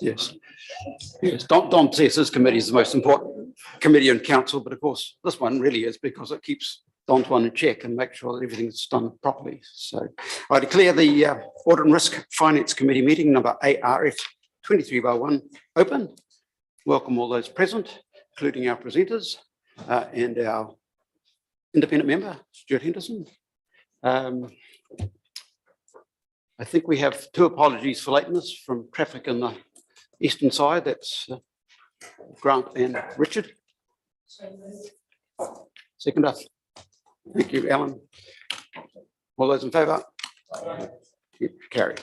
Yes. Don says his committee is the most important committee in council, but of course this one really is because it keeps Don's one in check and make sure that everything's done properly. So I declare the Audit and Risk Finance Committee meeting number ARF 23/1 open. Welcome all those present, including our presenters and our independent member, Stuart Henderson. I think we have two apologies for lateness from traffic in the eastern side. That's Grant and Richard. Second up. Thank you, Alan. All those in favour? Carried.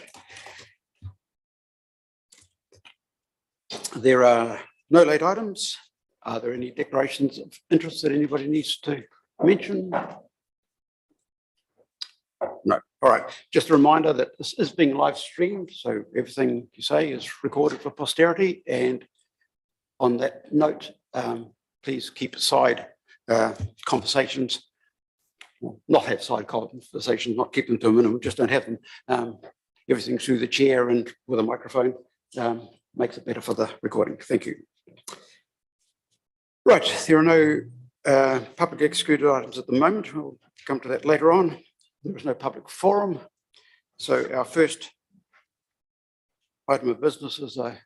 There are no late items. Are there any declarations of interest that anybody needs to mention? No. All right. Just a reminder that this is being live streamed, so everything you say is recorded for posterity. And on that note, please keep aside conversations. Well, not have side conversations, not keep them to a minimum, just don't have them. Everything through the chair and with a microphone makes it better for the recording. Thank you. Right, there are no public excluded items at the moment. We'll come to that later on. There is no public forum. So our first item of business is a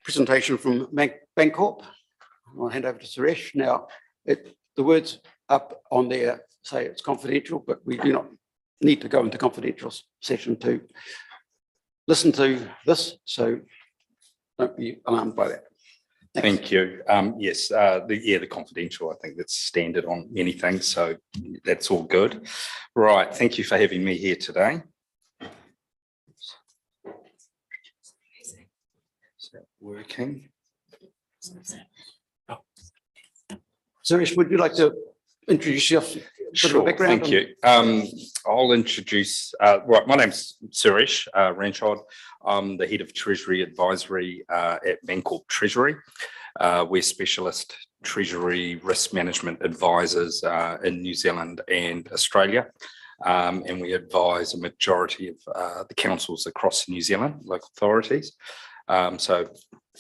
presentation from Bancorp. I'll hand over to Suresh. Now, the words up on there say it's confidential, but we do not need to go into confidential session to listen to this, so don't be alarmed by that. Thanks. Thank you. Yes, the confidential, I think that's standard on many things, so that's all good. Right, thank you for having me here today. Is that working? Suresh, would you like to introduce yourself? Sure, thank you. I'll introduce, right, my name's Suresh Ranchod. I'm the Head of Treasury Advisory at Bancorp Treasury. We're specialist treasury risk management advisors in New Zealand and Australia. And we advise a majority of the councils across New Zealand, local authorities. So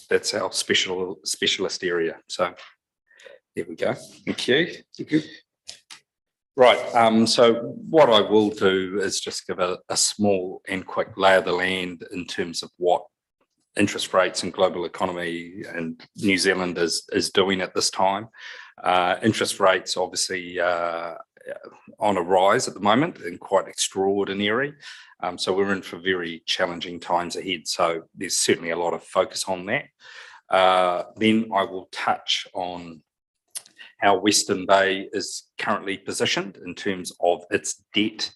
that's our specialist area. So there we go. Thank you. Thank you. Right, so what I will do is just give a small and quick lay of the land in terms of what interest rates and global economy and New Zealand is doing at this time. Interest rates obviously on a rise at the moment and quite extraordinary. So we're in for very challenging times ahead. So there's certainly a lot of focus on that. Then I will touch on how Western Bay is currently positioned in terms of its debt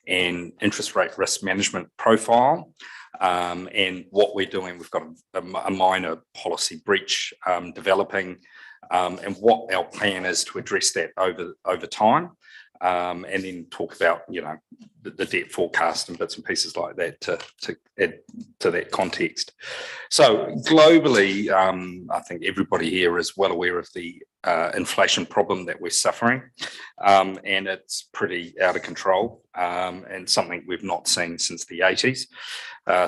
and interest rate risk management profile, and what we're doing. We've got a minor policy breach developing, and what our plan is to address that over time, and then talk about, you know, the debt forecast and bits and pieces like that to add to that context. So globally, I think everybody here is well aware of the inflation problem that we're suffering, and it's pretty out of control, and something we've not seen since the 80s.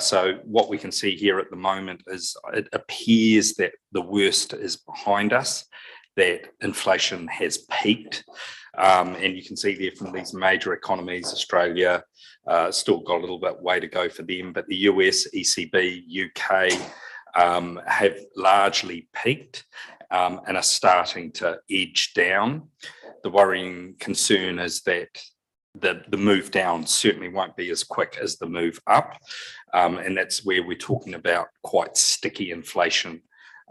So what we can see here at the moment is it appears that the worst is behind us, that inflation has peaked. And you can see there from these major economies, Australia still got a little bit way to go for them, but the US, ECB, UK have largely peaked and are starting to edge down. The worrying concern is that the move down certainly won't be as quick as the move up, and that's where we're talking about quite sticky inflation.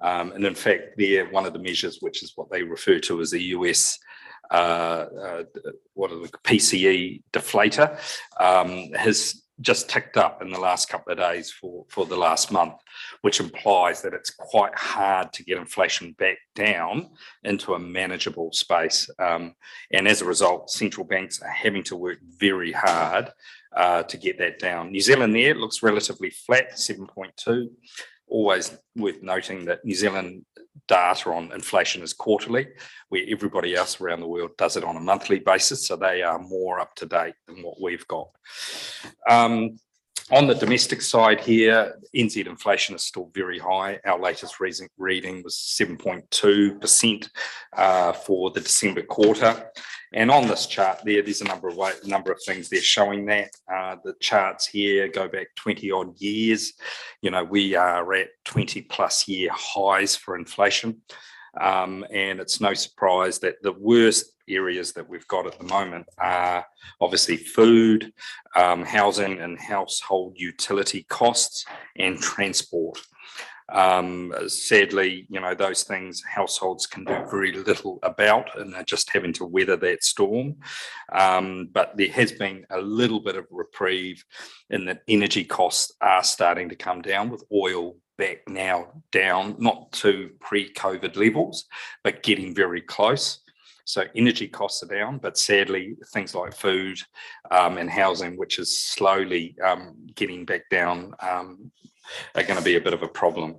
And in fact, they're one of the measures, which is what they refer to as the US PCE deflator, has just ticked up in the last couple of days for the last month, which implies that it's quite hard to get inflation back down into a manageable space. And as a result, central banks are having to work very hard to get that down. New Zealand there looks relatively flat, 7.2. Always worth noting that New Zealand data on inflation is quarterly, where everybody else around the world does it on a monthly basis. So they are more up to date than what we've got. On the domestic side here, NZ inflation is still very high. Our latest reading was 7.2% for the December quarter. And on this chart there's a number of things they're showing that. The charts here go back 20 odd years. You know, we are at 20 plus year highs for inflation. And it's no surprise that the worst areas that we've got at the moment are obviously food, housing and household utility costs, and transport. Sadly, you know, those things households can do very little about, and they're just having to weather that storm. But there has been a little bit of reprieve in that energy costs are starting to come down, with oil back now down, not to pre-COVID levels, but getting very close. So energy costs are down, but sadly, things like food and housing, which is slowly getting back down, are going to be a bit of a problem.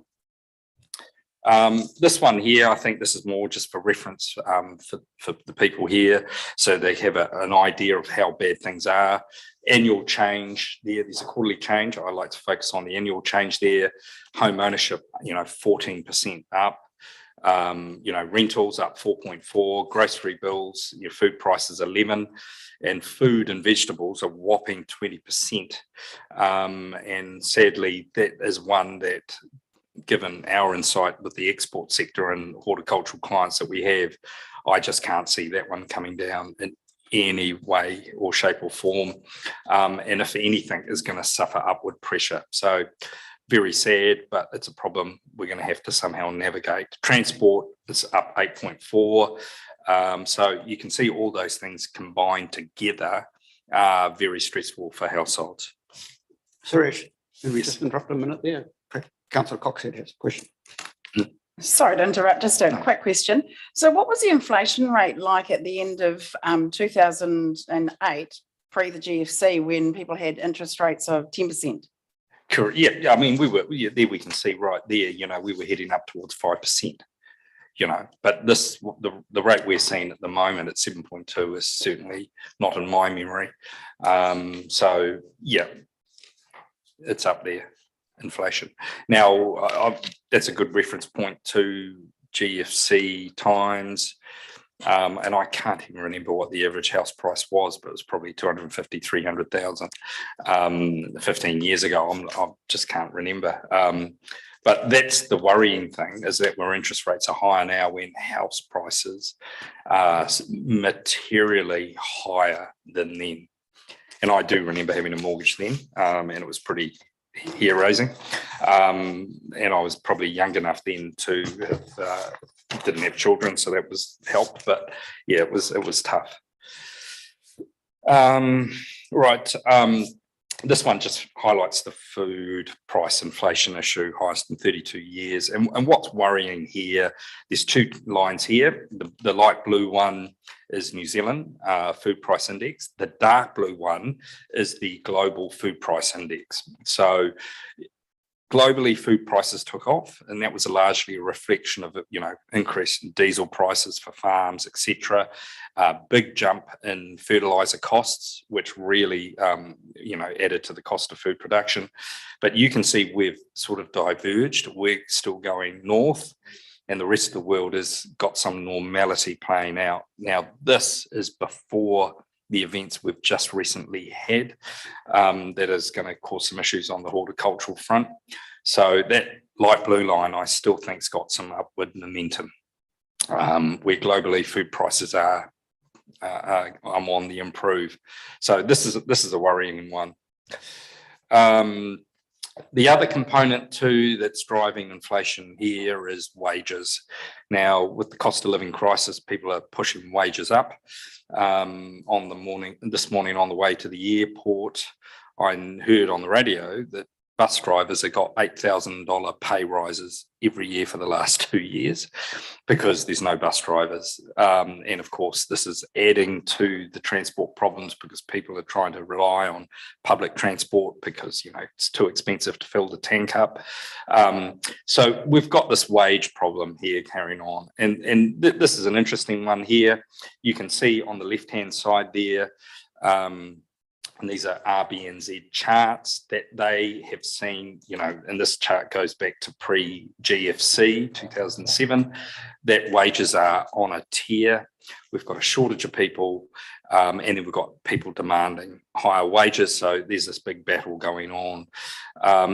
This one here, I think this is more just for reference for the people here, so they have an idea of how bad things are. Annual change there's a quarterly change. I like to focus on the annual change there. Home ownership, you know, 14% up. You know, rentals up 4.4, grocery bills, your food prices 11, and food and vegetables a whopping 20%. And sadly, that is one that, given our insight with the export sector and horticultural clients that we have, I just can't see that one coming down in any way or shape or form. And if anything, is going to suffer upward pressure. So very sad, but it's a problem we're going to have to somehow navigate. Transport is up 8.4. So you can see all those things combined together are very stressful for households. Suresh, can we just interrupt a minute there? Councillor Coxhead has a question. Sorry to interrupt, just a quick question. So what was the inflation rate like at the end of 2008, pre the GFC, when people had interest rates of 10%? Correct. Yeah, I mean, there we can see right there, you know, we were heading up towards 5%, you know, but the rate we're seeing at the moment at 7.2 is certainly not in my memory. So yeah, it's up there, inflation. Now, that's a good reference point to GFC times. And I can't even remember what the average house price was, but it was probably 250, 300,000 15 years ago. I just can't remember. But that's the worrying thing, is that where interest rates are higher now, when house prices are materially higher than then. And I do remember having a mortgage then, and it was pretty hair raising. And I was probably young enough then to have, didn't have children, so that was helped. But yeah, it was tough. Right. This one just highlights the food price inflation issue, highest in 32 years. And what's worrying here, there's two lines here. The light blue one is New Zealand food price index. The dark blue one is the global food price index. So globally, food prices took off, and that was largely a reflection of, you know, increase in diesel prices for farms, etc. Big jump in fertilizer costs, which really, you know, added to the cost of food production. But you can see we've sort of diverged. We're still going north, and the rest of the world has got some normality playing out. Now, this is before the events we've just recently had, that is going to cause some issues on the horticultural front. So that light blue line, I still think, has got some upward momentum, where globally food prices are on the improve. So this is a worrying one. The other component too that's driving inflation here is wages. Now, with the cost of living crisis, people are pushing wages up. This morning on the way to the airport, I heard on the radio that bus drivers have got $8,000 pay rises every year for the last 2 years because there's no bus drivers. And of course, this is adding to the transport problems because people are trying to rely on public transport because, you know, it's too expensive to fill the tank up. So we've got this wage problem here carrying on. And this is an interesting one here. You can see on the left-hand side there, And these are RBNZ charts that they have seen, and this chart goes back to pre-GFC 2007, that wages are on a tear. We've got a shortage of people, and then we've got people demanding higher wages. So there's this big battle going on.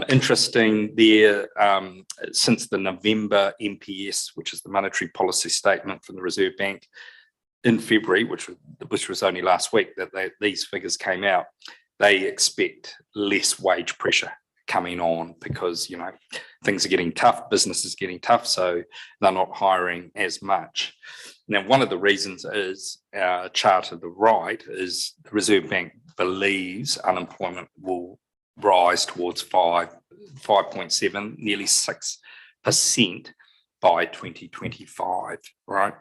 Interesting there, since the November MPS, which is the monetary policy statement from the Reserve Bank, in February, which was only last week that these figures came out, they expect less wage pressure coming on because, things are getting tough, business is getting tough, so they're not hiring as much. Now, one of the reasons is our chart to the right is the Reserve Bank believes unemployment will rise towards 5.7, nearly 6% by 2025, right?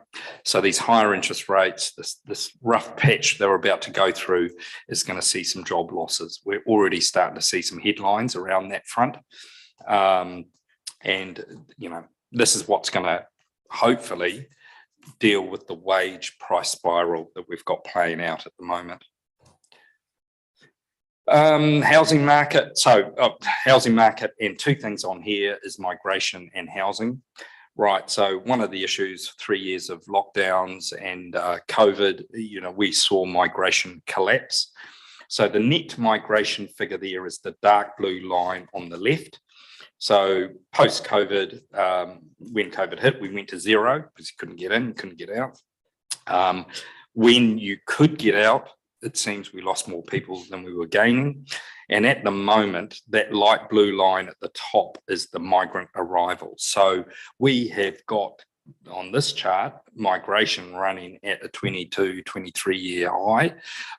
So these higher interest rates, this rough patch they're about to go through is going to see some job losses. We're already starting to see some headlines around that front. This is what's going to hopefully deal with the wage price spiral that we've got playing out at the moment. Housing market. So housing market, and two things on here is migration and housing. Right, so one of the issues, 3 years of lockdowns and COVID, we saw migration collapse. So the net migration figure there is the dark blue line on the left. So post-COVID, when COVID hit, we went to zero because you couldn't get in, couldn't get out. When you could get out, it seems we lost more people than we were gaining. And at the moment, that light blue line at the top is the migrant arrivals. So we have got, on this chart, migration running at a 22, 23-year high.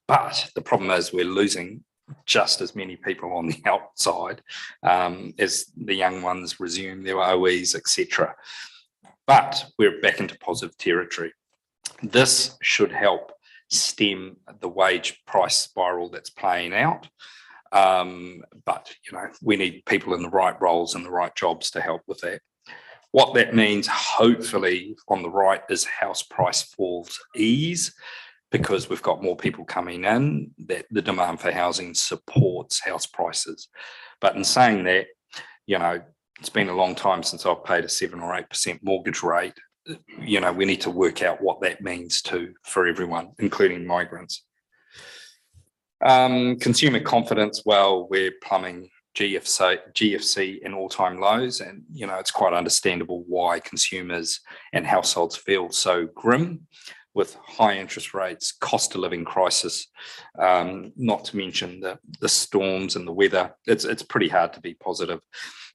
But the problem is we're losing just as many people on the outside as the young ones resume their OEs, etc. But we're back into positive territory. This should help stem the wage price spiral that's playing out. But we need people in the right roles and the right jobs to help with that. What that means, hopefully, on the right is house price falls ease, because we've got more people coming in, that the demand for housing supports house prices. But in saying that, it's been a long time since I've paid a 7 or 8% mortgage rate. We need to work out what that means for everyone, including migrants. Consumer confidence, well, we're plumbing GFC and all-time lows, and it's quite understandable why consumers and households feel so grim with high interest rates, cost of living crisis, not to mention the storms and the weather. It's pretty hard to be positive.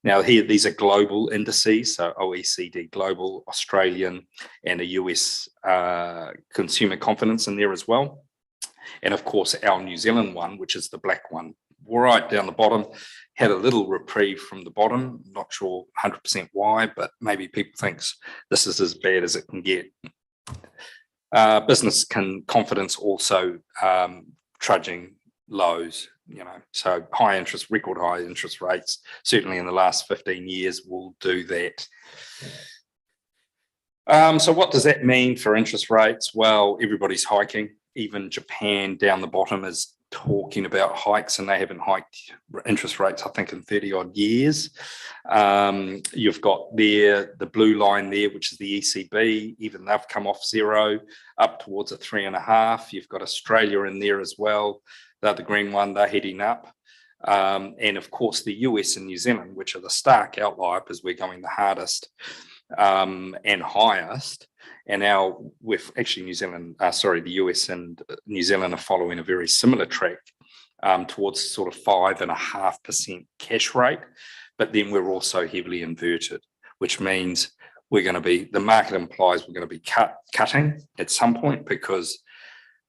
Now here, these are global indices, so OECD global, Australian, and a US consumer confidence in there as well. And of course, our New Zealand one, which is the black one, right down the bottom, had a little reprieve from the bottom. Not sure 100% why, but maybe people think this is as bad as it can get. Business confidence also trudging lows, so record high interest rates, certainly in the last 15 years, will do that. So what does that mean for interest rates? Well, everybody's hiking. Even Japan down the bottom is talking about hikes, and they haven't hiked interest rates, I think, in 30 odd years. You've got there the blue line there, which is the ECB. Even they've come off zero up towards a 3.5. You've got Australia in there as well. They're the green one, they're heading up. And of course, the US and New Zealand, which are the stark outlier because we're going the hardest and highest. And now with actually the US and New Zealand are following a very similar track towards sort of 5.5% cash rate. But then we're also heavily inverted, which means the market implies we're going to be cutting at some point, because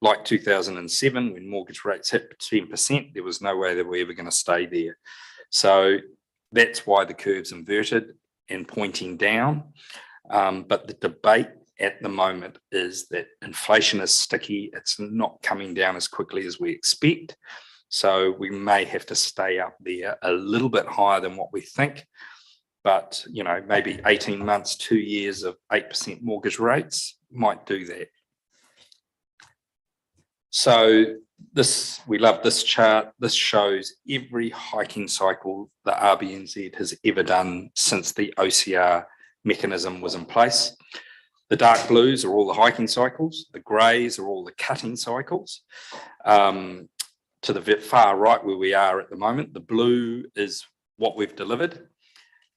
like 2007, when mortgage rates hit 10%, there was no way that we're ever going to stay there. So that's why the curve's inverted and pointing down. But the debate at the moment is that inflation is sticky. It's not coming down as quickly as we expect. So we may have to stay up there a little bit higher than what we think. But, maybe 18 months, 2 years of 8% mortgage rates might do that. So we love this chart. This shows every hiking cycle the RBNZ has ever done since the OCR mechanism was in place. The dark blues are all the hiking cycles. The greys are all the cutting cycles. To the far right where we are at the moment, the blue is what we've delivered.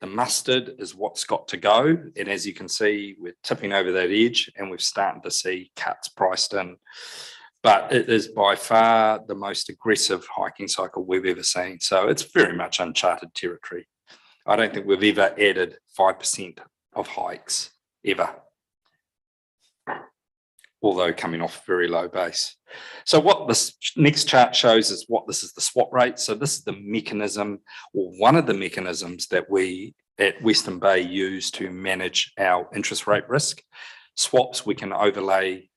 The mustard is what's got to go. And as you can see, we're tipping over that edge and we're starting to see cuts priced in. But it is by far the most aggressive hiking cycle we've ever seen. So it's very much uncharted territory. I don't think we've ever added 5% of hikes ever, although coming off a very low base. So what this next chart shows is this is the swap rate. So this is the mechanism, or one of the mechanisms that we at Western Bay use to manage our interest rate risk. Swaps we can overlay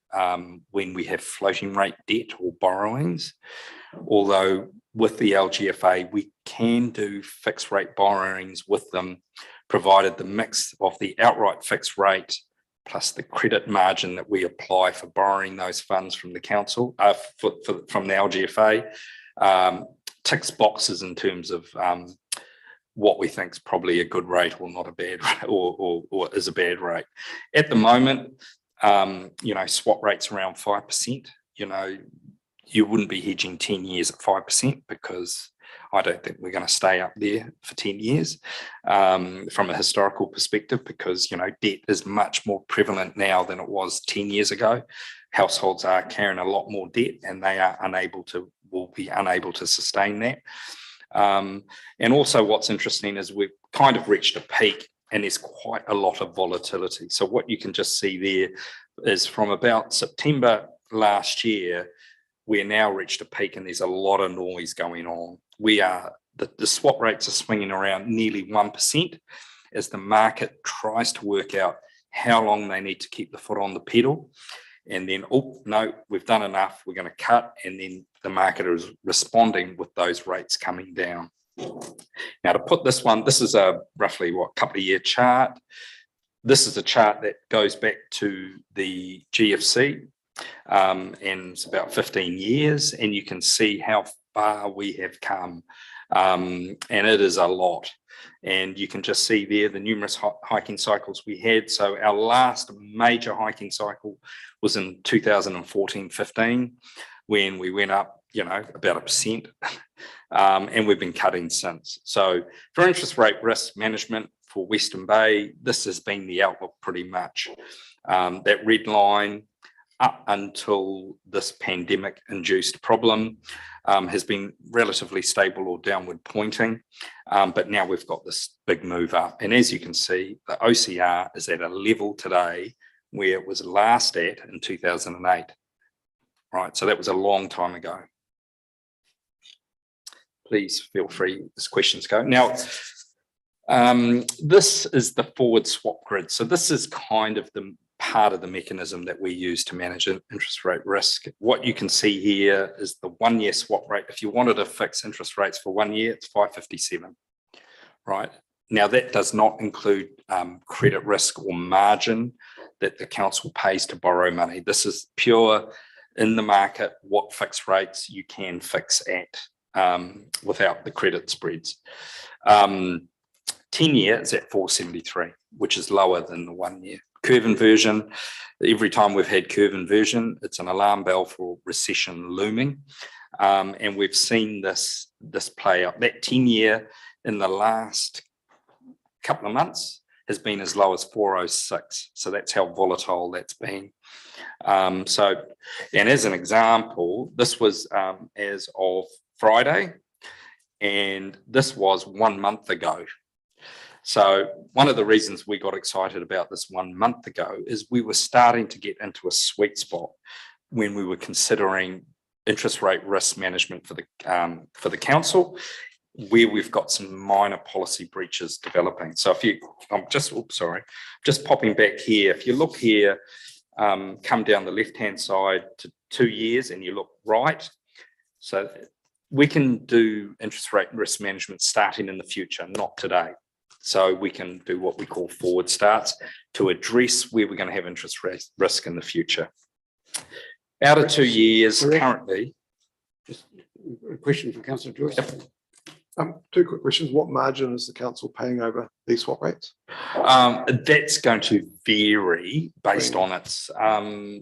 when we have floating rate debt or borrowings, although with the LGFA, we can do fixed rate borrowings with them, provided the mix of the outright fixed rate plus the credit margin that we apply for borrowing those funds from the council, from the LGFA, ticks boxes in terms of what we think is probably a good rate or not a bad rate, or is a bad rate. At the moment, swap rates around 5%. You wouldn't be hedging 10 years at 5% because I don't think we're going to stay up there for 10 years from a historical perspective, because, debt is much more prevalent now than it was 10 years ago. Households are carrying a lot more debt and they will be unable to sustain that. And also what's interesting is we've kind of reached a peak and there's quite a lot of volatility. So what you can just see there is from about September last year, we're now reached a peak and there's a lot of noise going on. The swap rates are swinging around nearly 1% as the market tries to work out how long they need to keep the foot on the pedal. And then, oh, no, we've done enough, we're going to cut. And then the market is responding with those rates coming down. Now, to put this is a roughly couple of year chart. This is a chart that goes back to the GFC, and it's about 15 years, and you can see how far we have come, and it is a lot. And you can just see there the numerous hiking cycles we had. So our last major hiking cycle was in 2014-15, when we went up, about 1%, and we've been cutting since. So for interest rate risk management for Western Bay, this has been the outlook pretty much. That red line up until this pandemic-induced problem has been relatively stable or downward pointing, but now we've got this big move up. And as you can see, the OCR is at a level today where it was last at in 2008. Right, so that was a long time ago. Please feel free as questions go. Now, this is the forward swap grid. So this is kind of the part of the mechanism that we use to manage interest rate risk. What you can see here is the 1 year swap rate. If you wanted to fix interest rates for 1 year, it's 557, right? Now that does not include credit risk or margin that the council pays to borrow money. This is pure in the market, what fixed rates you can fix at without the credit spreads. 10 year is at 473, which is lower than the 1 year. Curve inversion, every time we've had curve inversion, it's an alarm bell for recession looming. And we've seen this play out. That 10 year in the last couple of months has been as low as 406. So that's how volatile that's been. And as an example, this was as of Friday, and this was 1 month ago. So one of the reasons we got excited about this 1 month ago is we were starting to get into a sweet spot when we were considering interest rate risk management for the council, where we've got some minor policy breaches developing. So I'm just popping back here. If you look here, come down the left-hand side to 2 years and you look right. So we can do interest rate risk management starting in the future, not today. So we can do what we call forward starts to address where we're going to have interest rate risk in the future. Out of 2 years Correct. currently. Just a question from Councillor Joyce. Two quick questions. What margin is the council paying over these swap rates? That's going to vary based on its,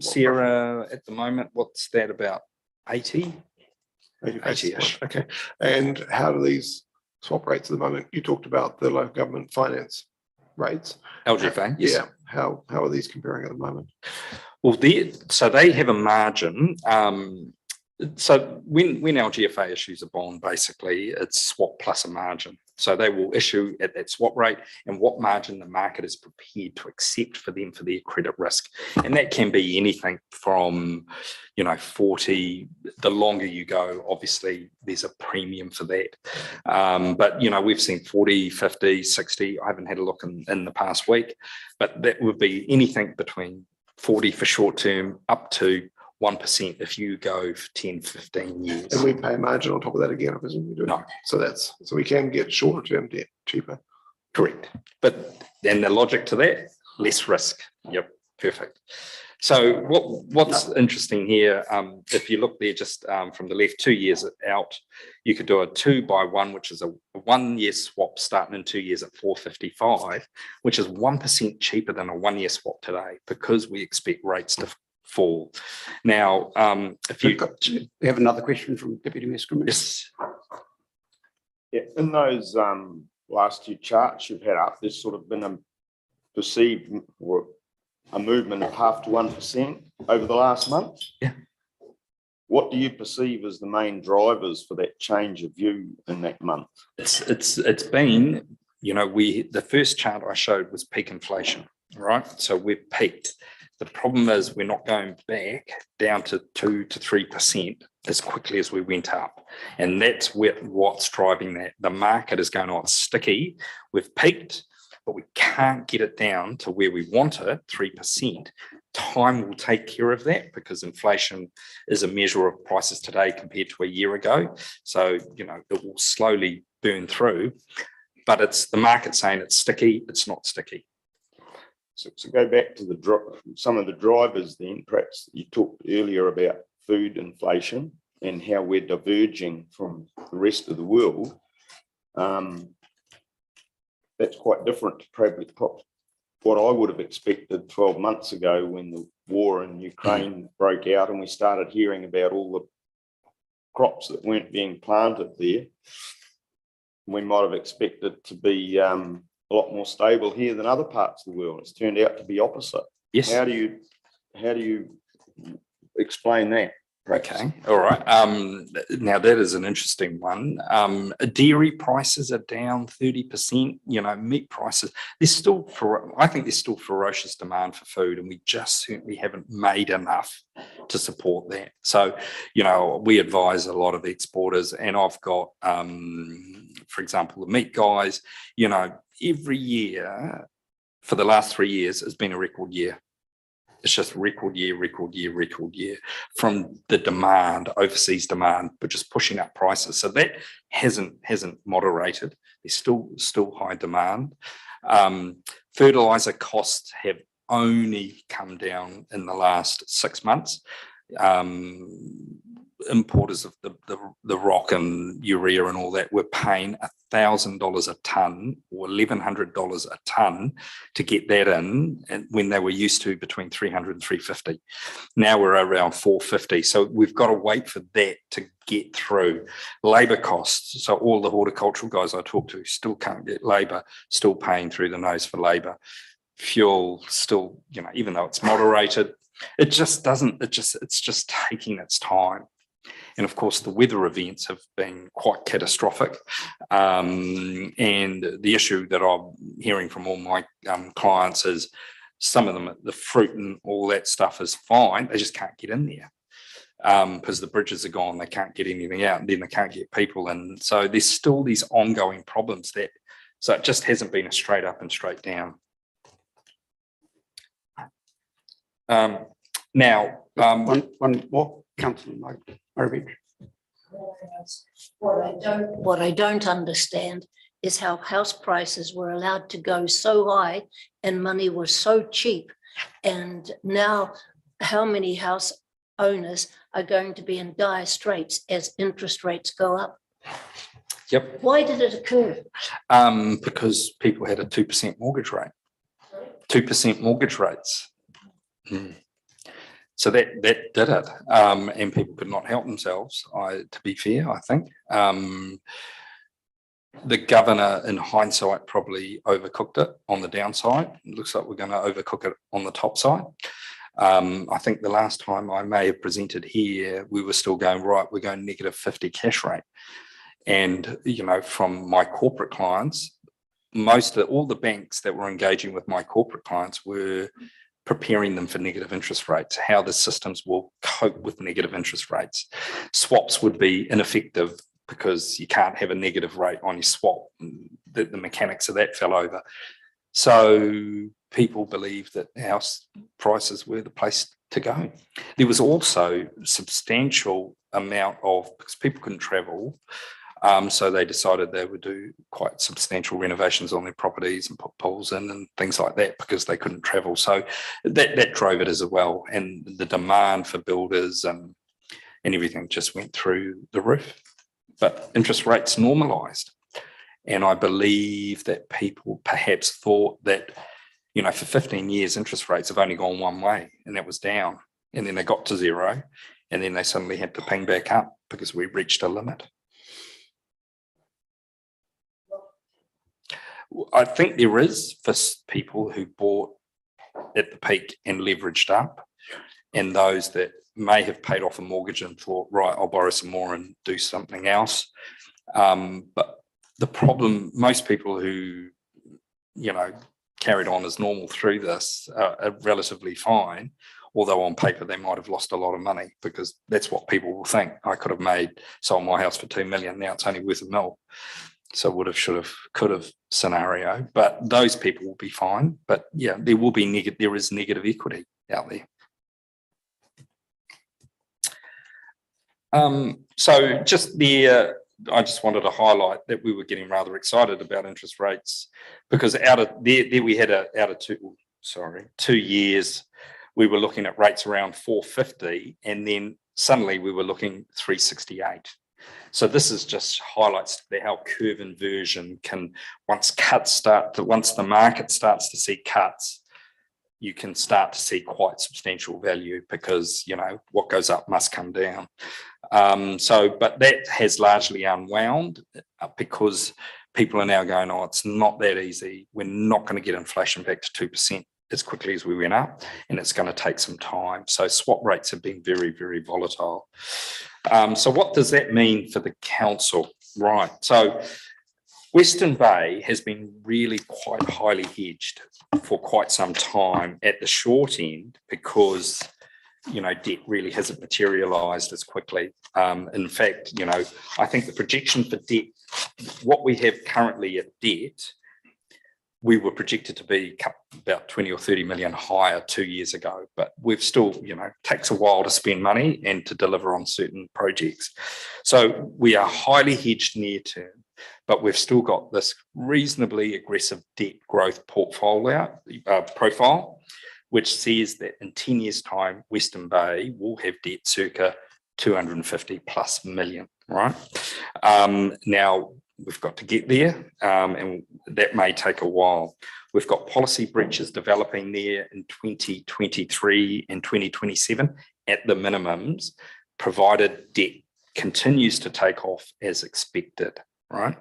Sarah, at the moment, what's that about 80? 80 basis 80-ish. points. Okay. And how do these swap rates at the moment? You talked about the local government finance rates. LGFA, yes. Yeah. How are these comparing at the moment? Well, so they have a margin. So when LGFA issues a bond, basically it's swap plus a margin. So they will issue at that swap rate and what margin the market is prepared to accept for them for their credit risk. And that can be anything from, 40, the longer you go, obviously there's a premium for that. But, we've seen 40, 50, 60. I haven't had a look in the past week, but that would be anything between 40 for short term up to 1% if you go for 10, 15 years. And we pay a margin on top of that again, I presume we do. No. So we can get shorter term debt cheaper. Correct. But then the logic to that, less risk. Yep, perfect. So what's interesting here, if you look there just from the left 2 years out, you could do a 2-by-1, which is a 1 year swap starting in 2 years at 455, which is 1% cheaper than a 1 year swap today because we expect rates to fall. Now, if you We have another question from Deputy Mayor Scrimmage. yes, Yeah, in those last two charts you've had up, there's sort of been a perceived or a movement of 0.5 to 1% over the last month. Yeah. What do you perceive as the main drivers for that change of view in that month? it's been, the first chart I showed was peak inflation, right? So we've peaked. The problem is we're not going back down to 2 to 3% as quickly as we went up. And that's what's driving that. The market is going, it's sticky. We've peaked, but we can't get it down to where we want it, 3%. Time will take care of that because inflation is a measure of prices today compared to a year ago. So, it will slowly burn through, but it's the market saying it's sticky. It's not sticky. So go back to some of the drivers then, perhaps you talked earlier about food inflation and how we're diverging from the rest of the world. That's quite different to probably what I would have expected 12 months ago when the war in Ukraine broke out and we started hearing about all the crops that weren't being planted there. We might have expected to be a lot more stable here than other parts of the world. It's turned out to be opposite. Yes. How do you explain that? Okay. All right. Now that is an interesting one. Dairy prices are down 30%. Meat prices. I think there's still ferocious demand for food, and we just certainly haven't made enough to support that. So, we advise a lot of exporters, and I've got, for example, the meat guys. Every year for the last 3 years has been a record year. It's just record year from the demand, overseas demand, but just pushing up prices. So that hasn't moderated. There's still high demand. Fertilizer costs have only come down in the last 6 months. Importers of the rock and urea and all that were paying $1,000 a ton or $1,100 a ton to get that in, and when they were used to between 300 and 350. Now we're around 450. So we've got to wait for that to get through. Labor costs. So all the horticultural guys I talk to still can't get labor, still paying through the nose for labor. Fuel still, even though it's moderated, it's just taking its time. And of course, the weather events have been quite catastrophic. And the issue that I'm hearing from all my clients is some of them, the fruit and all that stuff is fine. They just can't get in there because the bridges are gone. They can't get anything out, and then they can't get people in. So there's still these ongoing problems there. So it just hasn't been a straight up and straight down. One more, Councillor Murray. What I don't understand is how house prices were allowed to go so high and money was so cheap. And now how many house owners are going to be in dire straits as interest rates go up. Yep. Why did it occur? Because people had a 2% mortgage rate, 2% mortgage rates. So that did it, and people could not help themselves. To be fair, I think the governor, in hindsight, probably overcooked it on the downside. It looks like we're going to overcook it on the top side. I think the last time I may have presented here, we were still going, right, we're going -50 cash rate. And, from my corporate clients, all the banks that were engaging with my corporate clients were preparing them for negative interest rates, how the systems will cope with negative interest rates. Swaps would be ineffective because you can't have a negative rate on your swap. The mechanics of that fell over. So people believed that house prices were the place to go. There was also substantial amount because people couldn't travel, so they decided they would do quite substantial renovations on their properties and put pools in and things like that because they couldn't travel. So that drove it as well. And the demand for builders and everything just went through the roof. But interest rates normalised. And I believe that people perhaps thought that, for 15 years, interest rates have only gone one way, and that was down. And then they got to zero, and then they suddenly had to ping back up because we reached a limit. I think there is for people who bought at the peak and leveraged up, and those that may have paid off a mortgage and thought, right, I'll borrow some more and do something else. But the problem, most people who, carried on as normal through this are relatively fine, although on paper they might have lost a lot of money because that's what people will think. I could have sold my house for 2 million, now it's only worth $1 million. So would have, should have, could have scenario, but those people will be fine. But yeah, there is negative equity out there. So just there, I just wanted to highlight that we were getting rather excited about interest rates because out of 2 years, we were looking at rates around 450, and then suddenly we were looking 368. So this is just highlights how curve inversion can, once the market starts to see cuts, you can start to see quite substantial value because, what goes up must come down. But that has largely unwound because people are now going, oh, it's not that easy. We're not going to get inflation back to 2% as quickly as we went up, and it's going to take some time. So swap rates have been very, very volatile. So what does that mean for the council? Right. So Western Bay has been really quite highly hedged for quite some time at the short end because, debt really hasn't materialised as quickly. In fact, I think the projection for debt, what we have currently at debt, we were projected to be about 20 or 30 million higher 2 years ago, but we've still, takes a while to spend money and to deliver on certain projects. So we are highly hedged near term, but we've still got this reasonably aggressive debt growth profile, which says that in 10 years' time, Western Bay will have debt circa 250 plus million, right? Now, we've got to get there, and that may take a while. We've got policy breaches developing there in 2023 and 2027 at the minimums, provided debt continues to take off as expected, right?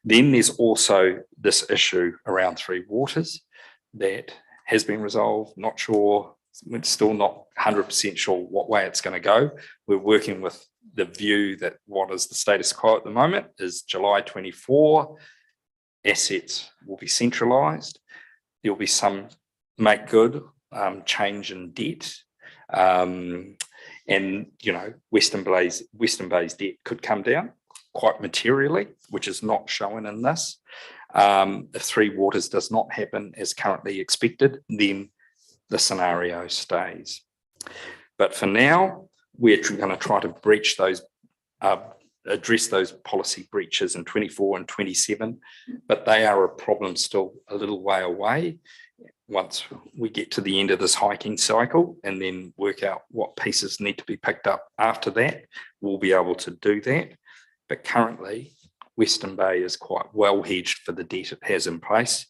Then there's also this issue around Three Waters that has been resolved. Not sure, we're still not 100% sure what way it's going to go. We're working with the view that what is the status quo at the moment is July 24, assets will be centralised. There'll be some make good change in debt. And, Western Bay's debt could come down quite materially, which is not shown in this. If Three Waters does not happen as currently expected, then the scenario stays. But for now, we're going to try to address those policy breaches in 24 and 27, but they are a problem still a little way away. once we get to the end of this hiking cycle and then work out what pieces need to be picked up after that, we'll be able to do that. But currently, Western Bay is quite well hedged for the debt it has in place,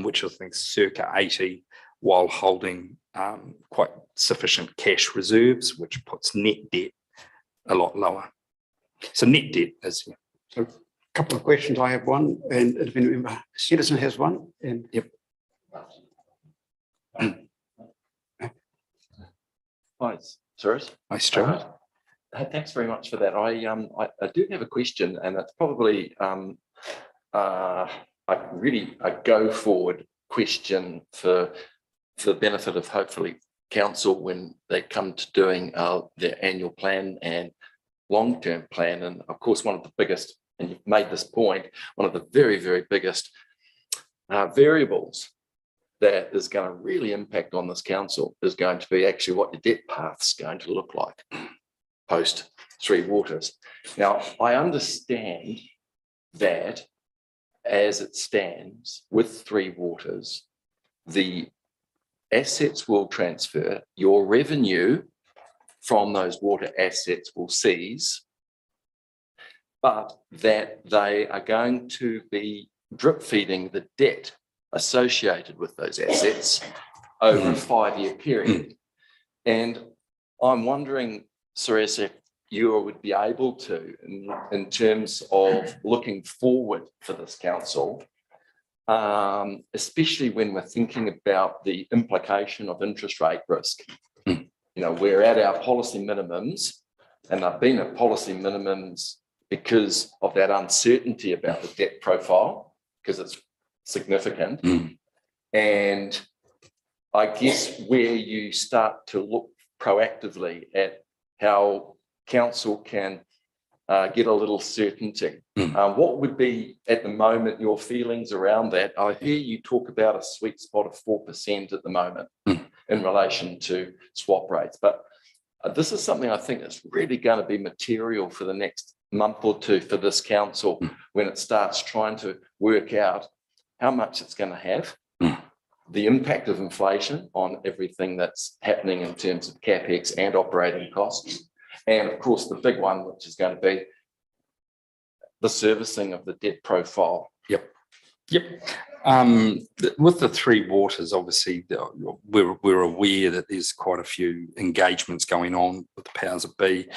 which I think is circa 80, while holding quite sufficient cash reserves, which puts net debt a lot lower. So net debt is... So a couple of questions. I have one, and if any member Citizen has one. And Yep. Hi, Cyrus. Hi, Stuart. Thanks very much for that. I do have a question, and it's probably a go forward question for the benefit of hopefully council when they come to doing their annual plan and long-term plan. And of course, one of the biggest, and you've made this point, one of the very, very biggest variables that is going to really impact on this council is going to be actually what the debt path's going to look like post Three Waters. Now, I understand that as it stands with Three Waters, the assets will transfer, your revenue from those water assets will cease, but that they are going to be drip feeding the debt associated with those assets over a 5-year period. And I'm wondering, Cyrus, if you would be able to, in terms of looking forward for this council, especially when we're thinking about the implication of interest rate risk. You know, we're at our policy minimums, and I've been at policy minimums because of that uncertainty about the debt profile, because it's significant. And I guess where you start to look proactively at how council can get a little certainty. What would be at the moment your feelings around that? I hear you talk about a sweet spot of 4% at the moment in relation to swap rates, but this is something I think is really going to be material for the next month or two for this council when it starts trying to work out how much it's going to have, the impact of inflation on everything that's happening in terms of CapEx and operating costs. And of course, the big one, which is going to be the servicing of the debt profile. Yep. With the Three Waters, obviously, we're aware that there's quite a few engagements going on with the powers that be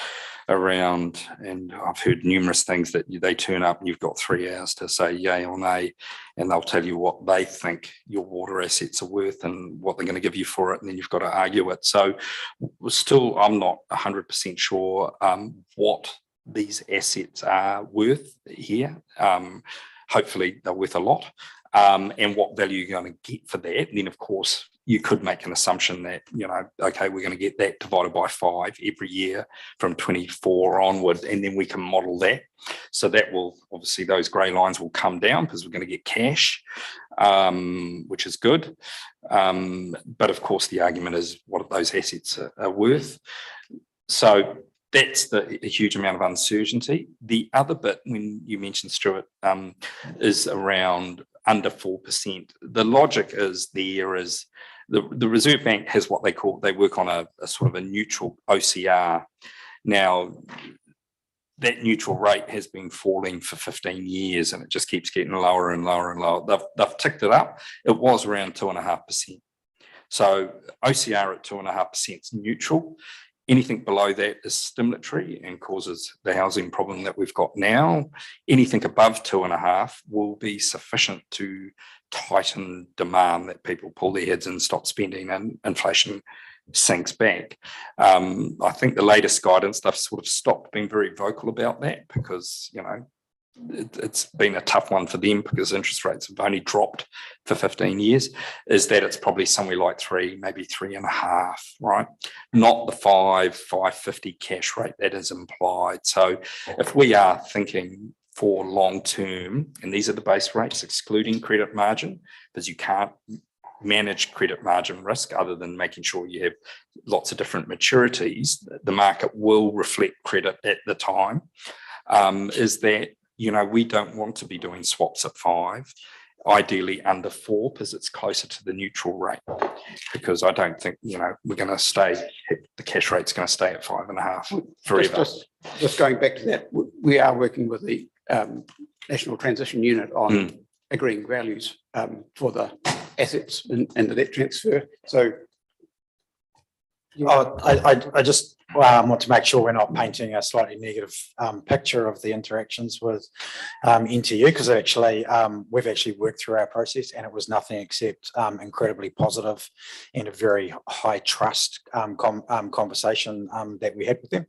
around, and I've heard numerous things that they turn up and you've got 3 hours to say yay or nay, and they'll tell you what they think your water assets are worth and what they're going to give you for it, and then you've got to argue it. So still, I'm not 100% sure what these assets are worth here. Hopefully they're worth a lot, and what value you're going to get for that. And then, of course, you could make an assumption that, you know, okay, we're going to get that divided by 5 every year from 24 onward, and then we can model that. So that will, obviously, those grey lines will come down because we're going to get cash, which is good. But of course, the argument is what those assets are worth. So that's a huge amount of uncertainty. The other bit, when you mentioned, Stuart, is around under 4%. The logic is the Reserve Bank has what they work on a sort of a neutral OCR. Now, that neutral rate has been falling for 15 years and it just keeps getting lower and lower and lower. They've ticked it up. It was around 2.5%. So OCR at 2.5% is neutral. Anything below that is stimulatory and causes the housing problem that we've got now. Anything above 2.5 will be sufficient to tighten demand, that people pull their heads and stop spending and inflation sinks back. I think the latest guidance, they've sort of stopped being very vocal about that because, you know, it's been a tough one for them because interest rates have only dropped for 15 years, is that it's probably somewhere like 3, maybe 3.5, right? Not the 5.50 cash rate that is implied. So if we are thinking for long term, and these are the base rates excluding credit margin, because you can't manage credit margin risk other than making sure you have lots of different maturities, the market will reflect credit at the time, is that, you know, we don't want to be doing swaps at 5. ideally under 4 because it's closer to the neutral rate. Because I don't think, we're going to stay, the cash rate's going to stay at 5.5 forever. Just going back to that, we are working with the National Transition Unit on agreeing values for the assets and the debt transfer. So I just want to make sure we're not painting a slightly negative picture of the interactions with NTU, because actually we've actually worked through our process and it was nothing except incredibly positive and a very high trust conversation that we had with them.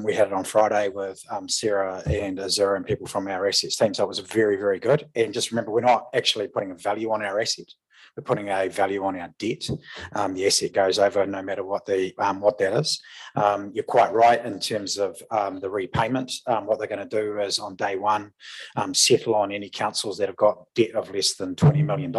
We had it on Friday with Sarah and Azura and people from our assets team, so it was very, very good. And just remember, we're not actually putting a value on our asset. We're putting a value on our debt. The asset goes over no matter what that is. You're quite right in terms of the repayment. What they're going to do is on day one, settle on any councils that have got debt of less than $20 million.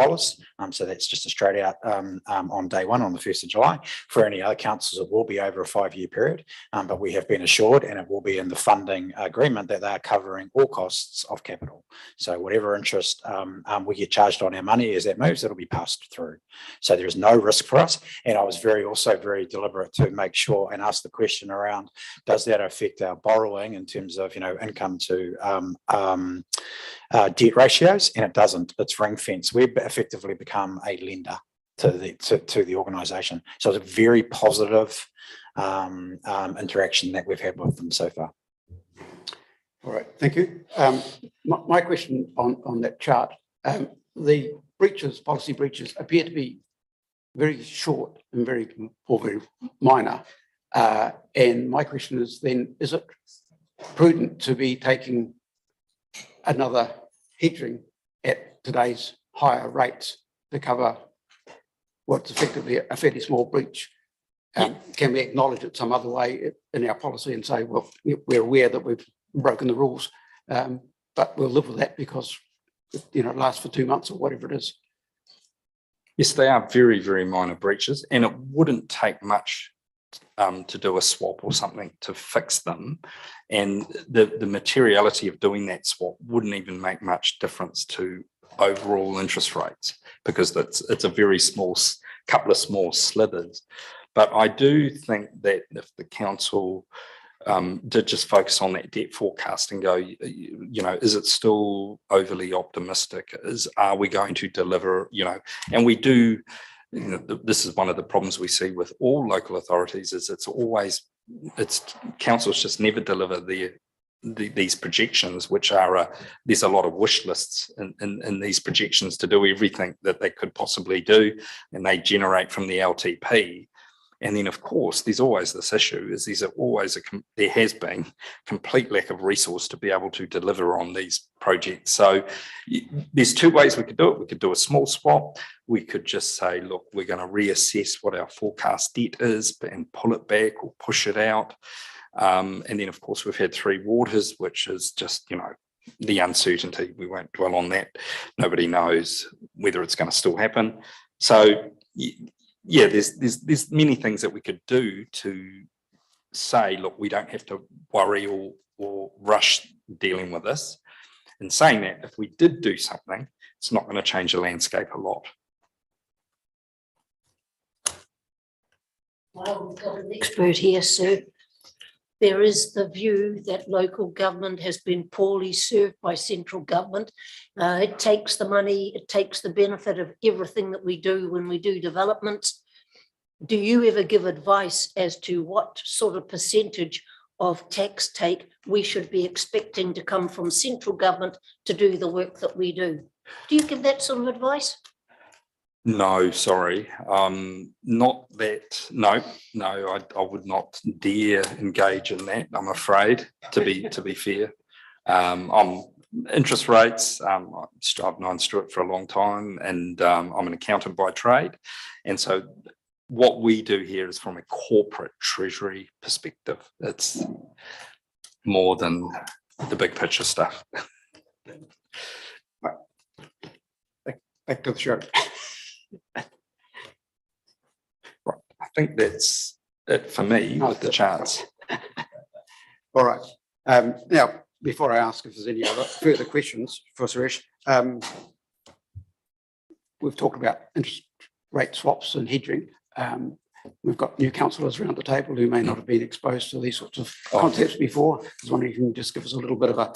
So that's just a straight out on day one, on the 1st of July. For any other councils, it will be over a 5-year period, but we have been assured, and it will be in the funding agreement, that they are covering all costs of capital. So whatever interest we get charged on our money as that moves, it'll be passed through. So there is no risk for us. And I was also very deliberate to make sure and ask the question around, does that affect our borrowing in terms of income to debt ratios? And it doesn't. It's ring fence. We've effectively become a lender to the organisation. So it's a very positive interaction that we've had with them so far. all right, thank you. My question on that chart, the policy breaches appear to be very short and very minor. And my question is then, is it prudent to be taking another hedging at today's higher rates to cover what's effectively a fairly small breach? Can we acknowledge it some other way in our policy and say, well, we're aware that we've broken the rules, but we'll live with that because it lasts for 2 months or whatever it is? Yes, they are very, very minor breaches, and it wouldn't take much to do a swap or something to fix them. And the materiality of doing that swap wouldn't even make much difference to overall interest rates, because it's a very small couple of small slithers. But I do think that if the council did just focus on that debt forecast and go, is it still overly optimistic? Are we going to deliver, and we do, this is one of the problems we see with all local authorities, is it's councils just never deliver these projections, which are, there's a lot of wish lists in these projections to do everything that they could possibly do, and they generate from the LTP. And then, of course, there's always this issue, there has been complete lack of resource to be able to deliver on these projects. So there's 2 ways we could do it. We could do a small swap. We could just say, look, we're going to reassess what our forecast debt is and pull it back or push it out. And then, of course, we've had 3 waters, which is just, the uncertainty. We won't dwell on that. Nobody knows whether it's going to still happen. So, yeah, there's many things that we could do to say, look, we don't have to worry or rush dealing with this. And saying that, if we did do something, it's not going to change the landscape a lot. Well, we've got an expert here, sir. There is the view that local government has been poorly served by central government. It takes the money, it takes the benefit of everything that we do when we do developments. Do you ever give advice as to what sort of percentage of tax take we should be expecting to come from central government to do the work that we do? Do you give that sort of advice? No, sorry. Not that. No, I would not dare engage in that, I'm afraid, to be fair. I'm interest rates. I've known Stuart for a long time, and I'm an accountant by trade. And so what we do here is from a corporate treasury perspective. It's more than the big picture stuff. Back to the show. Right. I think that's it for me with the charts. All right. Now, before I ask if there's any other further questions for Suresh, we've talked about interest rate swaps and hedging. We've got new councillors around the table who may not have been exposed to these sorts of concepts before. I was wondering if you can just give us a little bit of an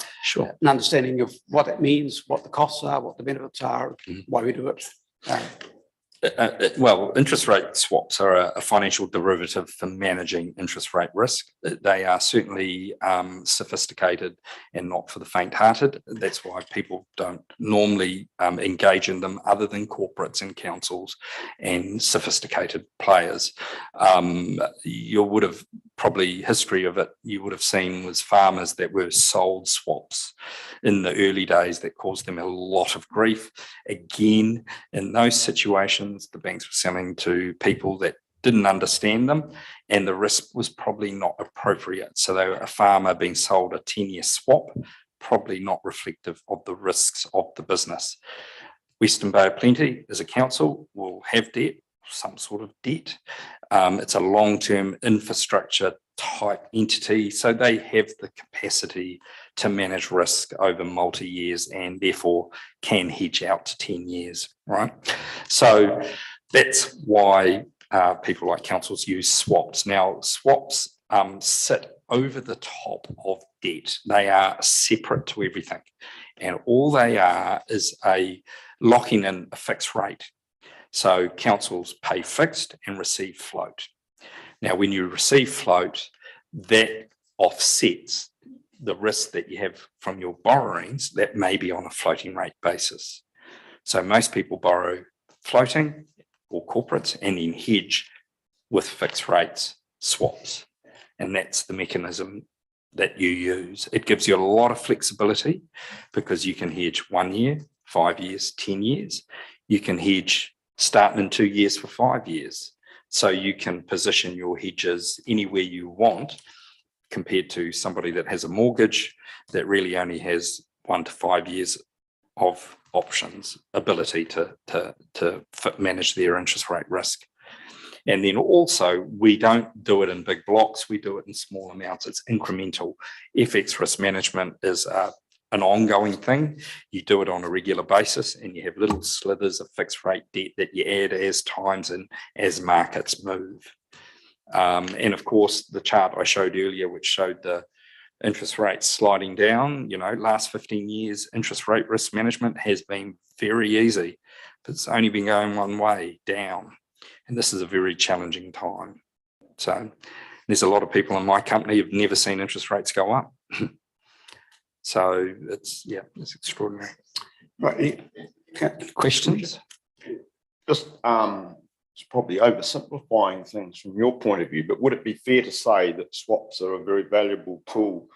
understanding of what that means, what the costs are, what the benefits are, why we do it. Well, interest rate swaps are a financial derivative for managing interest rate risk. They are certainly sophisticated and not for the faint-hearted. That's why people don't normally engage in them other than corporates and councils and sophisticated players. You would have probably history of it, you would have seen was farmers that were sold swaps in the early days that caused them a lot of grief. Again, in those situations, the banks were selling to people that didn't understand them and the risk was probably not appropriate. So they were a farmer being sold a 10-year swap, probably not reflective of the risks of the business. Western Bay of Plenty as a council will have debt, some sort of debt. It's a long-term infrastructure type entity, so they have the capacity to manage risk over multi-years and therefore can hedge out to 10 years, right? So that's why people like councils use swaps. Now, swaps sit over the top of debt. They are separate to everything. And all they are is locking in a fixed rate. So councils pay fixed and receive float. Now, when you receive float, that offsets the risk that you have from your borrowings that may be on a floating rate basis. So most people borrow floating or corporates and then hedge with fixed rates swaps. And that's the mechanism that you use. It gives you a lot of flexibility because you can hedge 1 year, 5 years, 10 years. You can hedge starting in 2 years for 5 years. So you can position your hedges anywhere you want compared to somebody that has a mortgage that really only has 1 to 5 years of options, ability to manage their interest rate risk. And then also, we don't do it in big blocks, we do it in small amounts, it's incremental. FX risk management is an ongoing thing. You do it on a regular basis and you have little slithers of fixed rate debt that you add as times and as markets move. And of course, the chart I showed earlier, which showed the interest rates sliding down, last 15 years, interest rate risk management has been very easy, but it's only been going one way, down. And this is a very challenging time. So there's a lot of people in my company who've never seen interest rates go up. So it's extraordinary. Right. Questions? Just it's probably oversimplifying things from your point of view, but would it be fair to say that swaps are a very valuable tool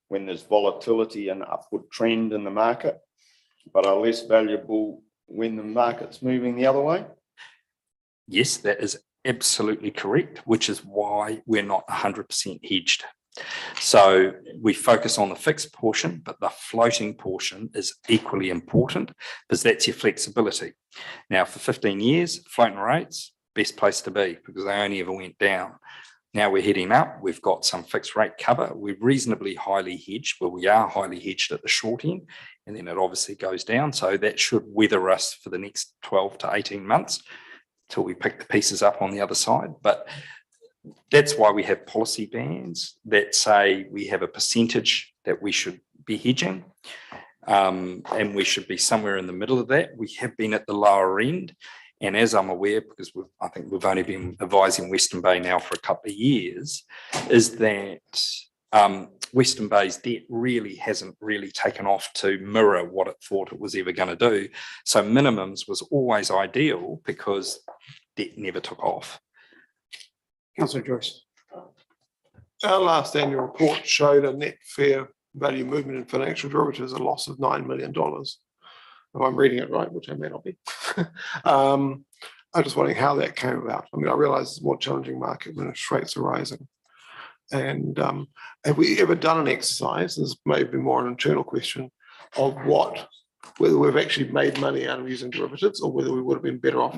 when there's volatility and upward trend in the market, but are less valuable when the market's moving the other way? Yes, that is absolutely correct, which is why we're not 100% hedged. So we focus on the fixed portion, but the floating portion is equally important because that's your flexibility. Now, for 15 years, floating rates, best place to be because they only ever went down. Now we're heading up. We've got some fixed rate cover. We're reasonably highly hedged, but we are highly hedged at the short end, and then it obviously goes down. So that should weather us for the next 12 to 18 months till we pick the pieces up on the other side. But that's why we have policy bands that say we have a percentage that we should be hedging, and we should be somewhere in the middle of that. We have been at the lower end, and as I'm aware, because I think we've only been advising Western Bay now for a couple of years, is that Western Bay's debt really hasn't really taken off to mirror what it thought it was ever going to do. So minimums was always ideal because debt never took off. Councillor Joyce. Our last annual report showed a net fair value movement in financial derivatives, a loss of $9 million. If I'm reading it right, which I may not be. I'm just wondering how that came about. I mean, I realize it's a more challenging market when interest rates are rising. And have we ever done an exercise, this may be more an internal question, of whether we've actually made money out of using derivatives or whether we would have been better off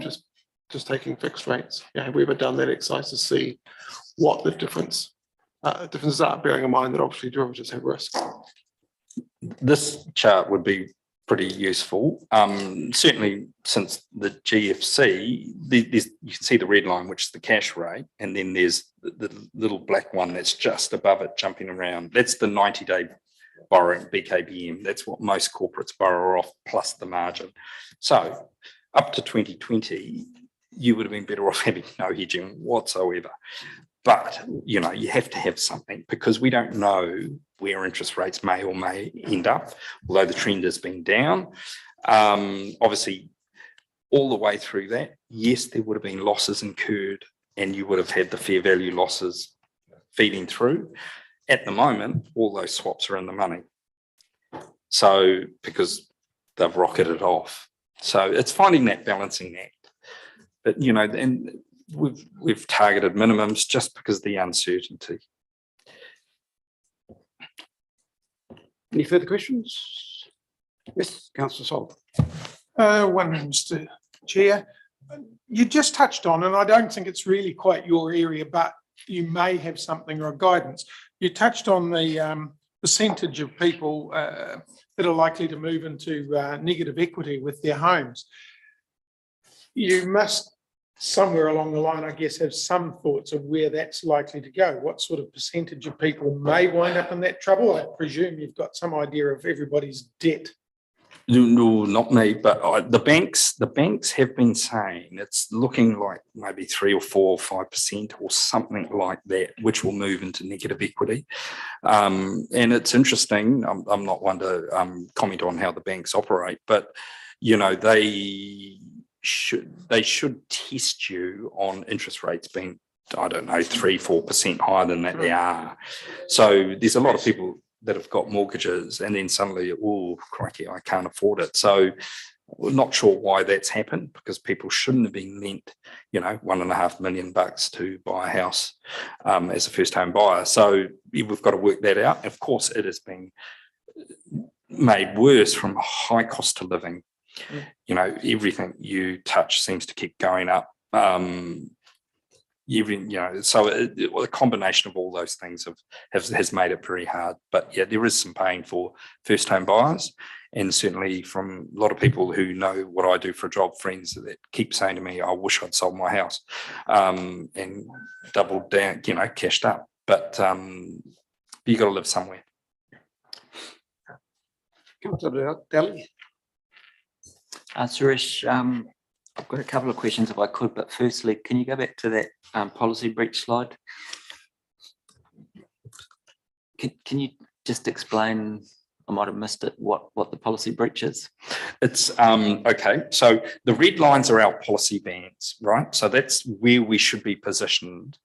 just taking fixed rates? Have we ever done that exercise to see what the differences are, bearing in mind that obviously derivatives have risk? This chart would be pretty useful. Certainly since the GFC, there's, you can see the red line, which is the cash rate, and then there's the little black one that's just above it jumping around. That's the 90-day borrowing, BKBM. That's what most corporates borrow off plus the margin. So up to 2020, you would have been better off having no hedging whatsoever. But, you know, you have to have something because we don't know where interest rates may or may end up, although the trend has been down. Obviously, all the way through that, yes, there would have been losses incurred and you would have had the fair value losses feeding through. At the moment, all those swaps are in the money. So, because they've rocketed off. So it's finding that balancing act. But, you know, and we've targeted minimums just because of the uncertainty. Any further questions? Yes, Councillor Sol. One, Mr. Chair. You just touched on, and I don't think it's really quite your area, but you may have something or guidance. You touched on the percentage of people that are likely to move into negative equity with their homes. You must, somewhere along the line, I guess, have some thoughts of where that's likely to go. What sort of percentage of people may wind up in that trouble? I presume you've got some idea of everybody's debt. No, not me, but the banks have been saying it's looking like maybe 3 or 4 or 5% or something like that, which will move into negative equity. And it's interesting. I'm not one to comment on how the banks operate, but you know they should test you on interest rates being, I don't know, 3-4% higher than that they are. So there's a lot of people that have got mortgages and then suddenly, oh, crikey, I can't afford it. So we're not sure why that's happened because people shouldn't have been lent, you know, $1.5 million to buy a house as a first home buyer. So we've got to work that out. Of course, it has been made worse from a high cost of living. You know, everything you touch seems to keep going up. Even, you know, so a combination of all those things has made it very hard. But yeah, there is some pain for first home buyers, and certainly from a lot of people who know what I do for a job, friends that keep saying to me, I wish I'd sold my house and doubled down, you know, cashed up. But you got to live somewhere. Councillor Daly. Suresh, I've got a couple of questions if I could, but firstly, can you go back to that policy breach slide? Can you just explain, I might have missed it, what the policy breach is? It's okay. So the red lines are our policy bands, right? So that's where we should be positioned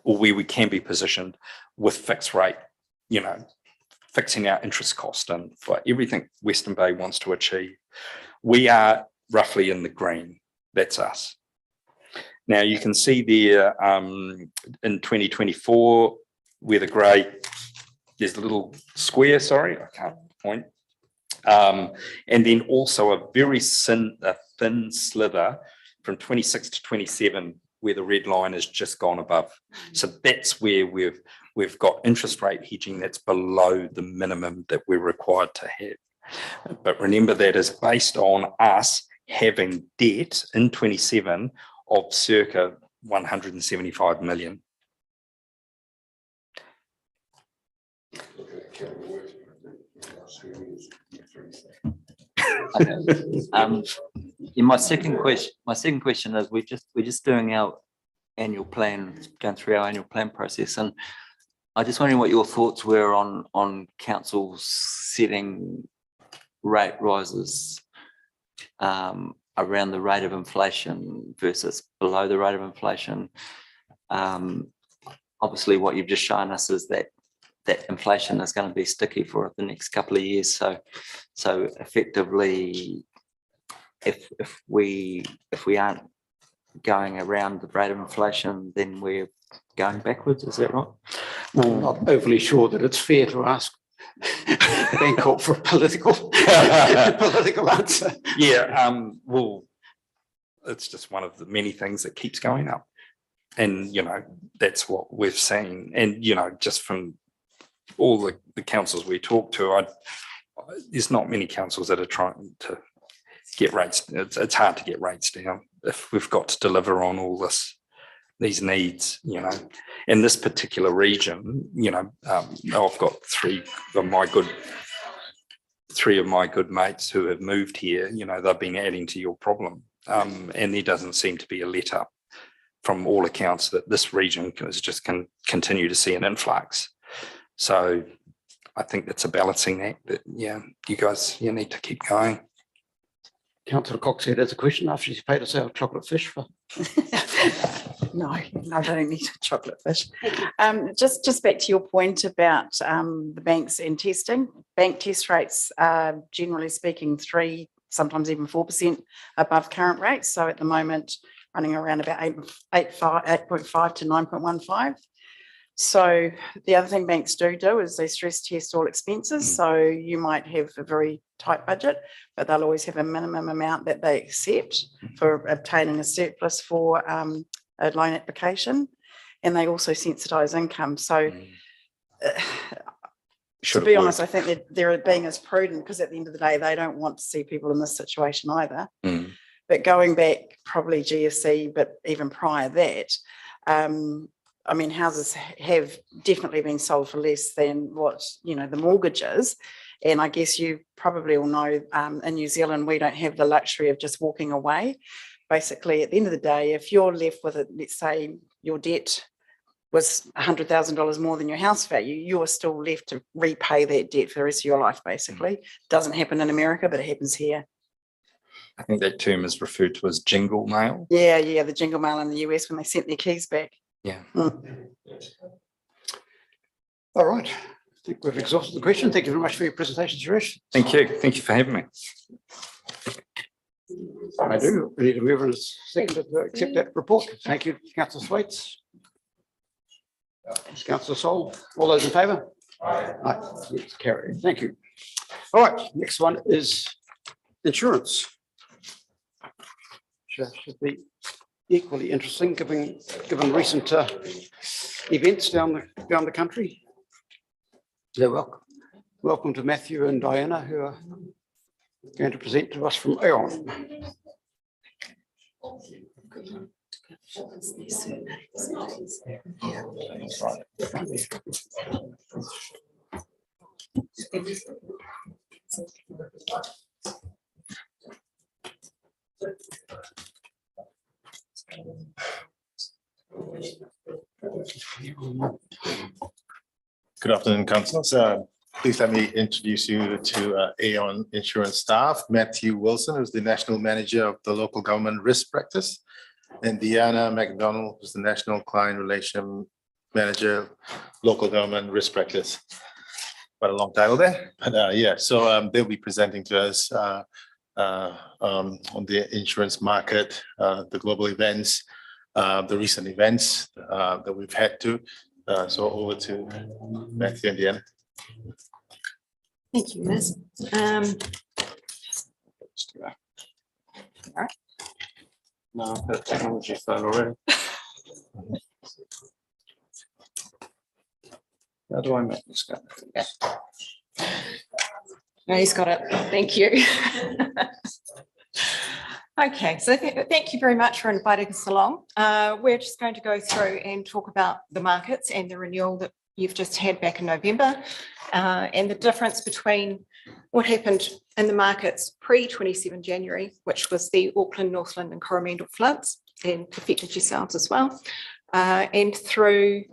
or where we can be positioned with fixed rate, you know, fixing our interest cost and for everything Western Bay wants to achieve. We are roughly in the green. That's us. Now you can see there in 2024 where the grey, there's a little square, sorry, I can't point. And then also a very thin slither from 26 to 27 where the red line has just gone above. So that's where we've got interest rate hedging that's below the minimum that we're required to have. But remember that is based on us having debt in 27 of circa 175 million. Okay. My second question is we're just doing our annual plan, going through our annual plan process, and I just wondering what your thoughts were on councils setting rate rises around the rate of inflation versus below the rate of inflation. Obviously, what you've just shown us is that inflation is going to be sticky for the next couple of years. So effectively, if we aren't going around the rate of inflation, then we're going backwards. Is that right? Well, I'm not overly sure that it's fair to ask Bangkok for a political answer. Yeah, well, it's just one of the many things that keeps going up. And, you know, that's what we've seen. And, you know, just from all the councils we talk to, there's not many councils that are trying to get rates. It's hard to get rates down if we've got to deliver on all these needs, you know. In this particular region, you know, I've got three of my good mates who have moved here. You know, they've been adding to your problem, and there doesn't seem to be a let up from all accounts that this region is just can continue to see an influx. So I think that's a balancing act that, yeah, you guys, you need to keep going. Councillor Cox had a question after she's paid us our chocolate fish for. No, I don't need a chocolate fish. Just back to your point about the banks and testing. Bank test rates are generally speaking 3%, sometimes even 4% above current rates. So at the moment, running around about 8.5 to 9.15. So the other thing banks do is they stress test all expenses. So you might have a very tight budget, but they'll always have a minimum amount that they accept for obtaining a surplus for a loan application. And they also sensitise income. So to be honest, I think that they're being as prudent because at the end of the day, they don't want to see people in this situation either. But going back probably GFC, but even prior that, I mean, houses have definitely been sold for less than what, you know, the mortgage is. And I guess you probably all know in New Zealand, we don't have the luxury of just walking away. Basically, at the end of the day, if you're left with it, let's say your debt was $100,000 more than your house value, you are still left to repay that debt for the rest of your life, basically. Doesn't happen in America, but it happens here. I think that term is referred to as jingle mail. Yeah, the jingle mail in the US when they sent their keys back. Yeah. All right. I think we've exhausted the question. Thank you very much for your presentation, Suresh. Thank you. Thank you for having me. I do. We need to move in a second to accept that report. Thank you, Councillor Thwaites. Councillor Sol, all those in favour? Aye. It's carried. Thank you. All right, next one is insurance. Should be equally interesting given recent events down the country. So welcome to Matthew and Diana, who are going to present to us from Aon. Good afternoon, councillors. Please let me introduce you to Aon Insurance staff. Matthew Wilson, who's the National Manager of the Local Government Risk Practice, and Deanna McDonald, who's the National Client Relation Manager, Local Government Risk Practice. Quite a long title there, but yeah, so they'll be presenting to us on the insurance market, the global events, the recent events that we've had to. So over to Matthew and Deanna. Thank you, Liz. No, I've got technology phone already. How do I make this go? Yeah. No, he's got it. Thank you. Okay, so thank you very much for inviting us along. We're just going to go through and talk about the markets and the renewal that you've just had back in November, and the difference between what happened in the markets pre-27 January, which was the Auckland, Northland and Coromandel floods, and affected yourselves as well, and through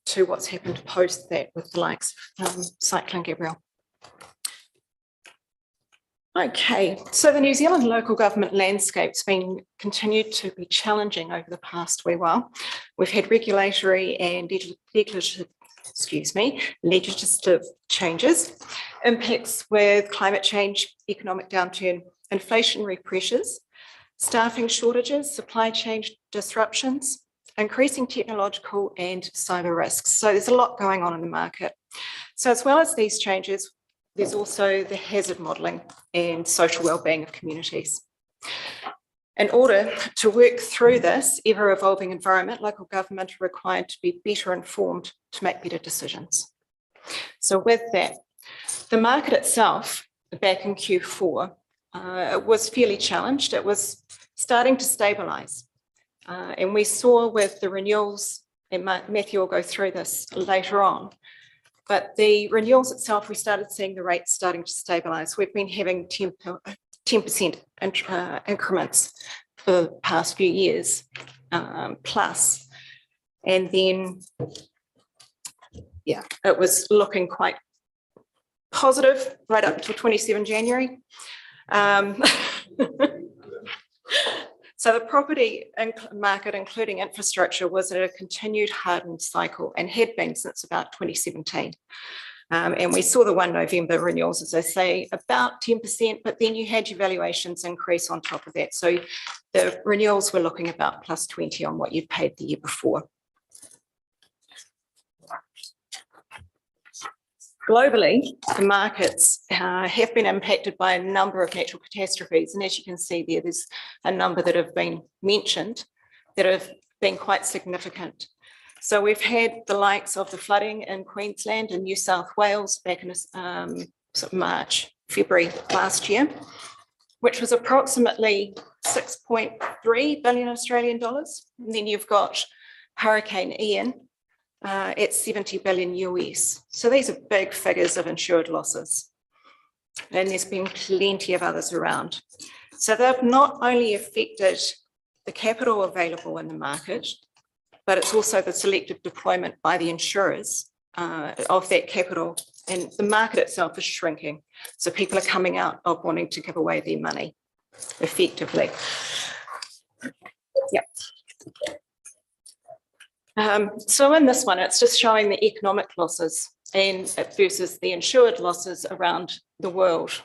to what's happened post that with the likes of Cyclone Gabrielle. Okay, so the New Zealand local government landscape's been continued to be challenging over the past wee while. We've had regulatory and legislative changes, impacts with climate change, economic downturn, inflationary pressures, staffing shortages, supply chain disruptions, increasing technological and cyber risks. So there's a lot going on in the market. So as well as these changes, there's also the hazard modelling and social wellbeing of communities. In order to work through this ever-evolving environment, local government are required to be better informed to make better decisions. So with that, the market itself back in Q4, it was fairly challenged. It was starting to stabilise. And we saw with the renewals, and Matthew will go through this later on, but the renewals itself, we started seeing the rates starting to stabilise. We've been having 10% increments for the past few years plus. And then, yeah, it was looking quite positive right up until 27 January. So the property market, including infrastructure, was at a continued hardened cycle and had been since about 2017. And we saw the 1 November renewals, as I say, about 10%, but then you had your valuations increase on top of that. So the renewals were looking about plus 20 on what you'd paid the year before. Globally, the markets have been impacted by a number of natural catastrophes. And as you can see there, there's a number that have been mentioned that have been quite significant. So we've had the likes of the flooding in Queensland and New South Wales back in sort of March, February last year, which was approximately 6.3 billion Australian dollars. And then you've got Hurricane Ian at 70 billion US. So these are big figures of insured losses. And there's been plenty of others around. So they've not only affected the capital available in the market, but it's also the selective deployment by the insurers of that capital. And the market itself is shrinking. So people are coming out of wanting to give away their money effectively. Yep. So in this one, it's just showing the economic losses and versus the insured losses around the world.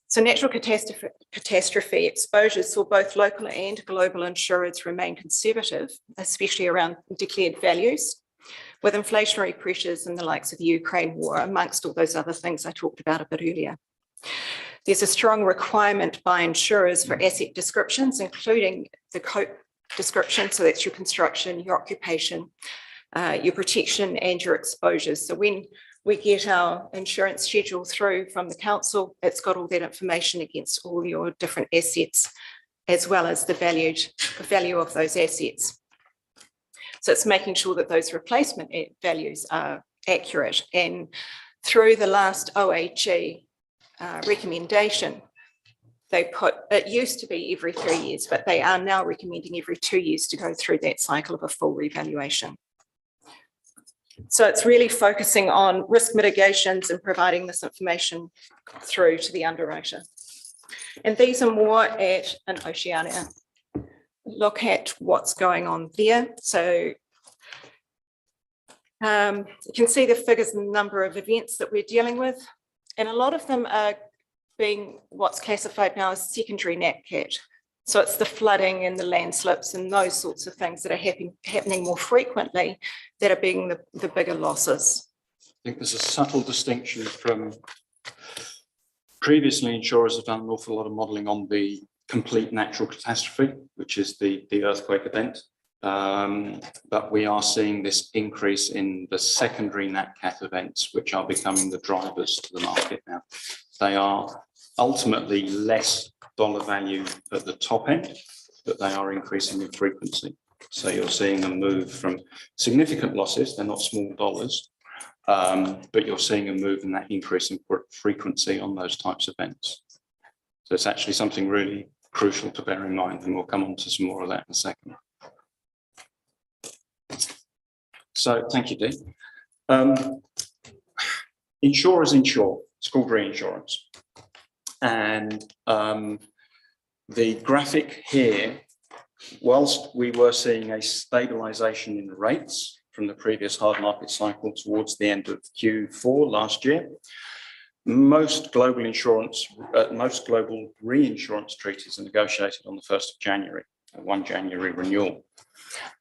So natural catastrophe exposures saw both local and global insurers remain conservative, especially around declared values, with inflationary pressures and the likes of the Ukraine war, amongst all those other things I talked about a bit earlier. There's a strong requirement by insurers for asset descriptions, including the COPE description. So that's your construction, your occupation, your protection and your exposures. So when we get our insurance schedule through from the council, it's got all that information against all your different assets, as well as the value of those assets. So it's making sure that those replacement values are accurate. And through the last OHE recommendation, they put, it used to be every 3 years, but they are now recommending every 2 years to go through that cycle of a full revaluation. So it's really focusing on risk mitigations and providing this information through to the underwriter. And these are more at an Oceania. Look at what's going on there. So you can see the figures and the number of events that we're dealing with. And a lot of them are being what's classified now as secondary NatCat. So it's the flooding and the landslips and those sorts of things that are happening more frequently that are being the bigger losses. I think there's a subtle distinction from previously insurers have done an awful lot of modelling on the complete natural catastrophe, which is the earthquake event. But we are seeing this increase in the secondary NatCat events, which are becoming the drivers to the market now. They are ultimately less dollar value at the top end, but they are increasing in frequency. So you're seeing a move from significant losses, they're not small dollars, but you're seeing a move in that increase in frequency on those types of events. So it's actually something really crucial to bear in mind, and we'll come on to some more of that in a second. So thank you, Dee. Insurers insure, it's called reinsurance. And the graphic here, whilst we were seeing a stabilisation in rates from the previous hard market cycle towards the end of Q4 last year, most global reinsurance treaties are negotiated on the 1st of January, a 1 January renewal.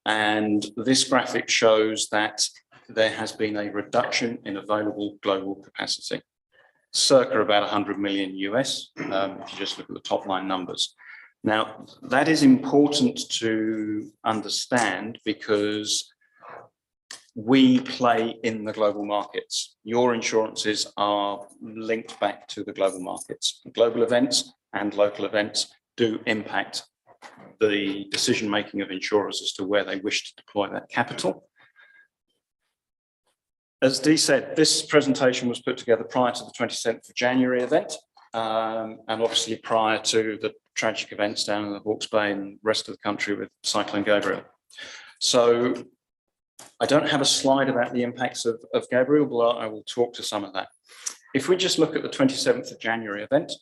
And this graphic shows that there has been a reduction in available global capacity, circa about 100 million US, if you just look at the top line numbers. Now, that is important to understand because we play in the global markets. Your insurances are linked back to the global markets. Global events and local events do impact the decision-making of insurers as to where they wish to deploy that capital. As Dee said, this presentation was put together prior to the 27th of January event, and obviously prior to the tragic events down in the Hawke's Bay and the rest of the country with Cyclone Gabriel. So I don't have a slide about the impacts of Gabriel, but I will talk to some of that. If we just look at the 27th of January event,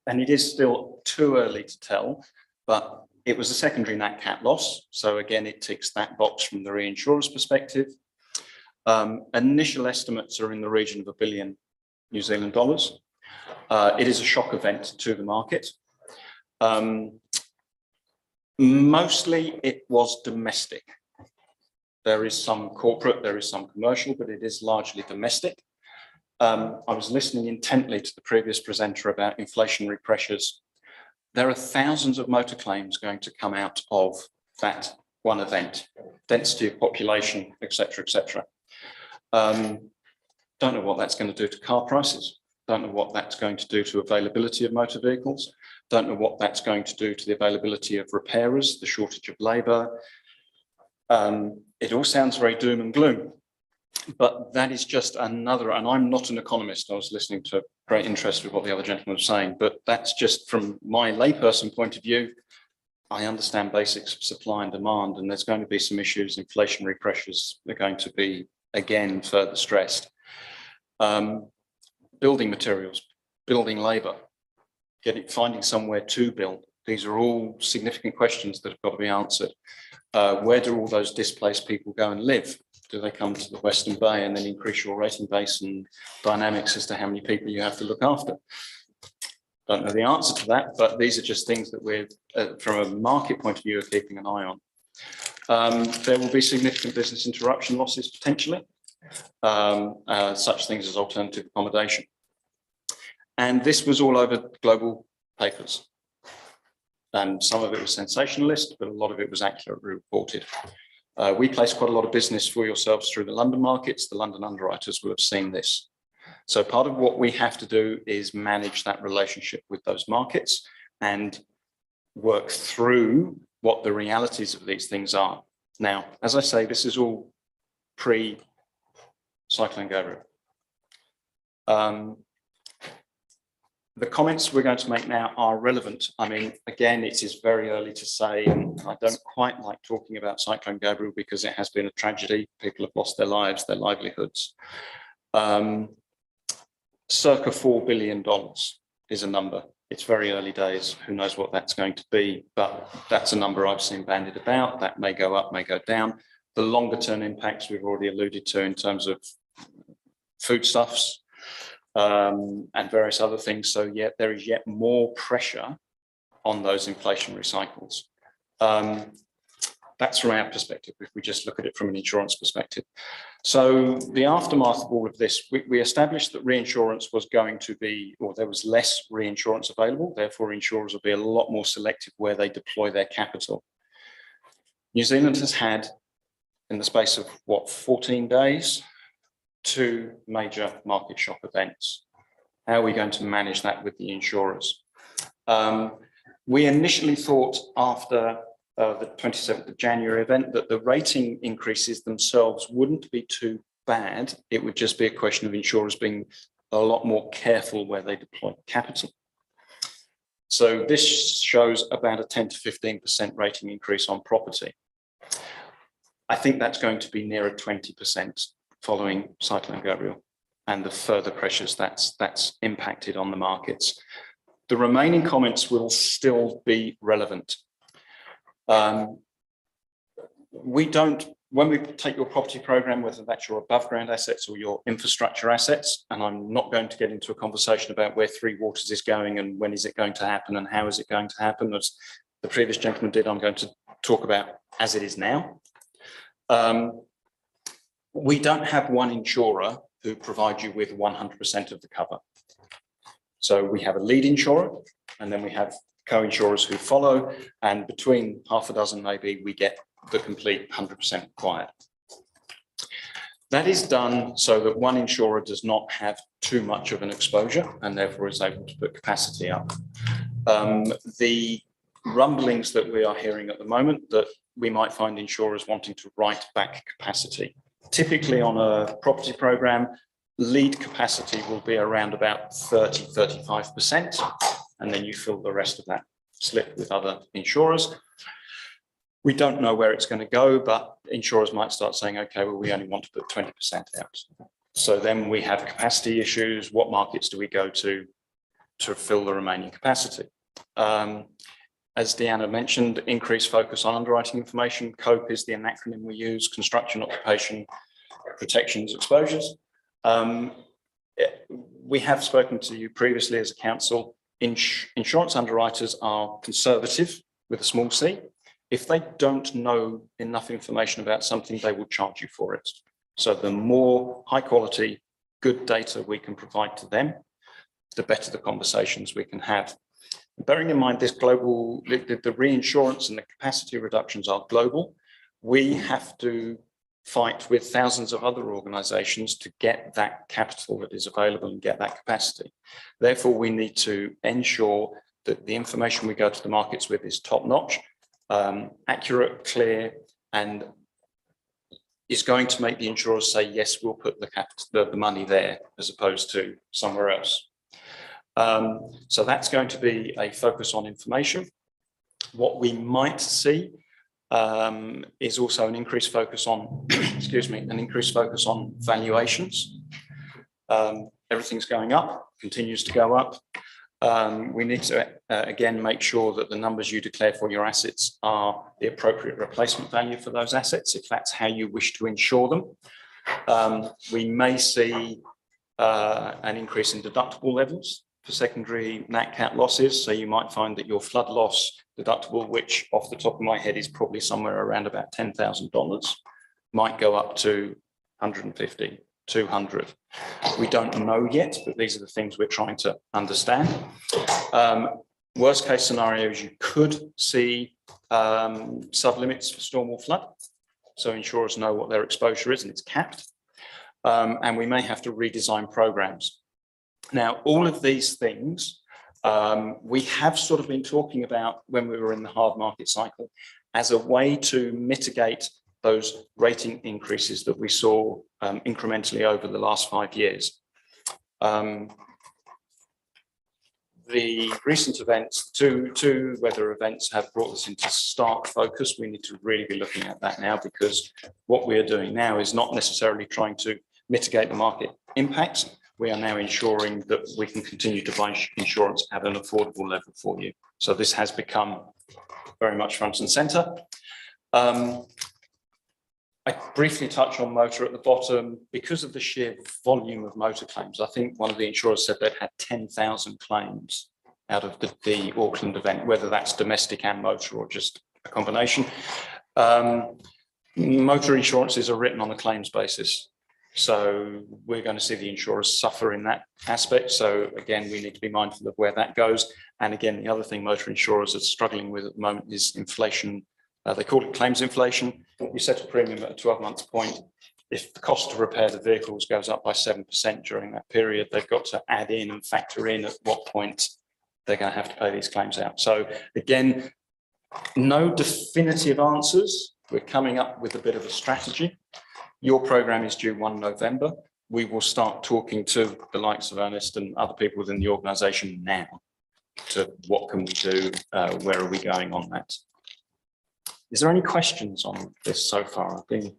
and it is still too early to tell, but it was a secondary Nat Cat loss. So again, it ticks that box from the reinsurer's perspective. Initial estimates are in the region of $1 billion New Zealand dollars. It is a shock event to the market. Mostly it was domestic. There is some corporate, there is some commercial, but it is largely domestic. I was listening intently to the previous presenter about inflationary pressures. There are thousands of motor claims going to come out of that one event, density of population, et cetera, et cetera. Don't know what that's going to do to car prices. Don't know what that's going to do to availability of motor vehicles. Don't know what that's going to do to the availability of repairers, the shortage of labour. It all sounds very doom and gloom, but that is just another, and I'm not an economist. I was listening to great interest with what the other gentleman was saying, but that's just from my layperson point of view. I understand basics of supply and demand, and there's going to be some issues. Inflationary pressures are going to be, again, further stressed. Building materials, building labour, finding somewhere to build. These are all significant questions that have got to be answered. Where do all those displaced people go and live? Do they come to the Western Bay and then increase your rating base and dynamics as to how many people you have to look after? Don't know the answer to that, but these are just things that we're, from a market point of view, are keeping an eye on. There will be significant business interruption losses potentially, such things as alternative accommodation. And this was all over global papers. And some of it was sensationalist, but a lot of it was accurately reported. We place quite a lot of business for yourselves through the London markets. The London underwriters will have seen this. So part of what we have to do is manage that relationship with those markets and work through what the realities of these things are. Now, as I say, this is all pre-Cyclone Gabriel. The comments we're going to make now are relevant. I mean, again, it is very early to say, and I don't quite like talking about Cyclone Gabriel because it has been a tragedy. People have lost their lives, their livelihoods. Circa $4 billion is a number. It's very early days. Who knows what that's going to be, but that's a number I've seen bandied about. That may go up, may go down. The longer term impacts we've already alluded to in terms of foodstuffs, and various other things. So yet there is yet more pressure on those inflationary cycles. That's from our perspective, if we just look at it from an insurance perspective. So the aftermath of all of this, we established that reinsurance was going to be, or there was less reinsurance available, therefore insurers will be a lot more selective where they deploy their capital. New Zealand has had, in the space of what, 14 days, 2 major market shock events. How are we going to manage that with the insurers? We initially thought after the 27th of January event that the rating increases themselves wouldn't be too bad. It would just be a question of insurers being a lot more careful where they deploy capital. So this shows about a 10 to 15% rating increase on property. I think that's going to be nearer 20% following Cyclone Gabriel and the further pressures that's impacted on the markets. The remaining comments will still be relevant. When we take your property program, whether that's your above ground assets or your infrastructure assets, and I'm not going to get into a conversation about where Three Waters is going and when is it going to happen and how is it going to happen, as the previous gentleman did, I'm going to talk about as it is now. We don't have one insurer who provides you with 100% of the cover. So we have a lead insurer, and then we have co-insurers who follow, and between half a dozen maybe we get the complete 100% required. That is done so that one insurer does not have too much of an exposure and therefore is able to put capacity up. The rumblings that we are hearing at the moment that we might find insurers wanting to write back capacity. Typically on a property program, lead capacity will be around about 30–35%, and then you fill the rest of that slip with other insurers. We don't know where it's going to go, but insurers might start saying, okay, well, we only want to put 20% out. So then we have capacity issues. What markets do we go to fill the remaining capacity? As Deanna mentioned, increased focus on underwriting information. COPE is the acronym we use, construction, occupation, protections, exposures. We have spoken to you previously as a council. Insurance underwriters are conservative with a small c. If they don't know enough information about something, they will charge you for it. So the more high quality, good data we can provide to them, the better the conversations we can have. Bearing in mind this global, the reinsurance and the capacity reductions are global, we have to fight with thousands of other organisations to get that capital that is available and get that capacity. Therefore, we need to ensure that the information we go to the markets with is top notch, accurate, clear, and is going to make the insurers say, yes, we'll put the money there as opposed to somewhere else. So that's going to be a focus on information. What we might see is also an increased focus on, excuse me, an increased focus on valuations. Everything's going up, continues to go up. We need to, again, make sure that the numbers you declare for your assets are the appropriate replacement value for those assets, if that's how you wish to insure them. We may see an increase in deductible levels for secondary Nat Cat losses. So you might find that your flood loss deductible, which off the top of my head is probably somewhere around about $10,000, might go up to 150, 200. We don't know yet, but these are the things we're trying to understand. Worst case scenarios, you could see sublimits for storm or flood. So insurers know what their exposure is and it's capped. And we may have to redesign programs. Now, all of these things we have sort of been talking about when we were in the hard market cycle as a way to mitigate those rating increases that we saw incrementally over the last 5 years. The recent events, two weather events have brought us into stark focus. We need to really be looking at that now, because what we are doing now is not necessarily trying to mitigate the market impacts. We are now ensuring that we can continue to buy insurance at an affordable level for you. So this has become very much front and centre. I briefly touch on motor at the bottom. Because of the sheer volume of motor claims, I think one of the insurers said they'd had 10,000 claims out of the Auckland event, whether that's domestic and motor or just a combination. Motor insurances are written on a claims basis. So we're going to see the insurers suffer in that aspect. So again, we need to be mindful of where that goes. And again, the other thing motor insurers are struggling with at the moment is inflation. They call it claims inflation. You set a premium at a 12-month point. If the cost to repair the vehicles goes up by 7% during that period, they've got to add in and factor in at what point they're going to have to pay these claims out. So again, no definitive answers. We're coming up with a bit of a strategy. Your program is due 1 November. We will start talking to the likes of Ernest and other people within the organisation now to what can we do, where are we going on that. Is there any questions on this so far? I've been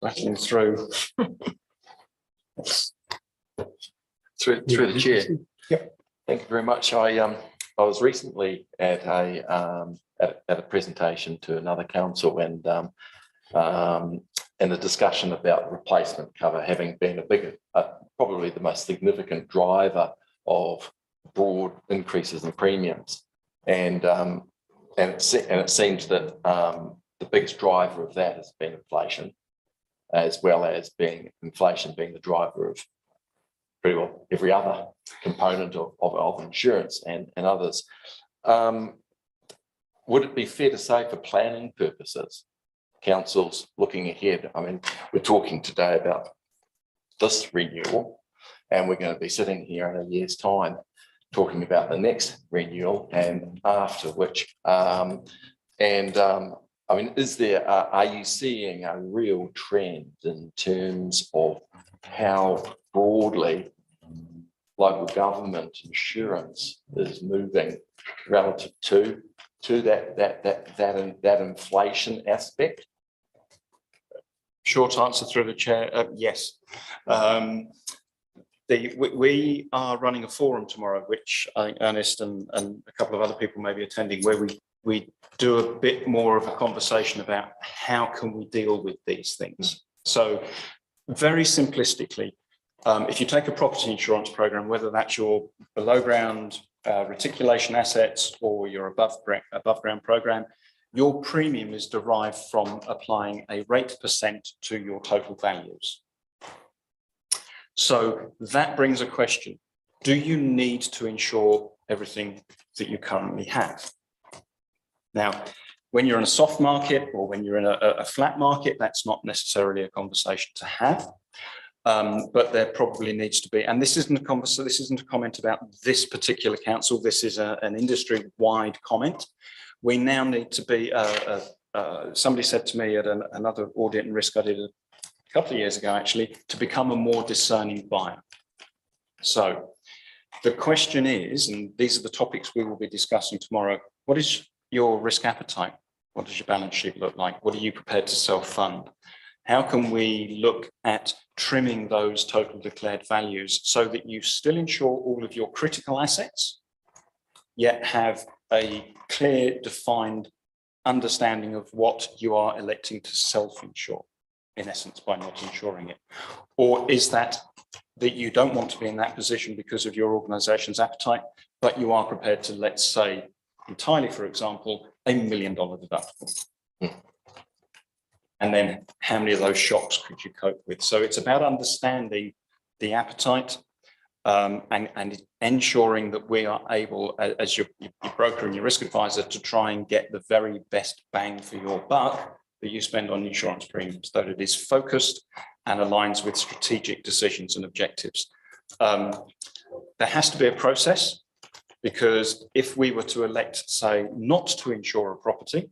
rattling through. Through the chair. Yep. Thank you very much. I was recently at a presentation to another council and a discussion about replacement cover having been a big, probably the most significant driver of broad increases in premiums, and it seems that the biggest driver of that has been inflation, as well as inflation being the driver of pretty well every other component of insurance and others. Would it be fair to say, for planning purposes, councils looking ahead. I mean, we're talking today about this renewal, and we're going to be sitting here in a year's time talking about the next renewal, and after which, I mean, are you seeing a real trend in terms of how broadly local government insurance is moving relative to that inflation aspect? Short answer through the chair, yes. We are running a forum tomorrow, which I think Ernest and a couple of other people may be attending, where we do a bit more of a conversation about how can we deal with these things. So very simplistically, if you take a property insurance program, whether that's your below ground reticulation assets or your above ground program, your premium is derived from applying a rate percent to your total values. So that brings a question. Do you need to insure everything that you currently have? Now, when you're in a soft market or when you're in a flat market, that's not necessarily a conversation to have. But there probably needs to be, and this isn't a conversation, this isn't a comment about this particular council, this is an industry-wide comment. We now need to be, somebody said to me at another audit and risk I did a couple of years ago, actually, to become a more discerning buyer. So the question is, and these are the topics we will be discussing tomorrow, what is your risk appetite? What does your balance sheet look like? What are you prepared to self-fund? How can we look at trimming those total declared values so that you still insure all of your critical assets, yet have a clear, defined understanding of what you are electing to self-insure, in essence, by not insuring it? Or is that you don't want to be in that position because of your organisation's appetite, but you are prepared to, let's say, entirely, for example, $1 million deductible? And then how many of those shocks could you cope with? So it's about understanding the appetite and ensuring that we are able, as your broker and your risk advisor, to try and get the very best bang for your buck that you spend on insurance premiums, that it is focused and aligns with strategic decisions and objectives. There has to be a process, because if we were to elect, say, not to insure a property,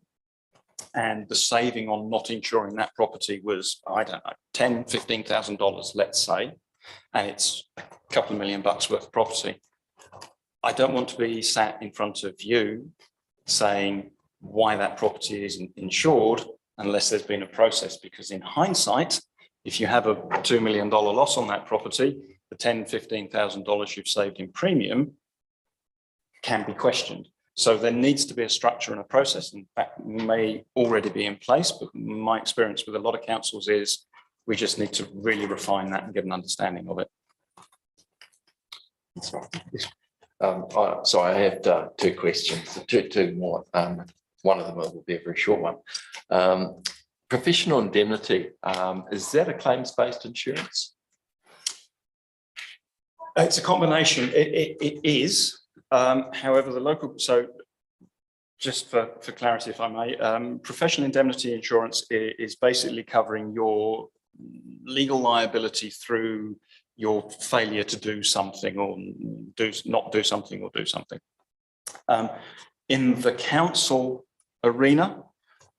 and the saving on not insuring that property was, I don't know, $10,000, $15,000, let's say, and it's a couple of $1 million worth of property, I don't want to be sat in front of you saying why that property isn't insured unless there's been a process, because in hindsight, if you have a $2 million loss on that property, the $10,000, $15,000 you've saved in premium can be questioned. So there needs to be a structure and a process, and that may already be in place, but my experience with a lot of councils is we just need to really refine that and get an understanding of it. So I have two questions, two more. One of them will be a very short one. Professional indemnity, is that a claims-based insurance? It's a combination. It is. However, the local, so just for clarity, if I may, professional indemnity insurance is basically covering your legal liability through your failure to do something or not do something or do something. In the council arena,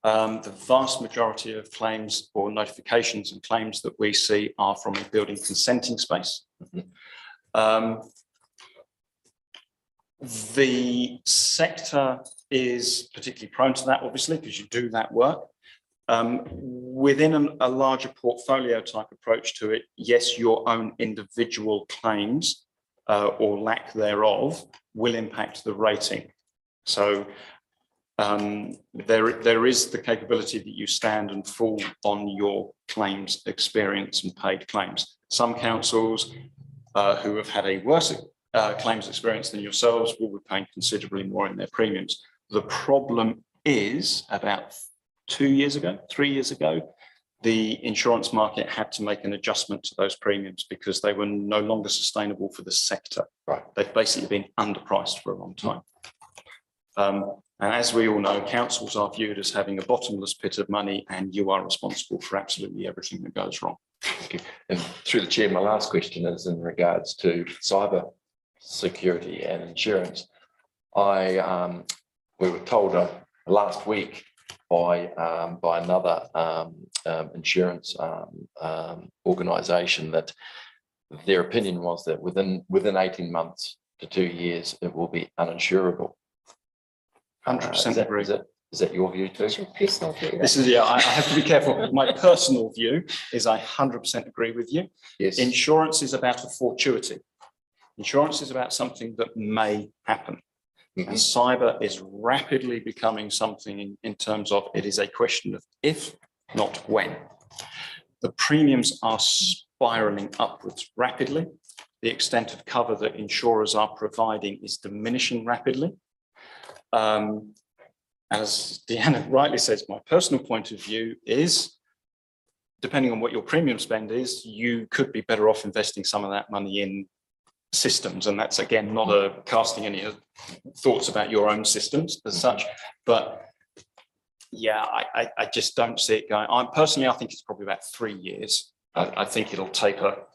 the vast majority of claims or notifications and claims that we see are from a building consenting space. The sector is particularly prone to that, obviously, because you do that work. Within a larger portfolio type approach to it, yes, your own individual claims or lack thereof will impact the rating. So there is the capability that you stand and fall on your claims experience and paid claims. Some councils who have had a worse claims experience than yourselves will be paying considerably more in their premiums. The problem is about 3 years ago, the insurance market had to make an adjustment to those premiums because they were no longer sustainable for the sector. Right. They've basically been underpriced for a long time. And as we all know, councils are viewed as having a bottomless pit of money, and you are responsible for absolutely everything that goes wrong. Thank you. And through the chair, my last question is in regards to cyber security and insurance. We were told last week by another insurance organisation that their opinion was that within 18 months to 2 years, it will be uninsurable. 100% agree. Is that your view too? This is, yeah, I have to be careful. My personal view is I 100% agree with you. Yes. Insurance is about a fortuity. Insurance is about something that may happen. And cyber is rapidly becoming something in terms of it is a question of if, not when. The premiums are spiraling upwards rapidly. The extent of cover that insurers are providing is diminishing rapidly. As Deanna rightly says, my personal point of view is, depending on what your premium spend is, you could be better off investing some of that money in systems. And that's, again, not a casting any thoughts about your own systems as such. But yeah, I just don't see it going. Personally, I think it's probably about 3 years. I think it'll taper.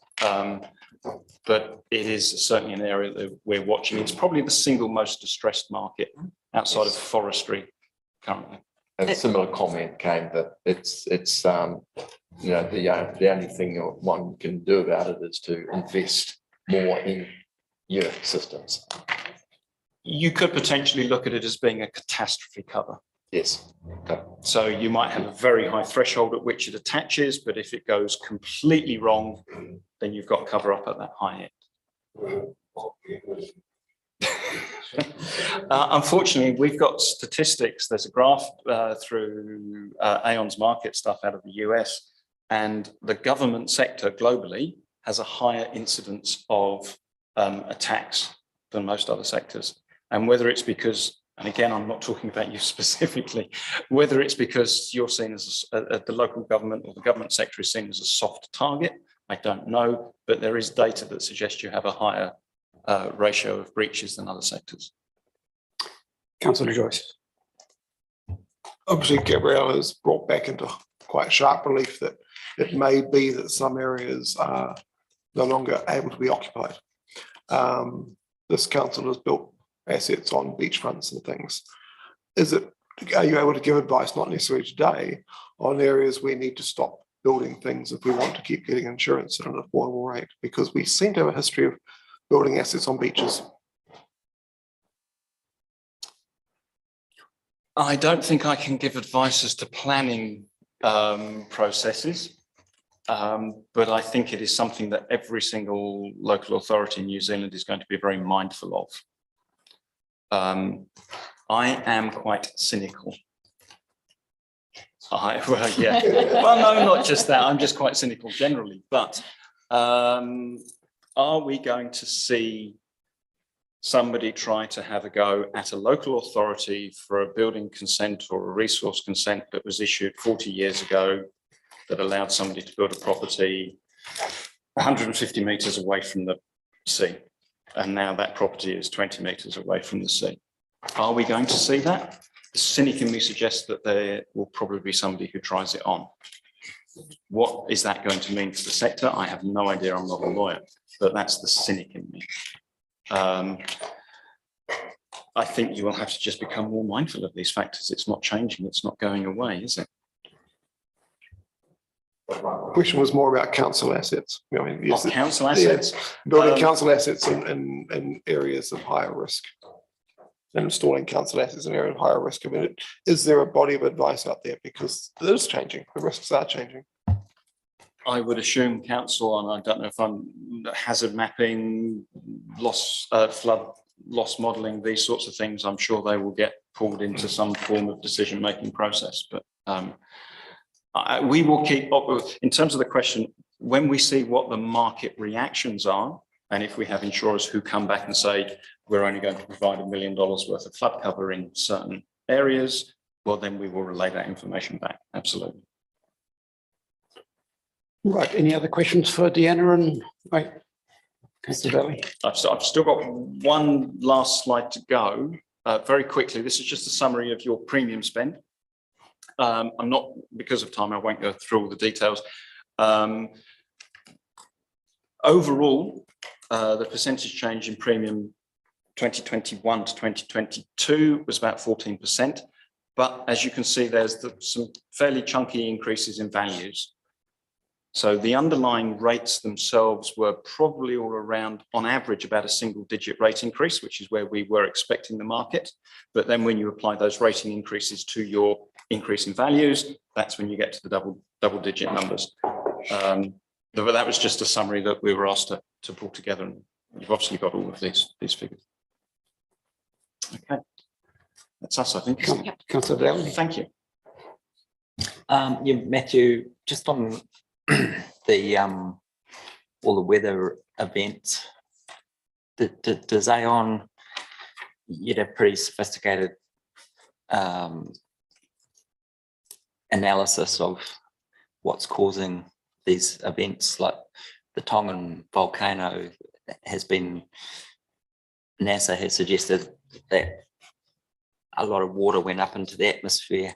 But it is certainly an area that we're watching. It's probably the single most distressed market outside of forestry currently. And a similar comment came that it's you know, the only thing one can do about it is to invest more in your systems. You could potentially look at it as being a catastrophe cover. Yes. Okay. So you might have a very high threshold at which it attaches, but if it goes completely wrong, then you've got cover up at that high end. Unfortunately, we've got statistics. There's a graph through Aon's market stuff out of the US, and the government sector globally has a higher incidence of attacks than most other sectors. And whether it's because, and again, I'm not talking about you specifically, whether it's because you're seen as the local government or the government sector is seen as a soft target, I don't know, but there is data that suggests you have a higher ratio of breaches than other sectors. Councillor Joyce. Obviously, Gabrielle has brought back into quite sharp relief that it may be that some areas are no longer able to be occupied. This council has built assets on beachfronts and things. Are you able to give advice, not necessarily today, on areas we need to stop building things if we want to keep getting insurance at an affordable rate? Because we seem to have a history of building assets on beaches. I don't think I can give advice as to planning processes, but I think it is something that every single local authority in New Zealand is going to be very mindful of. I am quite cynical. Well, yeah. Well, no, not just that. I'm just quite cynical generally. But are we going to see somebody try to have a go at a local authority for a building consent or a resource consent that was issued 40 years ago that allowed somebody to build a property 150 metres away from the sea? And now that property is 20 metres away from the sea. Are we going to see that? The cynic in me suggests that there will probably be somebody who tries it on. What is that going to mean for the sector? I have no idea. I'm not a lawyer, but that's the cynic in me. I think you will have to just become more mindful of these factors. It's not changing. It's not going away, is it? The question was more about council assets. I mean, yes, council assets? Building council assets in areas of higher risk. And installing council assets in areas of higher risk. I mean, is there a body of advice out there? Because it is changing. The risks are changing. I would assume council, and I don't know if I'm hazard mapping, flood loss modelling, these sorts of things, I'm sure they will get pulled into some form of decision-making process. But we will keep up with, in terms of the question, when we see what the market reactions are, and if we have insurers who come back and say, we're only going to provide $1 million worth of flood cover in certain areas, well, then we will relay that information back. Absolutely. Right, any other questions for Deanna and Councillor Valley? I've still got one last slide to go. very quickly, this is just a summary of your premium spend. I'm not, because of time, I won't go through all the details. Overall, the percentage change in premium 2021 to 2022 was about 14%. But as you can see, there's some fairly chunky increases in values. So the underlying rates themselves were probably all around, on average, about a single-digit rate increase, which is where we were expecting the market. But then when you apply those rating increases to your increase in values, that's when you get to the double-digit numbers. But that was just a summary that we were asked to pull together, and you've obviously got all of these figures. Okay, that's us, I think. Councillor Dowling. Thank you. Yeah, Matthew, just on the all the weather events, does Aon, you'd have pretty sophisticated analysis of what's causing these events, like the Tongan volcano has been, NASA has suggested that a lot of water went up into the atmosphere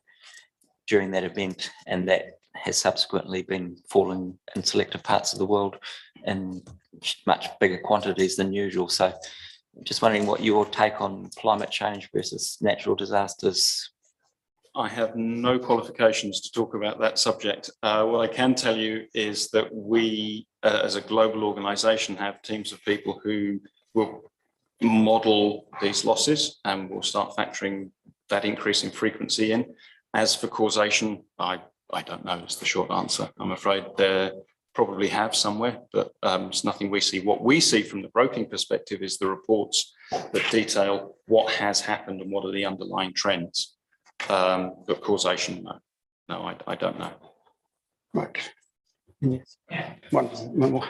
during that event, and that has subsequently been falling in selective parts of the world in much bigger quantities than usual. So just wondering what your take on climate change versus natural disasters. I have no qualifications to talk about that subject. What I can tell you is that we, as a global organisation, have teams of people who will model these losses, and we'll start factoring that increase in frequency in. As for causation, I don't know is the short answer. I'm afraid they probably have somewhere, but it's nothing we see. What we see from the broking perspective is the reports that detail what has happened and what are the underlying trends. But causation, no, I don't know. Right. Yes. One more.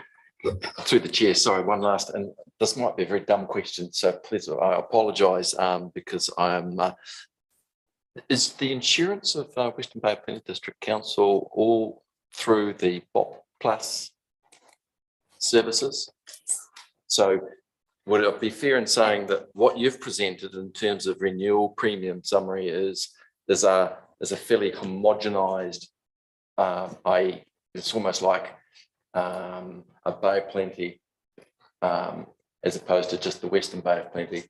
Through the chair, sorry, one last, and this might be a very dumb question, so please, I apologise because I am. Is the insurance of Western Bay of Plenty District Council all through the BOP Plus services? So would it be fair in saying that what you've presented in terms of renewal premium summary is a fairly homogenised, it's almost like a Bay of Plenty as opposed to just the Western Bay of Plenty?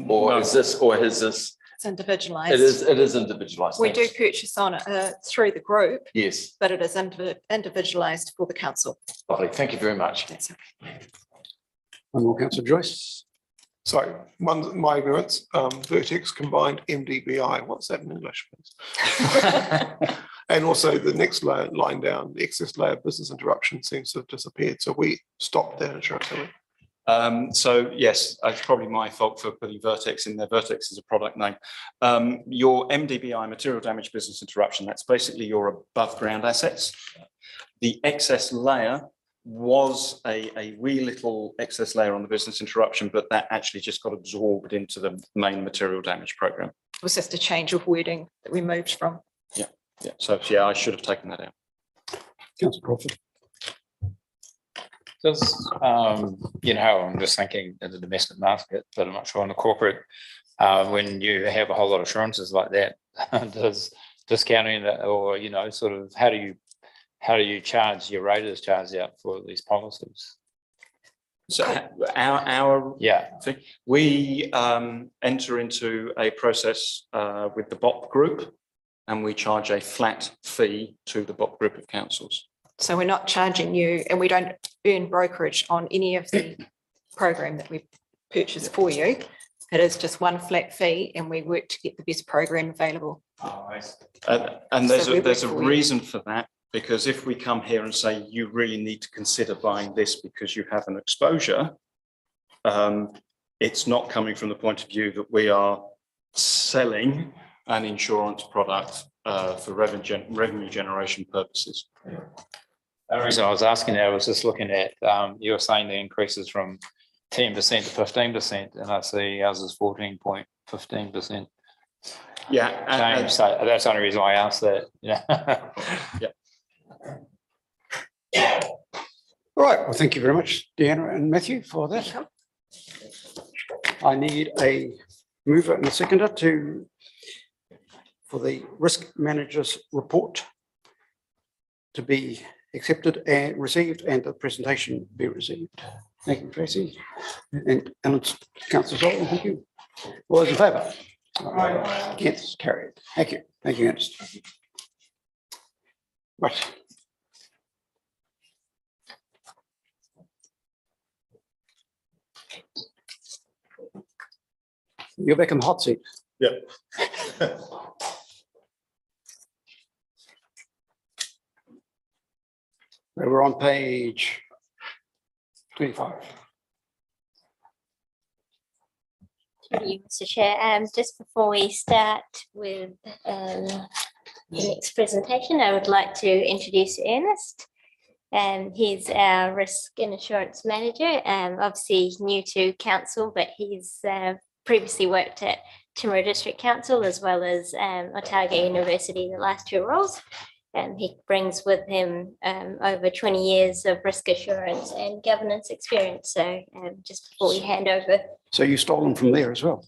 Or No. is this? It's individualised. It is individualised. We do purchase on through the group, Yes, but it is individualised for the council. lovely. Thank you very much. That's okay. One more, Councillor Joyce. So my ignorance, Vertex combined MDBI, what's that in English, please? And also the next line down, the excess layer business interruption seems to have disappeared. So we stopped that insurance, haven't we? So yes, it's probably my fault for putting Vertex in there. Vertex is a product name. Your MDBI, material damage business interruption, that's basically your above ground assets. The excess layer was a wee little excess layer on the business interruption, but that actually just got absorbed into the main material damage program. It was just a change of wording that we moved from. Yeah. So yeah, I should have taken that out. Councillor Crawford. Does, you know, how I'm just thinking in the domestic market, but I'm not sure in the corporate, when you have a whole lot of assurances like that, does discounting that, or, you know, sort of how do you charge your raters charge out for these policies? So our Yeah. thing, we enter into a process with the BOP group, and we charge a flat fee to the BOP group of councils. So we're not charging you, and we don't earn brokerage on any of the program that we purchase for you. It is just one flat fee, and we work to get the best program available. And there's So a reason for that, because if we come here and say you really need to consider buying this because you have an exposure, it's not coming from the point of view that we are selling an insurance product for revenue generation purposes. The reason I was asking that, I was just looking at, you were saying the increases from 10% to 15%, and I see ours is 14.15%. Yeah. Change. So that's the only reason why I asked that. Yeah. Yeah. All right, well, thank you very much, Deanna and Matthew, for that. I need a mover and a seconder for the risk managers report to be accepted and received, and the presentation be received. Thank you, Tracy. And Councillor Sullivan, thank you. All those in favour? Against, carried. Thank you. Thank you, Ernest. Right. You're back in the hot seat. Yep. We're on page 25. Thank you, Mr. Chair. Just before we start with the next presentation, I would like to introduce Ernest. He's our risk and assurance manager, obviously new to council, but he's previously worked at Timaru District Council as well as Otago University, the last two roles. He brings with him over 20 years of risk assurance and governance experience. So just before we hand over. So you stole them from there as well.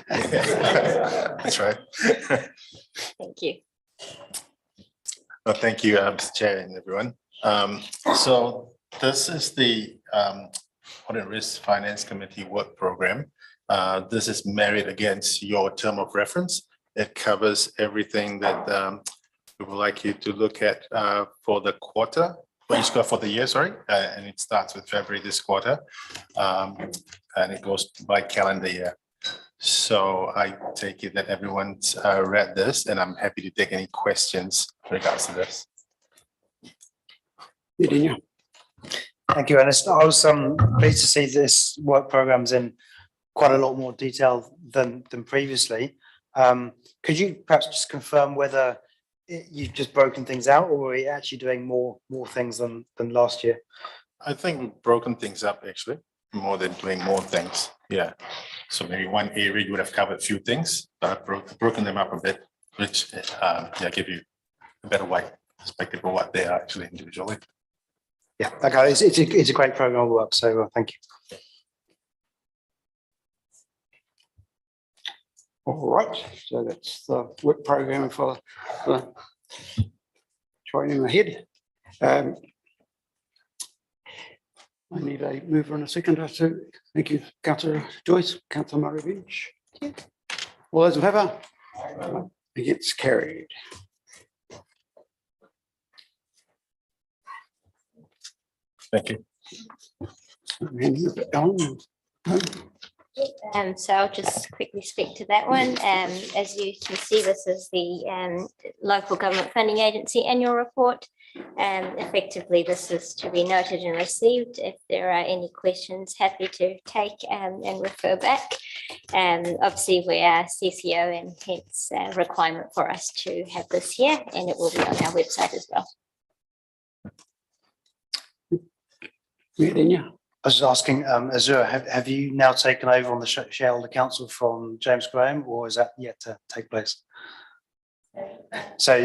That's right. Thank you. Well, thank you, Mr. Chair and everyone. So this is the Audit and Risk Finance Committee work program. This is measured against your term of reference. It covers everything that we would like you to look at for the quarter, for the year, sorry, and it starts with February this quarter, and it goes by calendar year. So I take it that everyone's read this, and I'm happy to take any questions in regards to this. Thank you, Ernest. I was pleased to see this work program's in quite a lot more detail than previously. Could you perhaps just confirm whether you've just broken things out, or are you actually doing more things than last year? I think we've broken things up actually, more than doing more things. Yeah. So maybe one area you would have covered a few things, but I've broken them up a bit, which give you a better way perspective of what they are actually individually. Yeah, okay, it's a great program of work, so thank you. All right, so that's the work program for the training ahead. I need a mover and a seconder to thank you, Councillor Joyce, Councillor Murray-Bench. All those in favour? Against, carried. Thank you. So I'll just quickly speak to that one. As you can see, this is the Local Government Funding Agency annual report. Effectively, this is to be noted and received. If there are any questions, happy to take and refer back. Obviously, we are CCO and hence a requirement for us to have this here, and it will be on our website as well. I was just asking, Azura, have you now taken over on the shareholder council from James Graham, or is that yet to take place? So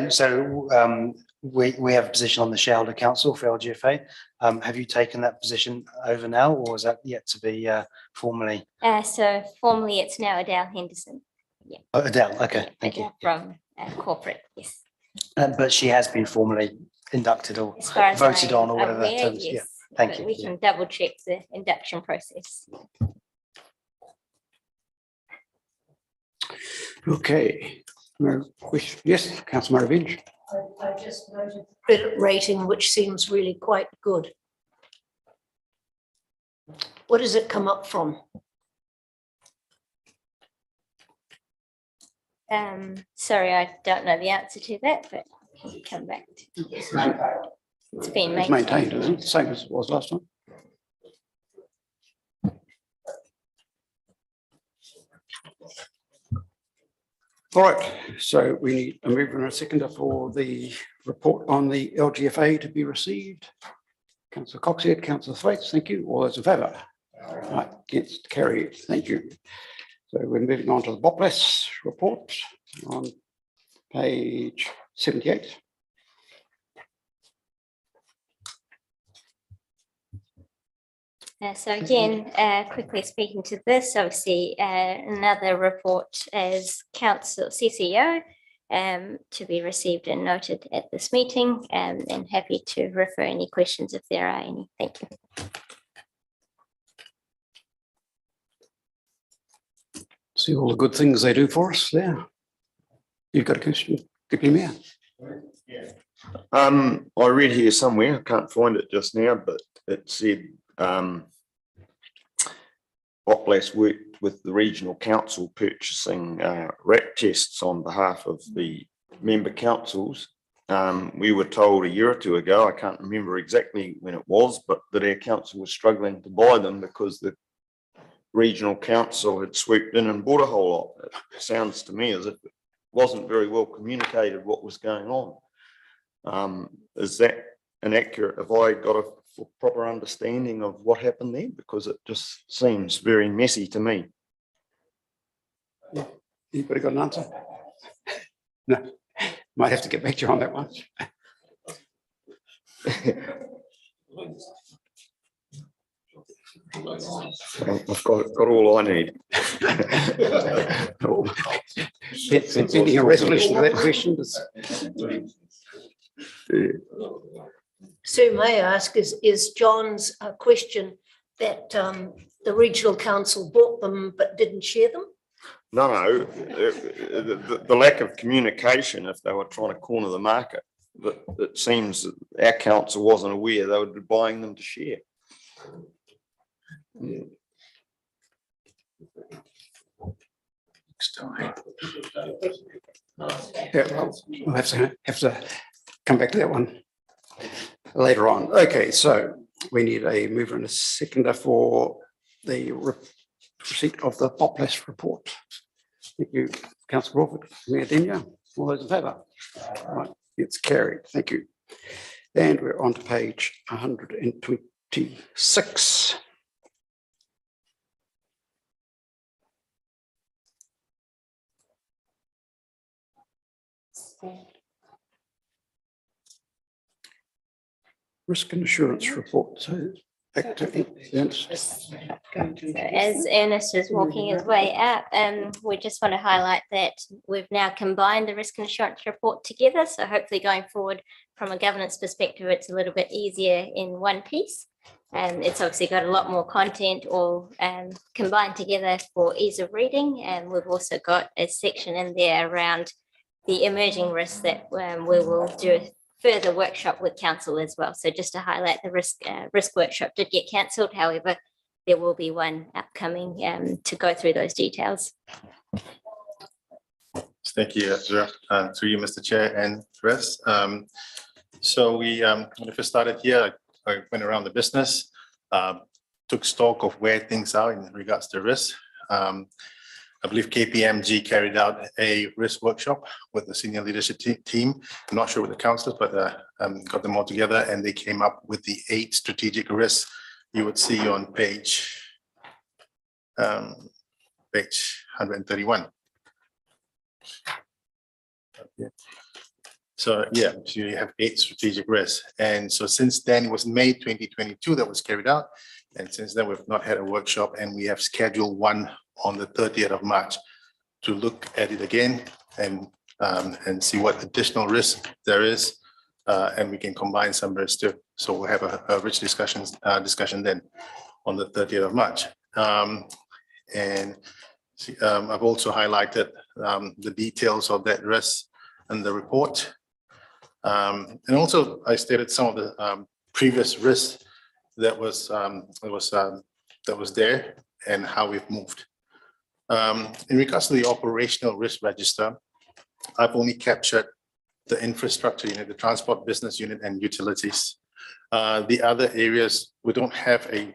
we have a position on the shareholder council for LGFA. Have you taken that position over now, or is that yet to be formally? So formally, it's now Adele Henderson. Yeah. Oh, Adele, okay, thank you. From corporate, yes. But she has been formally inducted or voted on or whatever that term is. Yes. Yeah, thank you. We can double check the induction process. Okay. No question. Yes, Councillor Murray-Bench. I just noted credit rating, which seems really quite good. What does it come up from? Sorry, I don't know the answer to that, but I'll come back to it. It's been maintained, isn't it? Same as it was last time. All right, so we need a mover and a seconder for the report on the LGFA to be received. Councillor Coxhead, Councillor Thwaites, thank you. All those in favour? Right, against, carried, thank you. So we're moving on to the BOPLAS report on page 78. So again, quickly speaking to this, obviously another report as council CCO to be received and noted at this meeting, and happy to refer any questions if there are any. Thank you. See all the good things they do for us there. You've got a question, Deputy Mayor? I read here somewhere, I can't find it just now, but it said Oplas worked with the regional council purchasing rat tests on behalf of the member councils. We were told a year or two ago, I can't remember exactly when it was, but that our council was struggling to buy them because the regional council had swooped in and bought a whole lot. It sounds to me as if it wasn't very well communicated what was going on. Is that inaccurate? Have I got a proper understanding of what happened there? Because it just seems very messy to me. Anybody got an answer? No, might have to get back to you on that one. I've got all I need. Pending a resolution to that question. Sue, may I ask, is John's question that the regional council bought them but didn't share them? No, the lack of communication, if they were trying to corner the market, but it seems that our council wasn't aware they would be buying them to share. Yeah. Yeah, well, we'll have to come back to that one later on. Okay, so we need a mover and a seconder for the receipt of the Oplas report. Thank you, Councillor Crawford, Mayor Denyer. All those in favour? Right, it's carried. Thank you. And we're on to page 126. Risk and assurance report. So back to Ernest. So as Ernest is walking his way out, we just want to highlight that we've now combined the risk and assurance report together. So hopefully going forward from a governance perspective, it's a little bit easier in one piece. And it's obviously got a lot more content all combined together for ease of reading. And we've also got a section in there around the emerging risks that we will do a further workshop with council as well. So just to highlight, the risk workshop did get cancelled. However, there will be one upcoming to go through those details. Thank you, through you, Mr. Chair and rest. So we, when I first started here, I went around the business, took stock of where things are in regards to risk. I believe KPMG carried out a risk workshop with the senior leadership team. I'm not sure with the councillors, but got them all together and they came up with the 8 strategic risks you would see on page 131. So yeah, so you have 8 strategic risks. And so since then, it was May 2022 that was carried out. And since then, we've not had a workshop and we have scheduled one on the 30th of March to look at it again and see what additional risk there is. And we can combine some risks too. So we'll have a rich discussion then on the 30th of March. And I've also highlighted the details of that risk in the report. And also I stated some of the previous risks that was there and how we've moved. In regards to the operational risk register, I've only captured the infrastructure unit, the transport business unit and utilities. The other areas, we don't have a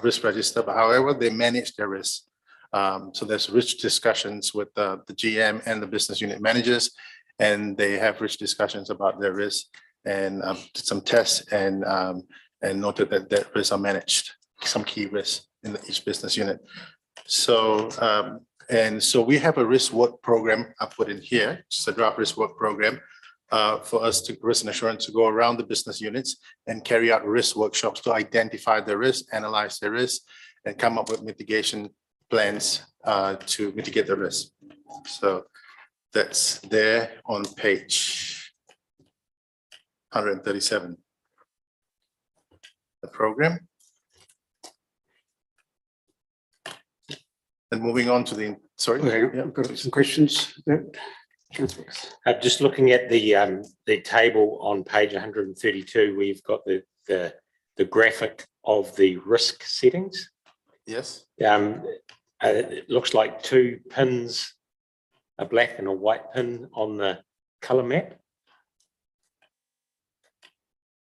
risk register, but however, they manage their risk. So there's rich discussions with the GM and the business unit managers, and they have rich discussions about their risk and did some tests and noted that risks are managed, some key risks in each business unit. So, and so we have a risk work program I put in here, just a draft risk work program for us to risk and assurance to go around the business units and carry out risk workshops to identify the risk, analyze the risk, and come up with mitigation plans to mitigate the risk. So that's there on page 137. The program. And moving on to the, sorry. Okay, I've got some questions. Just looking at the table on page 132, we've got the graphic of the risk settings. Yes. It looks like two pins, a black and a white pin on the color map.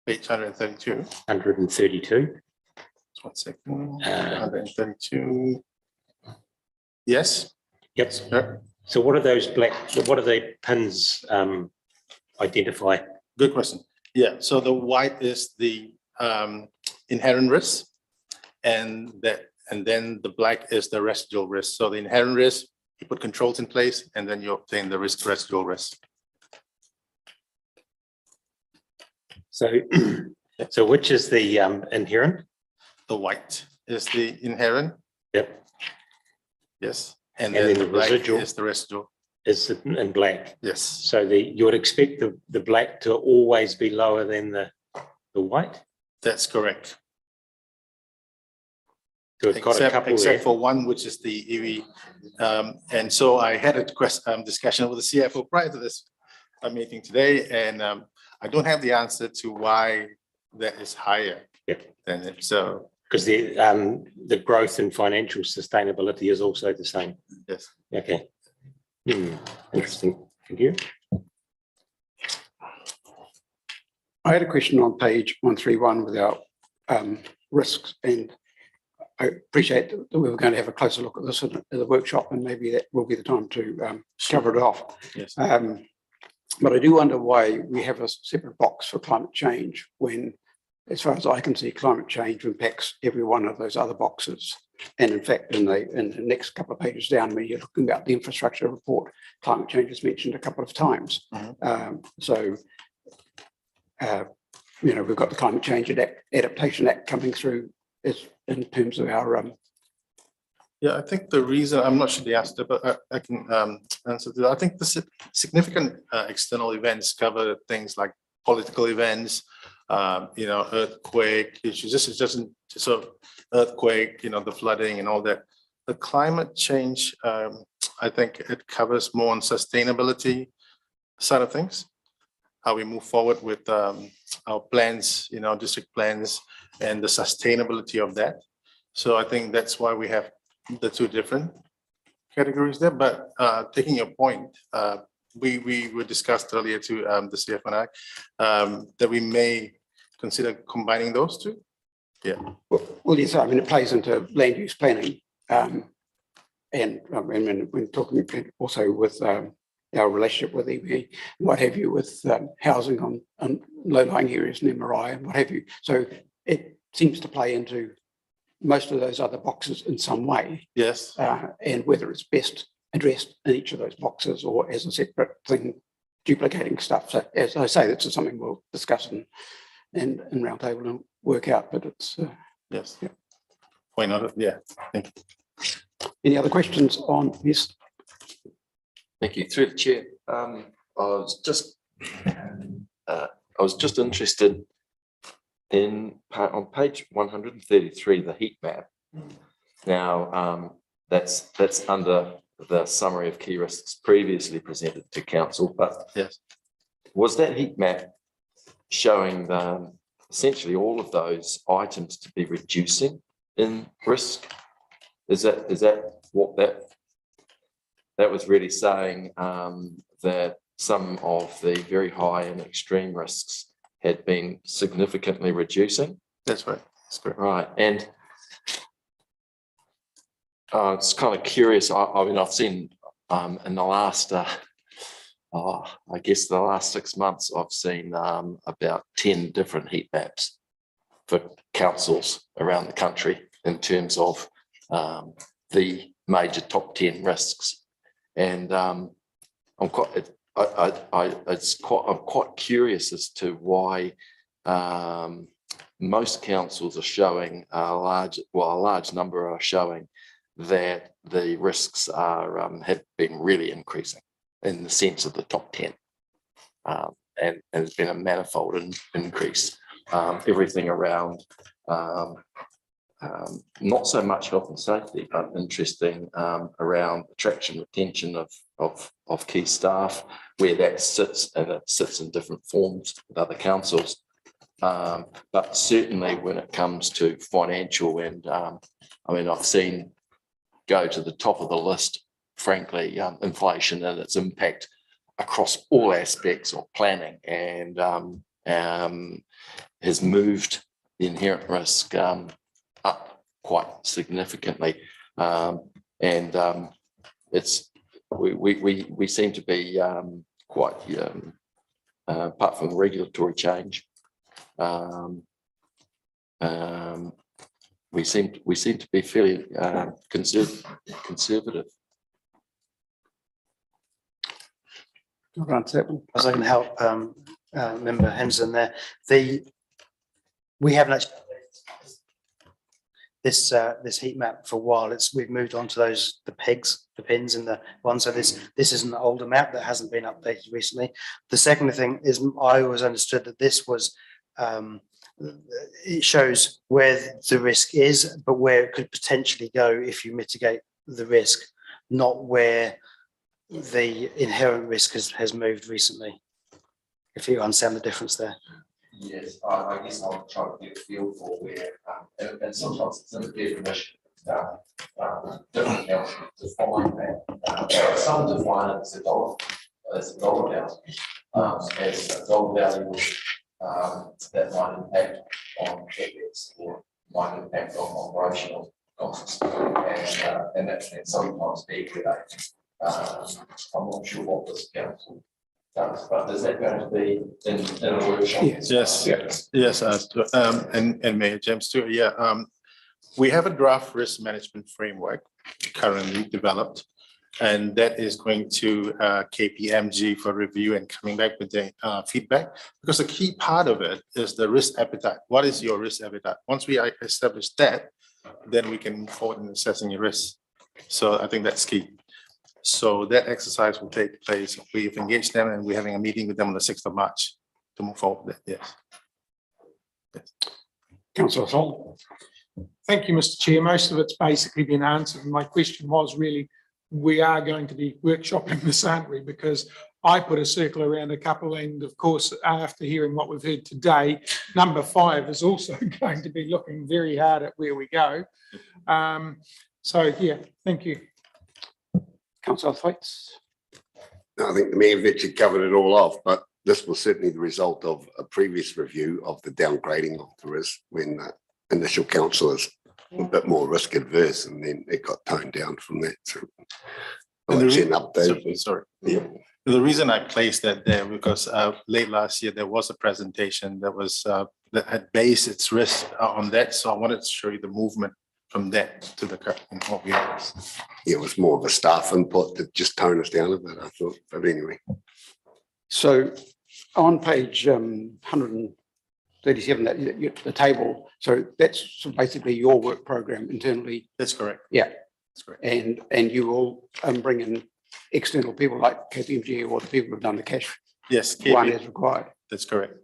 Page 132. 132. 1 second. 132. Yes. Yep. Yep. So what are those black, what are the pins identify? Good question. Yeah, so the white is the inherent risk, and then the black is the residual risk. So the inherent risk, you put controls in place, and then you obtain the residual risk. So which is the inherent? The white is the inherent. Yep. Yes. And then the residual is the residual. Is in black. Yes. So you would expect the black to always be lower than the white? That's correct. So it's got a couple except there. for one, which is the EV. And so I had a discussion with the CFO prior to this meeting today, and I don't have the answer to why that is higher than it. So because the growth in financial sustainability is also the same. Yes. Okay. Interesting. Thank you. I had a question on page 131 with our risks, and I appreciate that we were going to have a closer look at this in the workshop, and maybe that will be the time to cover it off. Yes. But I do wonder why we have a separate box for climate change when, as far as I can see, climate change impacts every one of those other boxes. And in fact, in the next couple of pages down, when you're looking at the infrastructure report, climate change is mentioned a couple of times. We've got the Climate Change Adaptation Act coming through in terms of our yeah, I think the reason, I'm not sure the answer, but I can answer to that. I think the significant external events cover things like political events, earthquake issues. This is just so earthquake, the flooding and all that. The climate change, I think it covers more on sustainability side of things, how we move forward with our plans, district plans, and the sustainability of that. So I think that's why we have the two different categories there. But taking your point, we were discussed earlier to the CF and I, that we may consider combining those two. Yeah. Well, yes, I mean, it plays into land use planning. And when talking also with our relationship with EV, what have you, with housing on low-lying areas in MRI and what have you. So it seems to play into most of those other boxes in some way. Yes. And whether it's best addressed in each of those boxes or as a separate thing, duplicating stuff. So as I say, that's something we'll discuss in roundtable and work out, but it's yes. Yeah. Why not? Yeah. Thank you. Any other questions on this? Thank you. Through the chair, I was just interested in on page 133, the heat map. Now, that's under the summary of key risks previously presented to council, but yes, was that heat map showing essentially all of those items to be reducing in risk? Is that what that was really saying, that some of the very high and extreme risks had been significantly reducing? That's right. That's correct. Right. And it's kind of curious. I mean, I've seen in the last, I guess the last 6 months, I've seen about 10 different heat maps for councils around the country in terms of the major top 10 risks. And I I'm quite curious as to why most councils are showing a large number are showing that the risks are have been really increasing in the sense of the top 10. And there's been a manifold increase. Everything around not so much health and safety, but interesting around attraction, retention of key staff, where that sits, and it sits in different forms with other councils. But certainly when it comes to financial and I mean, I've seen go to the top of the list, frankly, inflation and its impact across all aspects of planning, and has moved the inherent risk up quite significantly. It's we seem to be quite apart from regulatory change, we seem to be fairly conservative. As I can help member Henson there, we haven't actually this heat map for a while. We've moved on to the pins and the one. So this is an older map that hasn't been updated recently. The second thing is I always understood that this was it shows where the risk is, but where it could potentially go if you mitigate the risk, not where the inherent risk has moved recently. If you understand the difference there. Yes, I guess I'll try to get a feel for where, and sometimes it's in the definition. Different councils define that. Some define it as a dollar value. As a dollar value that might impact on CapEx or might impact on operational costs, and that can sometimes be equated. I'm not sure what this council does, but is that going to be in a workshop? Yes. And Mayor James too. Yeah. We have a draft risk management framework currently developed, and that is going to KPMG for review and coming back with the feedback, because a key part of it is the risk appetite. What is your risk appetite? Once we establish that, then we can move forward in assessing your risk. So I think that's key. So that exercise will take place. We've engaged them and we're having a meeting with them on the 6th of March to move forward with that. Yes. Councillor Sol. Thank you, Mr. Chair. Most of it's basically been answered. My question was really, we are going to be workshopping this, aren't we? Because I put a circle around a couple, and of course, after hearing what we've heard today, number 5 is also going to be looking very hard at where we go. So yeah, thank you. Councillor Thwaites. I think the Mayor actually covered it all off, but this was certainly the result of a previous review of the downgrading of the risk when the initial councillors were a bit more risk adverse, and then it got toned down from that. So sorry. Yeah. The reason I placed that there because late last year there was a presentation that was that had based its risk on that, so I wanted to show you the movement from that to the current what we have. Yeah, it was more of a staff input that just toned us down a bit, I thought. But anyway. So on page 137, the table, so that's basically your work program internally. That's correct. Yeah. That's correct. And you will bring in external people like KPMG or the people who've done the cash. Yes, one as required. That's correct.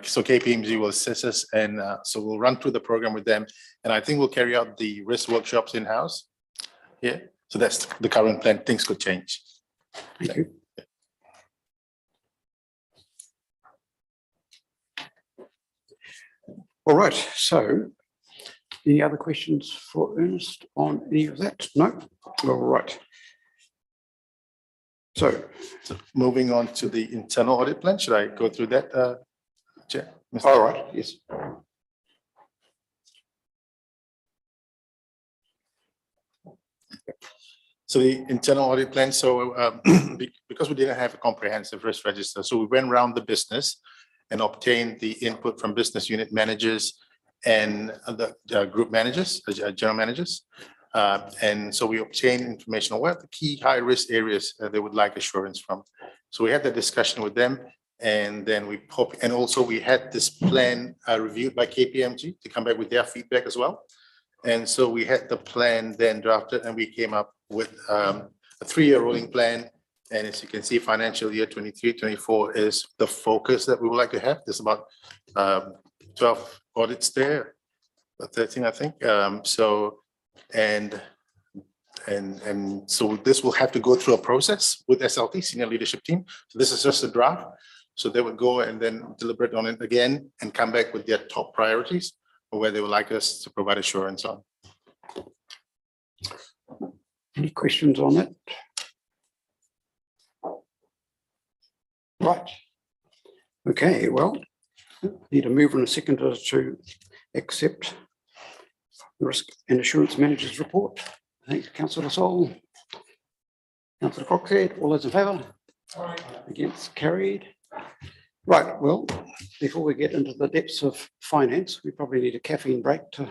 So KPMG will assist us, and so we'll run through the program with them, and I think we'll carry out the risk workshops in-house. Yeah, so that's the current plan. Things could change. Thank you. All right, so any other questions for Ernest on any of that? No? All right. So moving on to the internal audit plan, should I go through that, Chair? All right, yes. So the internal audit plan, so because we didn't have a comprehensive risk register, so we went around the business and obtained the input from business unit managers and the group managers, general managers. And so we obtained information on what are the key high-risk areas they would like assurance from. So we had the discussion with them, and then and also we had this plan reviewed by KPMG to come back with their feedback as well. And so we had the plan then drafted, and we came up with a 3-year rolling plan. And as you can see, financial year 23-24 is the focus that we would like to have. There's about 12 audits there, 13, I think. And so this will have to go through a process with SLT, senior leadership team. So this is just a draft. So they would go and then deliberate on it again and come back with their top priorities or where they would like us to provide assurance on. Any questions on it? Right. Okay, well, need a mover and a seconder to accept the Risk and Assurance Manager's report. Thanks, Councillor Sol. Councillor Croxhead, all those in favour? Against, carried. Right, well, before we get into the depths of finance, we probably need a caffeine break to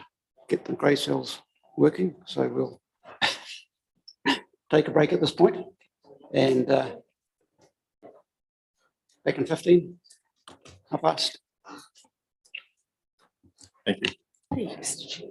get the grey cells working. So we'll take a break at this point and back in 15, half past. Thank you. Yes.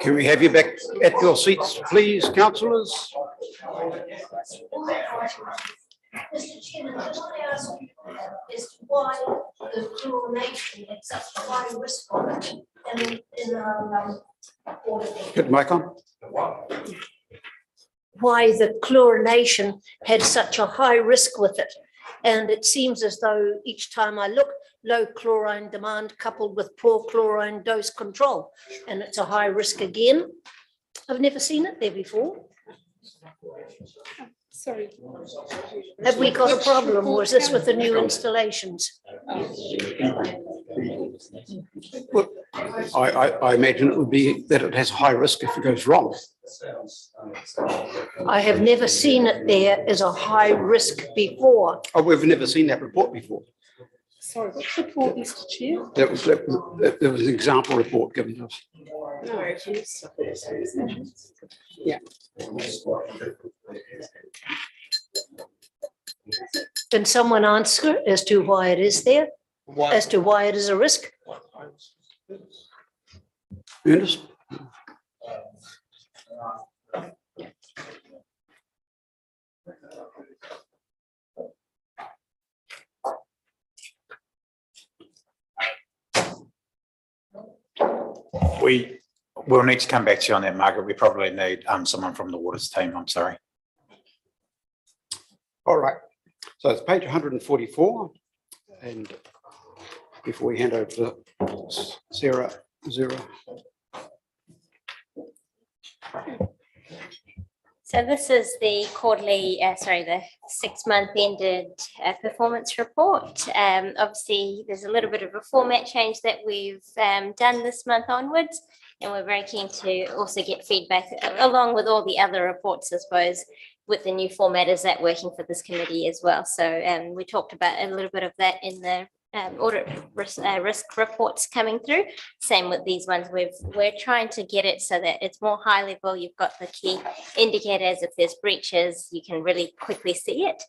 Can we have you back at your seats, please, councillors? Mr. Chairman, I want to ask you as to why the chlorination had such a high risk on it in our audit. Get the mic on. Why the chlorination had such a high risk with it. And it seems as though each time I look, low chlorine demand coupled with poor chlorine dose control, and it's a high risk again. I've never seen it there before. Sorry. Have we got a problem, or is this with the new installations? Well, I imagine it would be that it has high risk if it goes wrong. I have never seen it there as a high risk before. Oh, we've never seen that report before. Sorry, what report, Mr. Chair? There was an example report given to us. No. Yeah. Can someone answer as to why it is there? As to why it is a risk? Ernest? We will need to come back to you on that, Margaret. We probably need someone from the Waters team. I'm sorry. All right. So it's page 144. And before we hand over to Sarah, So this is the quarterly, the 6 month ended performance report. Obviously, there's a little bit of a format change that we've done this month onwards, and we're very keen to also get feedback along with all the other reports, I suppose, with the new format. Is that working for this committee as well? So we talked about a little bit of that in the audit risk reports coming through. Same with these ones. We're trying to get it so that it's more high level. You've got the key indicators. If there's breaches, you can really quickly see it.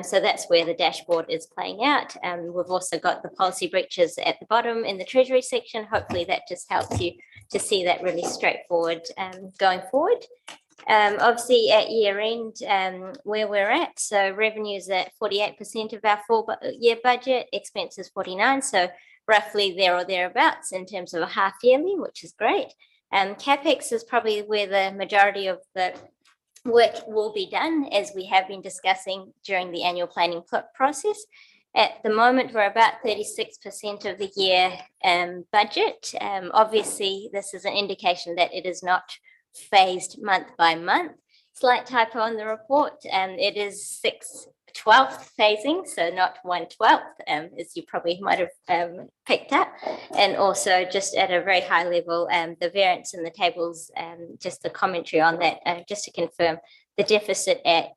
So that's where the dashboard is playing out. We've also got the policy breaches at the bottom in the Treasury section. Hopefully that just helps you to see that really straightforward going forward. Obviously at year end, where we're at, so revenues at 48% of our full year budget, expenses 49%, so roughly there or thereabouts in terms of a half yearly, which is great. CapEx is probably where the majority of the work will be done, as we have been discussing during the annual planning process. At the moment, we're about 36% of the year budget. Obviously, this is an indication that it is not phased month by month. Slight typo on the report, it is 6/12 phasing, so not 1/12, as you probably might have picked up. And also just at a very high level, the variance in the tables, just the commentary on that, just to confirm, the deficit at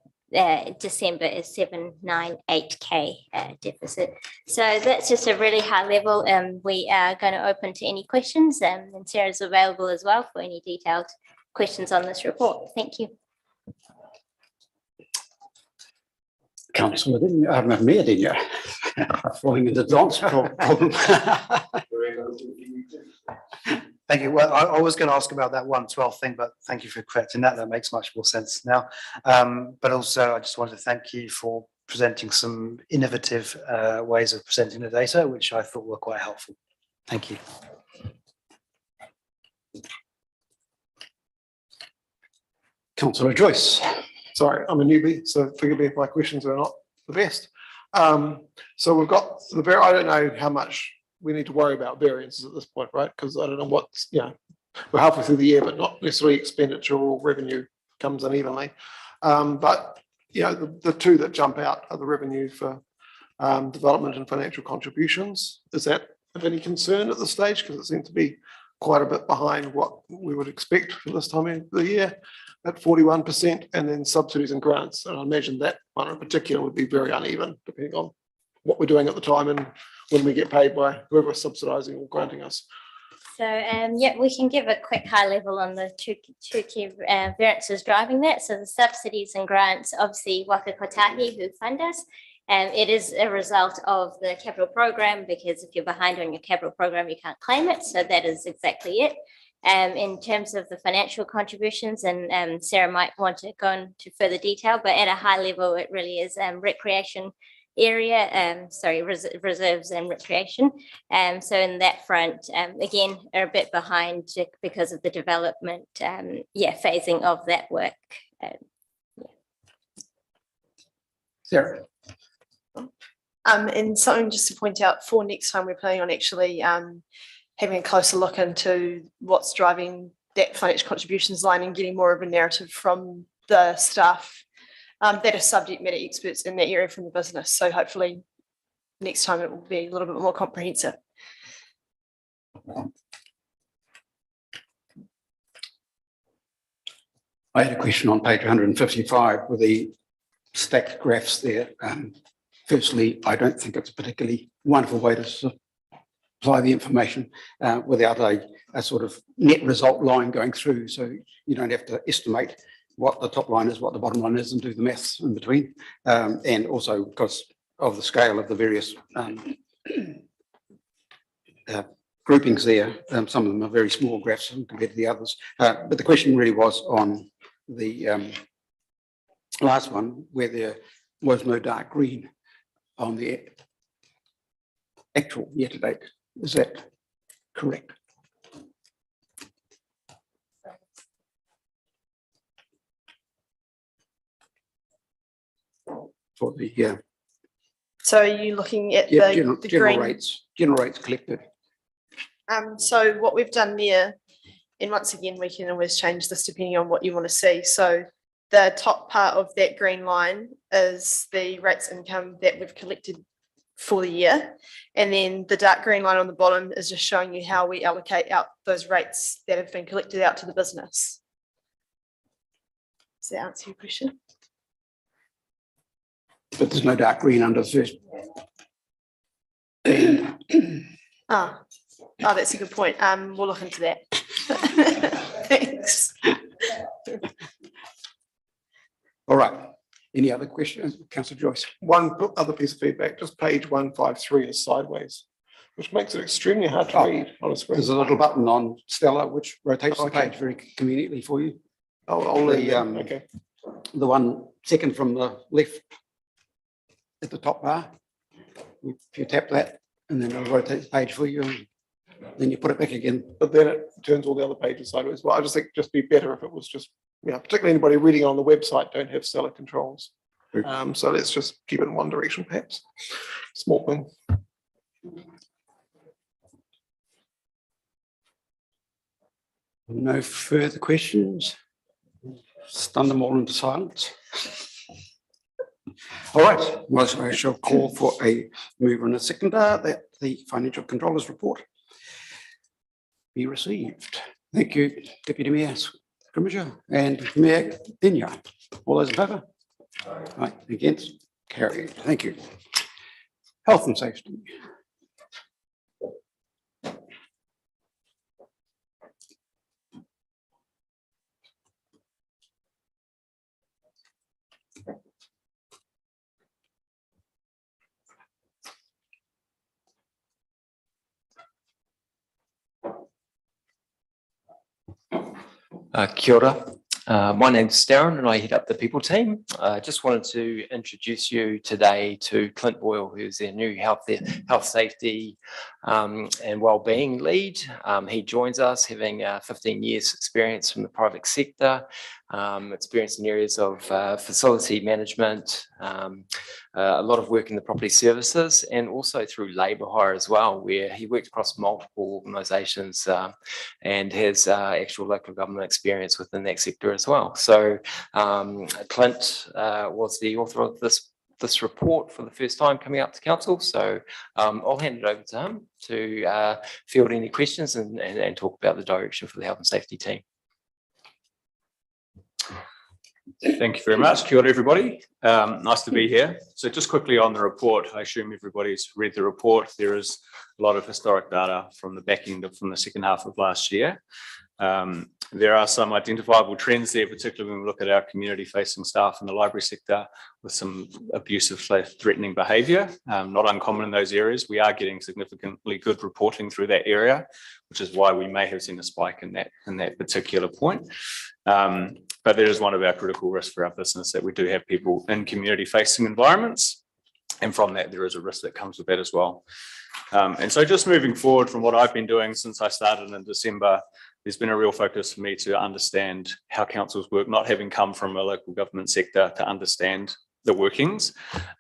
December is 798K deficit. So that's just a really high level. We are going to open to any questions, and Sarah's available as well for any detailed questions on this report. Thank you. Councillor, Mayor, didn't you? Falling into dance problem. Thank you. Well, I was going to ask about that 1/12 thing, but thank you for correcting that. That makes much more sense now. But also, I just wanted to thank you for presenting some innovative ways of presenting the data, which I thought were quite helpful. Thank you. Councillor Joyce. Sorry, I'm a newbie, so forgive me if my questions are not the best. So we've got I don't know how much we need to worry about variances at this point, right? Because I don't know what's, we're halfway through the year, but not necessarily expenditure or revenue comes unevenly. But the two that jump out are the revenue for development and financial contributions. Is that of any concern at this stage? Because it seems to be quite a bit behind what we would expect for this time of the year at 41%, and then subsidies and grants. And I imagine that one in particular would be very uneven depending on what we're doing at the time and when we get paid by whoever is subsidising or granting us. So we can give a quick high level on the two key variances driving that. So the subsidies and grants, obviously Waka Kotahi who fund us. It is a result of the capital program, because if you're behind on your capital program, you can't claim it. So that is exactly it. In terms of the financial contributions, and Sarah might want to go into further detail, but at a high level, it really is recreation area, reserves and recreation. So in that front, again, are a bit behind because of the development, phasing of that work. Sarah. And something just to point out for next time, we're planning on actually having a closer look into what's driving that financial contributions line and getting more of a narrative from the staff that are subject matter experts in that area from the business. So hopefully next time it will be a little bit more comprehensive. I had a question on page 155 with the stacked graphs there. Firstly, I don't think it's a particularly wonderful way to supply the information without a sort of net result line going through. So you don't have to estimate what the top line is, what the bottom line is, and do the maths in between. And also because of the scale of the various groupings there, some of them are very small graphs compared to the others. But the question really was on the last one, where there was no dark green on the actual year to date. Is that correct? For the So are you looking at general green rates collected? So what we've done there, and once again, we can always change this depending on what you want to see. So the top part of that green line is the rates income that we've collected for the year. And then the dark green line on the bottom is just showing you how we allocate out those rates that have been collected out to the business. Does that answer your question? But there's no dark green under the first. Oh, that's a good point. We'll look into that. Thanks. All right. Any other questions, Councillor Joyce? One other piece of feedback, just page 153 is sideways, which makes it extremely hard to read on a screen. There's a little button on Stella which rotates the Okay. page very conveniently for you. I'll learn The, that. Okay. The one second from the left at the top bar. If you tap that, and then it'll rotate the page for you, and then you put it back again. But then it turns all the other pages sideways. Well, I just think it'd just be better if it was just, particularly anybody reading on the website don't have stellar controls. So let's just keep it in one direction, perhaps. Small thing. No further questions? Stun them all into silence. All right, well, I shall call for a mover and a seconder that the financial controllers report be received. Thank you, Deputy Mayor Scrimmager and Mayor Dinya. All those in favour? Right, against? Carried. Thank you. Health and safety. Kia ora. My name's Darren and I head up the people team. I just wanted to introduce you today to Clint Boyle, who's their new health safety and wellbeing lead. He joins us having 15 years experience from the private sector, experience in areas of facility management, a lot of work in the property services, and also through labour hire as well, where he worked across multiple organisations and has actual local government experience within that sector as well. So Clint was the author of this report for the first time coming up to council. So I'll hand it over to him to field any questions and talk about the direction for the health and safety team. Thank you very much. Kia ora, everybody. Nice to be here. So just quickly on the report, I assume everybody's read the report. There is a lot of historic data from the back end from the second half of last year. There are some identifiable trends there, particularly when we look at our community-facing staff in the library sector with some abusive/threatening behaviour, not uncommon in those areas. We are getting significantly good reporting through that area, which is why we may have seen a spike in that particular point. But there is one of our critical risks for our business, that we do have people in community-facing environments, and from that there is a risk that comes with that as well. And so just moving forward from what I've been doing since I started in December, there's been a real focus for me to understand how councils work, not having come from a local government sector, to understand the workings,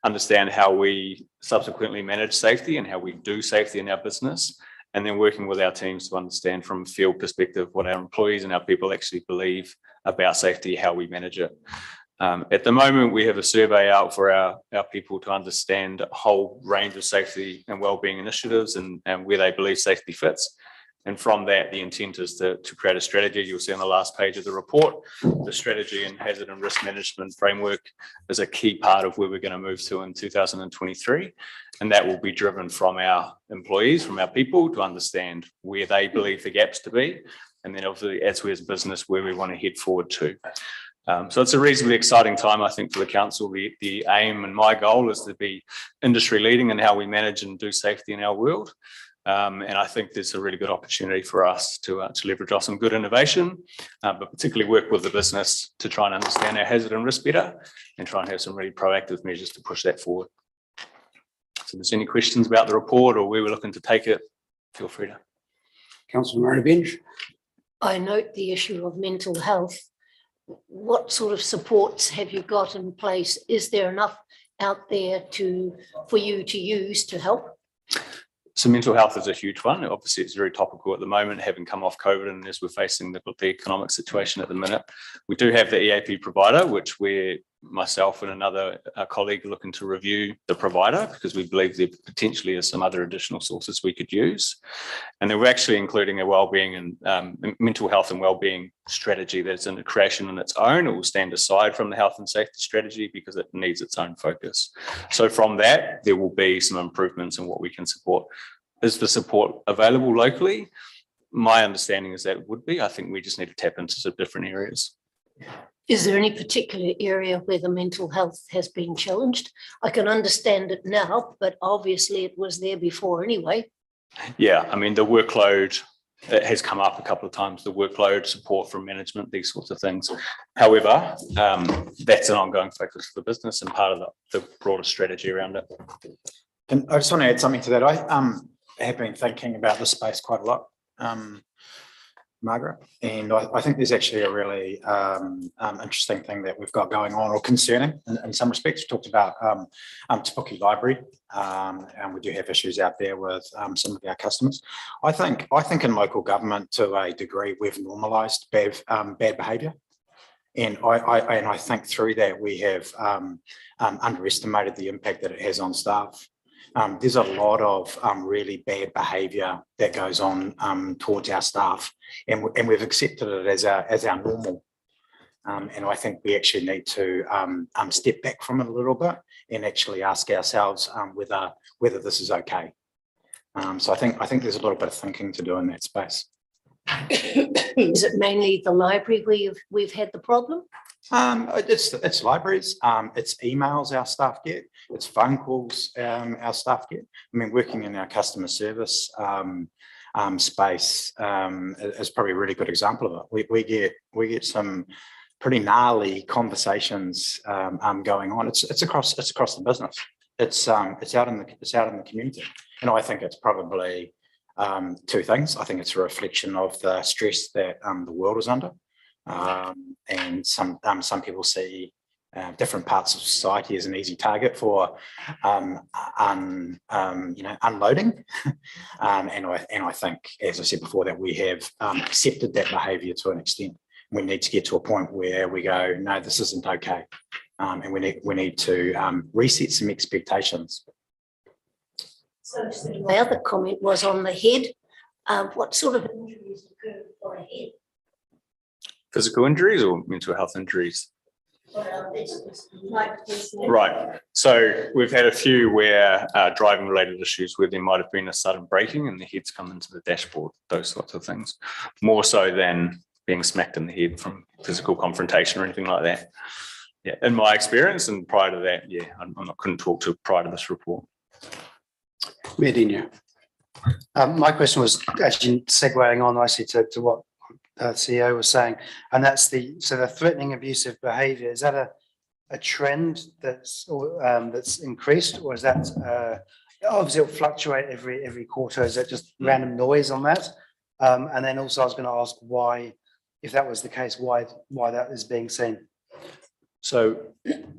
understand how we subsequently manage safety and how we do safety in our business, and then working with our teams to understand from a field perspective what our employees and our people actually believe about safety, how we manage it. At the moment, we have a survey out for our people to understand a whole range of safety and wellbeing initiatives and where they believe safety fits. And from that, the intent is to create a strategy. You'll see on the last page of the report, the strategy and hazard and risk management framework is a key part of where we're going to move to in 2023. And that will be driven from our employees, from our people, to understand where they believe the gaps to be. And then obviously, as we as a business, where we want to head forward to. So it's a reasonably exciting time, I think, for the council. The aim and my goal is to be industry leading in how we manage and do safety in our world. And I think there's a really good opportunity for us to leverage off some good innovation, but particularly work with the business to try and understand our hazard and risk better and try and have some really proactive measures to push that forward. So if there's any questions about the report or where we're looking to take it, feel free to. Councillor Marina-Benj. I note the issue of mental health. What sort of supports have you got in place? Is there enough out there for you to use to help? So mental health is a huge one. Obviously, it's very topical at the moment, having come off COVID, and as we're facing the economic situation at the minute. We do have the EAP provider, which we're myself and another colleague are looking to review the provider because we believe there potentially is some other additional sources we could use. And then we're actually including a wellbeing and mental health and wellbeing strategy that's in creation on its own. It will stand aside from the health and safety strategy because it needs its own focus. So from that, there will be some improvements in what we can support. Is the support available locally? My understanding is that it would be. I think we just need to tap into some different areas. Is there any particular area where the mental health has been challenged? I can understand it now, but obviously it was there before anyway. Yeah, I mean, the workload has come up a couple of times, the workload, support from management, these sorts of things. However, that's an ongoing focus for the business and part of the broader strategy around it. And I just want to add something to that. I have been thinking about this space quite a lot, Margaret, and I think there's actually a really interesting thing that we've got going on, or concerning in some respects. We talked about Te Puke Library, and we do have issues out there with some of our customers. I think in local government, to a degree, we've normalised bad behaviour, and I think through that we have underestimated the impact that it has on staff. There's a lot of really bad behaviour that goes on towards our staff, and we've accepted it as our normal. And I think we actually need to step back from it a little bit and actually ask ourselves whether this is okay. So I think there's a little bit of thinking to do in that space. Is it mainly the library where we've had the problem? It's libraries, it's emails our staff get, it's phone calls our staff get. I mean, working in our customer service space is probably a really good example of it. We get some pretty gnarly conversations going on. It's across the business. It's out in the community, and I think it's probably two things. I think it's a reflection of the stress that the world is under. And some people see different parts of society as an easy target for unloading. And I think, as I said before, that we have accepted that behaviour to an extent. We need to get to a point where we go, no, this isn't okay, and we need to reset some expectations. So my other comment was on the head. What sort of injuries occur on a head? Physical injuries or mental health injuries? Right. So we've had a few where driving related issues where there might have been a sudden braking and the head's come into the dashboard, those sorts of things. More so than being smacked in the head from physical confrontation or anything like that. Yeah, in my experience, and prior to that, yeah, couldn't talk to prior to this report. Medina. My question was actually segueing on nicely to what CEO was saying, and that's the threatening abusive behaviour. Is that a trend that's increased, or is that obviously it'll fluctuate every quarter? Is that just random noise on that? And then also I was going to ask why, if that was the case, why that is being seen. So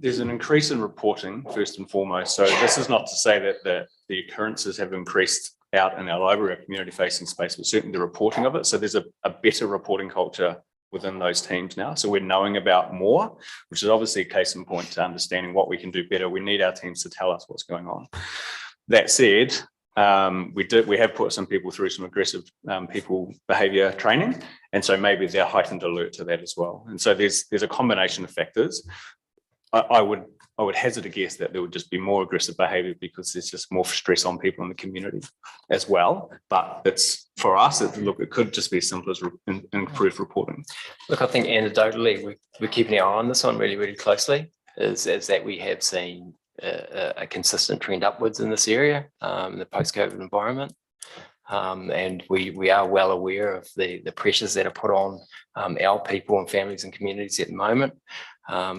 there's an increase in reporting first and foremost. So this is not to say that the occurrences have increased out in our library or community facing space, but certainly the reporting of it. So there's a better reporting culture within those teams now. So we're knowing about more, which is obviously a case in point to understanding what we can do better. We need our teams to tell us what's going on. That said, we have put some people through some aggressive people behavior training. And so maybe they're heightened alert to that as well. And so there's a combination of factors. I would hazard a guess that there would just be more aggressive behavior because there's just more stress on people in the community as well. But it's for us, it could just be as simple as improved reporting. Look, I think anecdotally, we're keeping our eye on this one really, really closely, is that we have seen a consistent trend upwards in this area, in the post-COVID environment. And we are well aware of the pressures that are put on our people and families and communities at the moment,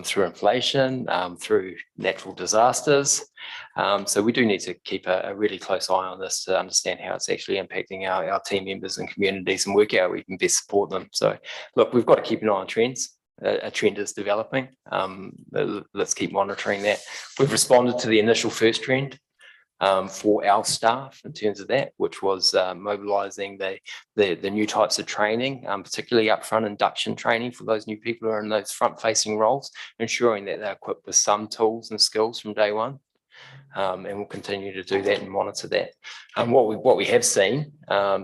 through inflation, through natural disasters. So we do need to keep a really close eye on this to understand how it's actually impacting our team members and communities and work out how we can best support them. So look, we've got to keep an eye on trends. A trend is developing. Let's keep monitoring that. We've responded to the initial first trend for our staff in terms of that, which was mobilising the new types of training, particularly upfront induction training for those new people who are in those front-facing roles, ensuring that they're equipped with some tools and skills from day one. And we'll continue to do that and monitor that. What we have seen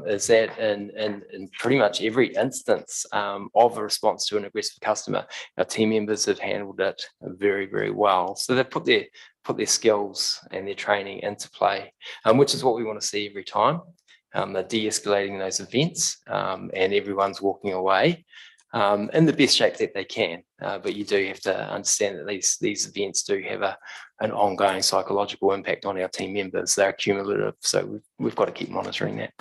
is that in pretty much every instance of a response to an aggressive customer, our team members have handled it very, very well. So they've put their skills and their training into play, which is what we want to see every time. They're de-escalating those events, and everyone's walking away in the best shape that they can. But you do have to understand that these events do have an ongoing psychological impact on our team members. They're cumulative, so we've got to keep monitoring that.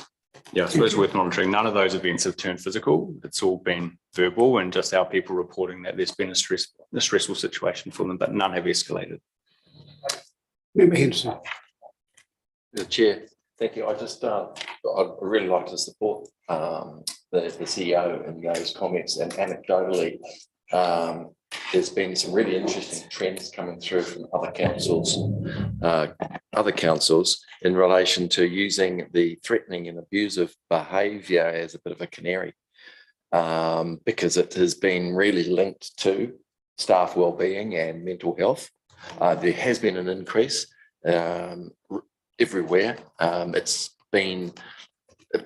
Yeah, I suppose it's worth monitoring. None of those events have turned physical. It's all been verbal and just our people reporting that there's been a stressful situation for them, but none have escalated. Member Henderson. The Chair, thank you. I'd really like to support the CEO in those comments, and anecdotally, there's been some really interesting trends coming through from other councils in relation to using the threatening and abusive behaviour as a bit of a canary, because it has been really linked to staff wellbeing and mental health. There has been an increase everywhere. It's been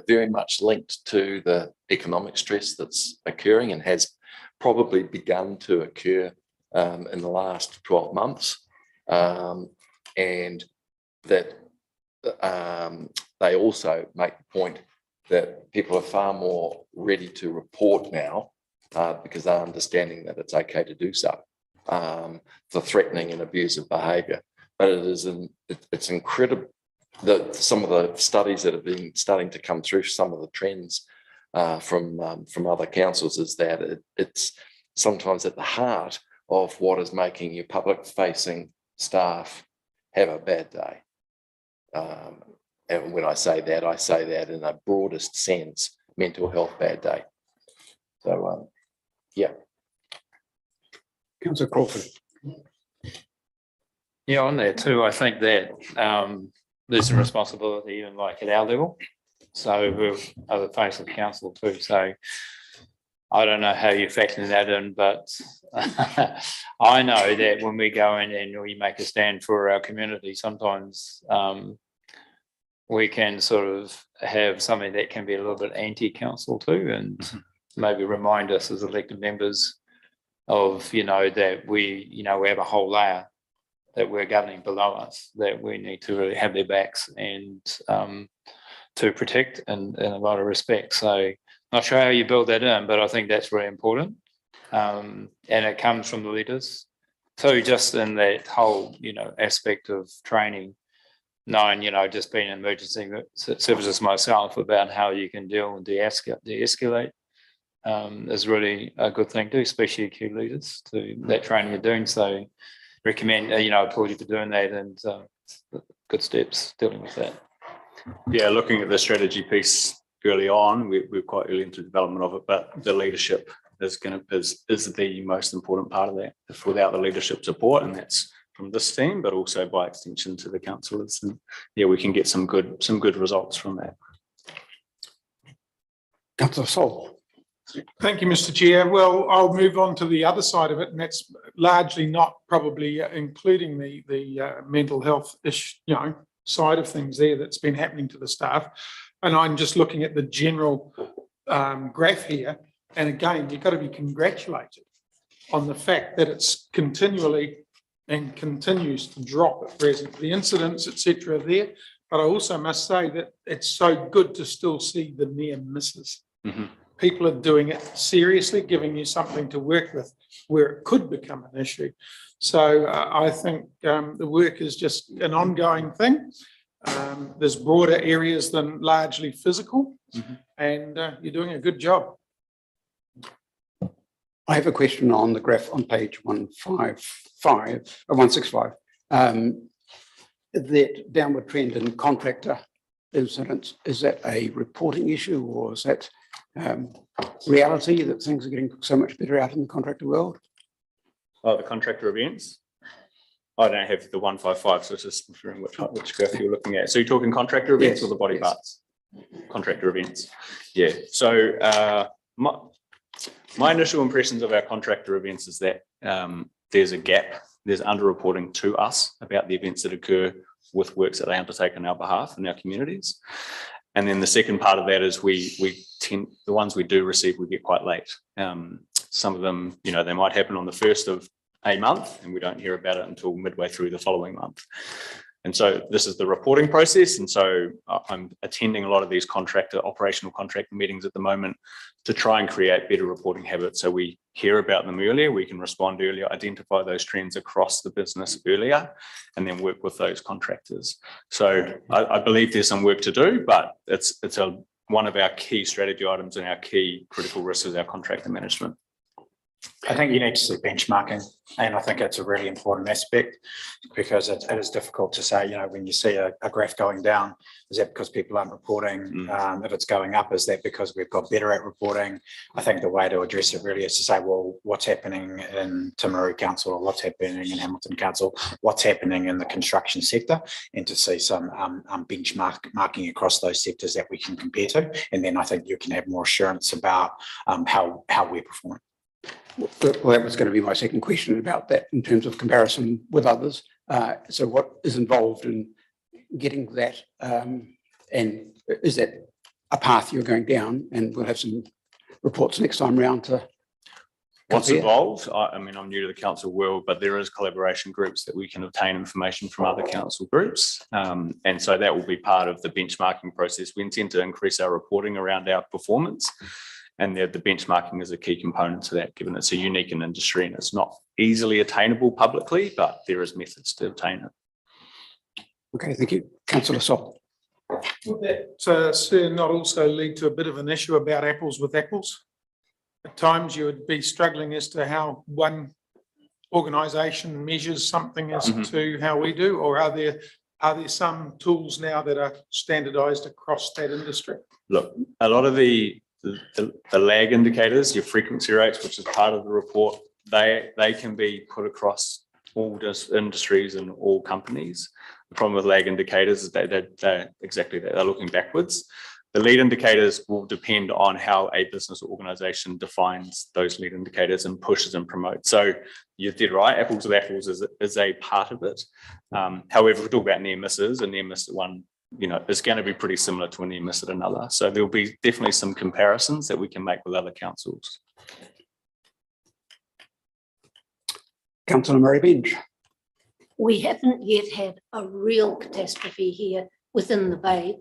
very much linked to the economic stress that's occurring and has probably begun to occur in the last 12 months. And that they also make the point that people are far more ready to report now because they're understanding that it's okay to do so, for threatening and abusive behaviour. But it's incredible that some of the studies that have been starting to come through, some of the trends from other councils, is that it's sometimes at the heart of what is making your public-facing staff have a bad day. And when I say that in a broadest sense, mental health bad day. So, yeah. Councillor Crawford. Yeah, on that too, I think that there's a responsibility even like at our level. So we're other face of council too. So I don't know how you're factoring that in, but I know that when we go in and we make a stand for our community, sometimes we can sort of have something that can be a little bit anti-council too, and maybe remind us as elected members of, that we have a whole layer that we're governing below us, that we need to really have their backs and to protect in a lot of respects. So Not sure how you build that in, but I think that's really important. And it comes from the leaders. So just in that whole, aspect of training, knowing, just being in emergency services myself about how you can deal and de-escalate is really a good thing too, especially key leaders to that training you're doing. So recommend, applaud you for doing that and good steps dealing with that. Yeah, looking at the strategy piece early on, we're quite early into the development of it, but the leadership is the most important part of that. If without the leadership support, and that's from this team, but also by extension to the councillors, and yeah, we can get some good results from that. Councillor Sol. Thank you, Mr. Chair. Well, I'll move on to the other side of it, and that's largely not probably including the mental health side of things there that's been happening to the staff. And I'm just looking at the general graph here. And again, you've got to be congratulated on the fact that it's continually and continues to drop at present. The incidents, etc., are there. But I also must say that it's so good to still see the near misses. Mm-hmm. People are doing it seriously, giving you something to work with where it could become an issue. So I think the work is just an ongoing thing. There's broader areas than largely physical, and you're doing a good job. I have a question on the graph on page 165. That downward trend in contractor incidents, is that a reporting issue, or is that reality that things are getting so much better out in the contractor world? Oh, the contractor events? I don't have the 155, so it's just referring which graph you're looking at. So you're talking contractor events, or the body parts? Contractor events. Yeah. So my initial impressions of our contractor events is that there's a gap. There's underreporting to us about the events that occur with works that they undertake on our behalf in our communities. And then the second part of that is we tend, the ones we do receive, we get quite late. Some of them, they might happen on the first of a month, and we don't hear about it until midway through the following month. And so this is the reporting process. And so I'm attending a lot of these operational contractor meetings at the moment to try and create better reporting habits. So we hear about them earlier, we can respond earlier, identify those trends across the business earlier, and then work with those contractors. So I believe there's some work to do, but it's one of our key strategy items and our key critical risks is our contractor management. I think you need to see benchmarking, and I think it's a really important aspect, because it is difficult to say, when you see a graph going down, is that because people aren't reporting? If it's going up, is that because we've got better at reporting? I think the way to address it really is to say, well, what's happening in Timaru Council, or what's happening in Hamilton Council, what's happening in the construction sector, and to see some benchmarking across those sectors that we can compare to. And then I think you can have more assurance about how we're performing. Well, that was going to be my second question about that in terms of comparison with others. So what is involved in getting that, and is that a path you're going down? And we'll have some reports next time round to What's compare. involved? I'm new to the council world, but there is collaboration groups that we can obtain information from other council groups. And so that will be part of the benchmarking process. We intend to increase our reporting around our performance. And the benchmarking is a key component to that, given it's a unique in industry and it's not easily attainable publicly, but there is methods to obtain it. Okay, thank you. Councillor Sol. Would that, sir, not also lead to a bit of an issue about apples with apples? At times you would be struggling as to how one organisation measures something as to how we do, or are there some tools now that are standardised across that industry? Look, a lot of the lag indicators, your frequency rates, which is part of the report, they can be put across all industries and all companies. The problem with lag indicators is that they're exactly that, they're looking backwards. The lead indicators will depend on how a business or organisation defines those lead indicators and pushes and promotes. So you did right, apples with apples is a part of it. However, if we talk about near misses, a near miss at one is going to be pretty similar to a near miss at another. So there'll be definitely some comparisons that we can make with other councils. Councillor Murray Bench. We haven't yet had a real catastrophe here within the bay,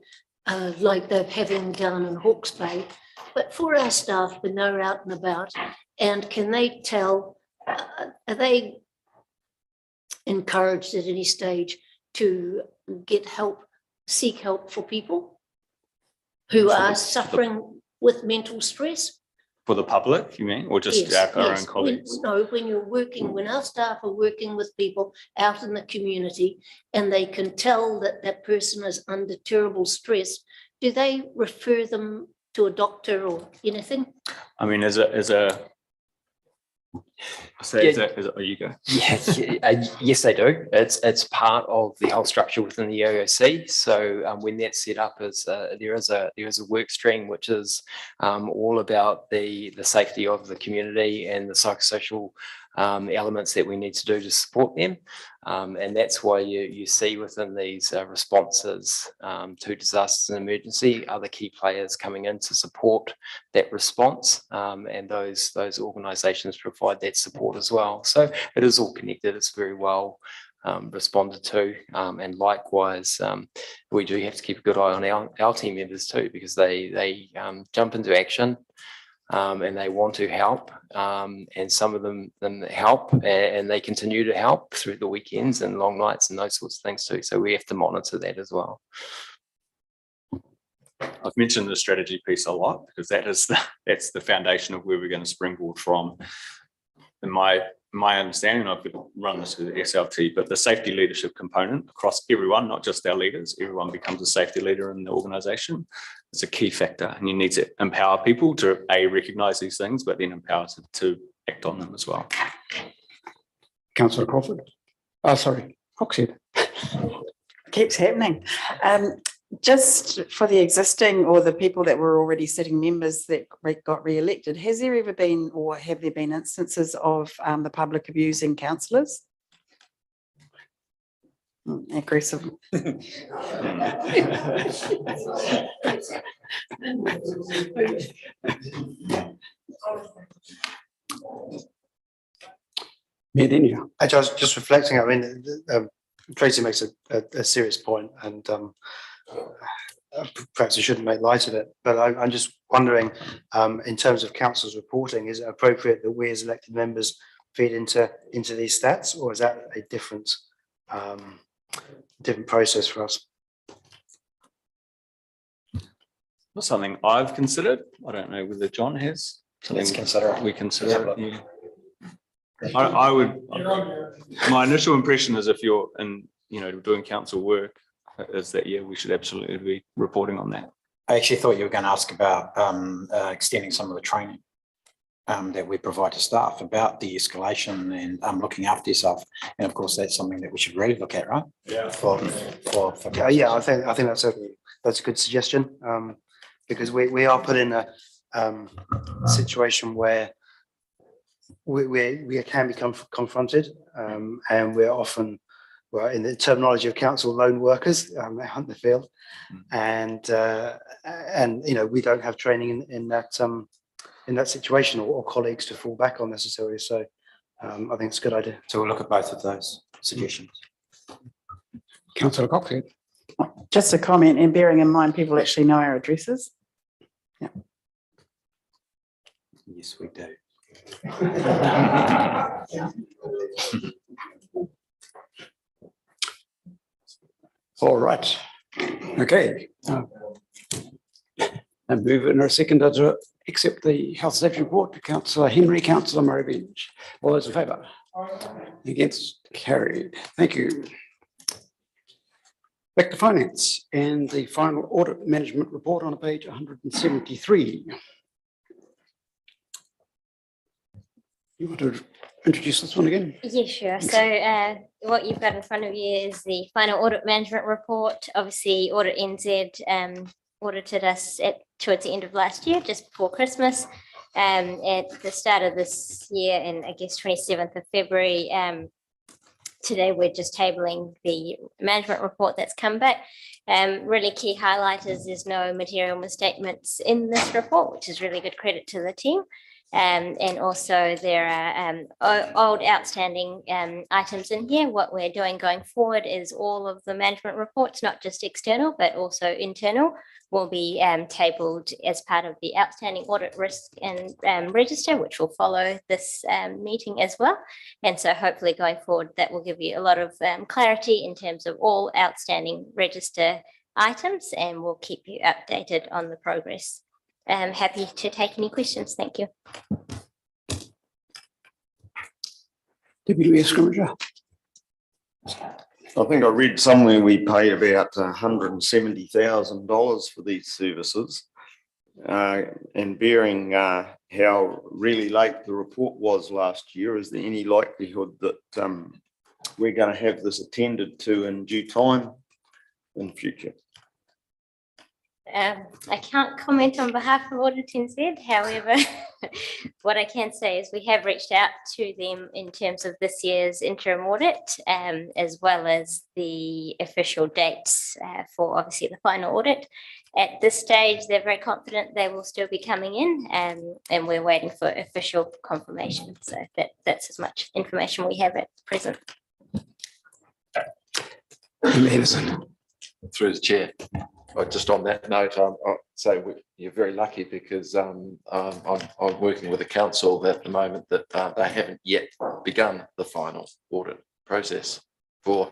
like they're having down in Hawke's Bay. But for our staff, when they're out and about, and can they tell, are they encouraged at any stage to get help, seek help for people who are suffering with mental stress? For the public, you mean, or just Yes, our own yes. colleagues? No, when you're working, when our staff are working with people out in the community and they can tell that that person is under terrible stress, do they refer them to a doctor or anything? I mean, as a oh, you go. Yes, they do. It's part of the whole structure within the EOC. So when that's set up, there is a work stream which is all about the safety of the community and the psychosocial elements that we need to do to support them. And that's why you see within these responses to disasters and emergency, other key players coming in to support that response. And those organisations provide that support as well. So it is all connected. It's very well responded to. And likewise, we do have to keep a good eye on our team members too, because they jump into action. And they want to help, and some of them help, and they continue to help through the weekends and long nights and those sorts of things too. So we have to monitor that as well. I've mentioned the strategy piece a lot because that's the foundation of where we're going to springboard from. In my understanding, I've run this with SLT, but the safety leadership component across everyone, not just our leaders, everyone becomes a safety leader in the organisation. It's a key factor, and you need to empower people to recognise these things, but then empower to act on them as well. Councillor Crawford. Oh, sorry, Hogshead. Keeps happening. Just for the existing or the people that were already sitting members that got re-elected, has there ever been or have there been instances of the public abusing councillors? Aggressive. I was just reflecting. I mean, Tracy makes a serious point, and perhaps you shouldn't make light of it. But I'm just wondering, in terms of council's reporting, is it appropriate that we as elected members feed into these stats, or is that a different process for us? Not something I've considered. I don't know whether John has. Let's consider it. We consider it. Yeah. I would. My initial impression is if you're doing council work, is that we should absolutely be reporting on that. I actually thought you were going to ask about extending some of the training that we provide to staff about de-escalation and looking after yourself. And of course, that's something that we should really look at, right? Yeah. Yeah, I think that's a good suggestion, because we are put in a situation where we can become confronted, and we're often, well, in the terminology of council, lone workers out in the field, and we don't have training in that situation or colleagues to fall back on necessarily. So I think it's a good idea. So we'll look at both of those suggestions. Councillor Coxhead. Just a comment, and bearing in mind people actually know our addresses. Yeah. Yes, we do. All right. Okay. I move in a second to accept the health safety report to Councillor Henry, Councillor Murray Bench. All those in favour? Against? Carried. Thank you. Back to finance and the final audit management report on page 173. You want to introduce this one again? Yeah, sure. So what you've got in front of you is the final audit management report. Obviously, Audit NZ audited us towards the end of last year, just before Christmas. At the start of this year, and I guess 27th of February, today we're just tabling the management report that's come back. Really key highlight is there's no material misstatements in this report, which is really good credit to the team. And also there are old outstanding items in here. What we're doing going forward is all of the management reports, not just external, but also internal, will be tabled as part of the outstanding audit risk and register, which will follow this meeting as well. And so hopefully going forward, that will give you a lot of clarity in terms of all outstanding register items, and we'll keep you updated on the progress. I'm happy to take any questions. Thank you. Deputy Mayor Scrimgeour. I think I read somewhere we paid about $170,000 for these services. And bearing how really late the report was last year, is there any likelihood that we're going to have this attended to in due time in future? I can't comment on behalf of Audit NZ. However, what I can say is we have reached out to them in terms of this year's interim audit, as well as the official dates for obviously the final audit. At this stage, they're very confident they will still be coming in, and we're waiting for official confirmation. So that's as much information we have at present. Through the chair. Just on that note, I'll say you're very lucky because I'm working with a council at the moment that they haven't yet begun the final audit process for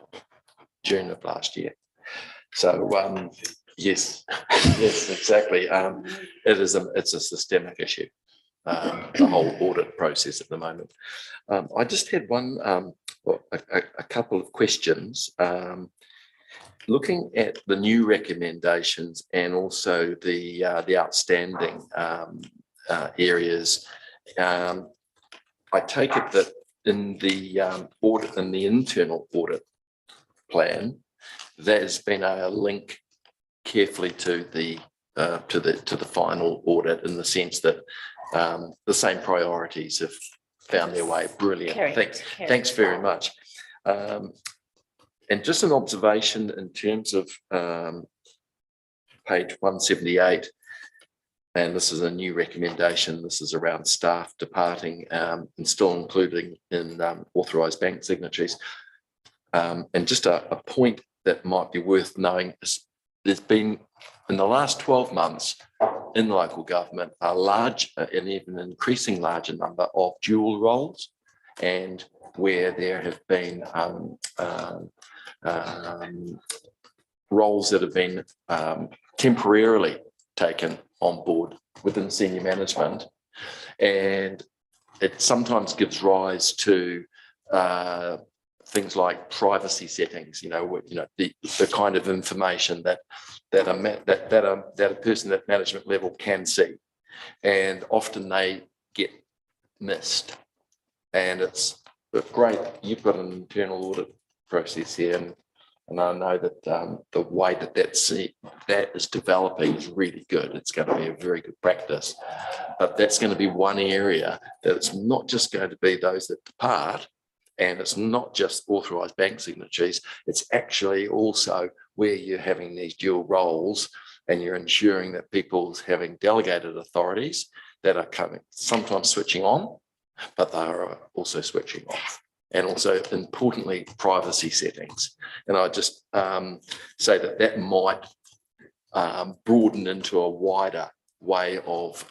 June of last year. So yes, yes, exactly. It's a systemic issue, the whole audit process at the moment. I just had a couple of questions. Looking at the new recommendations and also the outstanding areas, I take it that in the audit, in the internal audit plan, there's been a link carefully to the final audit, in the sense that the same priorities have found their way. Brilliant. Correct. Thanks very much. And just an observation in terms of page 178, and this is a new recommendation. This is around staff departing and still including in authorised bank signatories. And just a point that might be worth knowing is there's been, in the last 12 months in local government, a large and even increasing larger number of dual roles, and where there have been roles that have been temporarily taken on board within senior management, and it sometimes gives rise to things like privacy settings. The kind of information that a person at management level can see, and often they get missed. And it's great you've got an internal audit process here, and I know that the way that is developing is really good. It's going to be a very good practice, but that's going to be one area that it's not just going to be those that depart, and it's not just authorised bank signatories. It's actually also where you're having these dual roles, and you're ensuring that people's having delegated authorities that are sometimes switching on, but they are also switching off. And also, importantly, privacy settings. And I just say that might broaden into a wider way of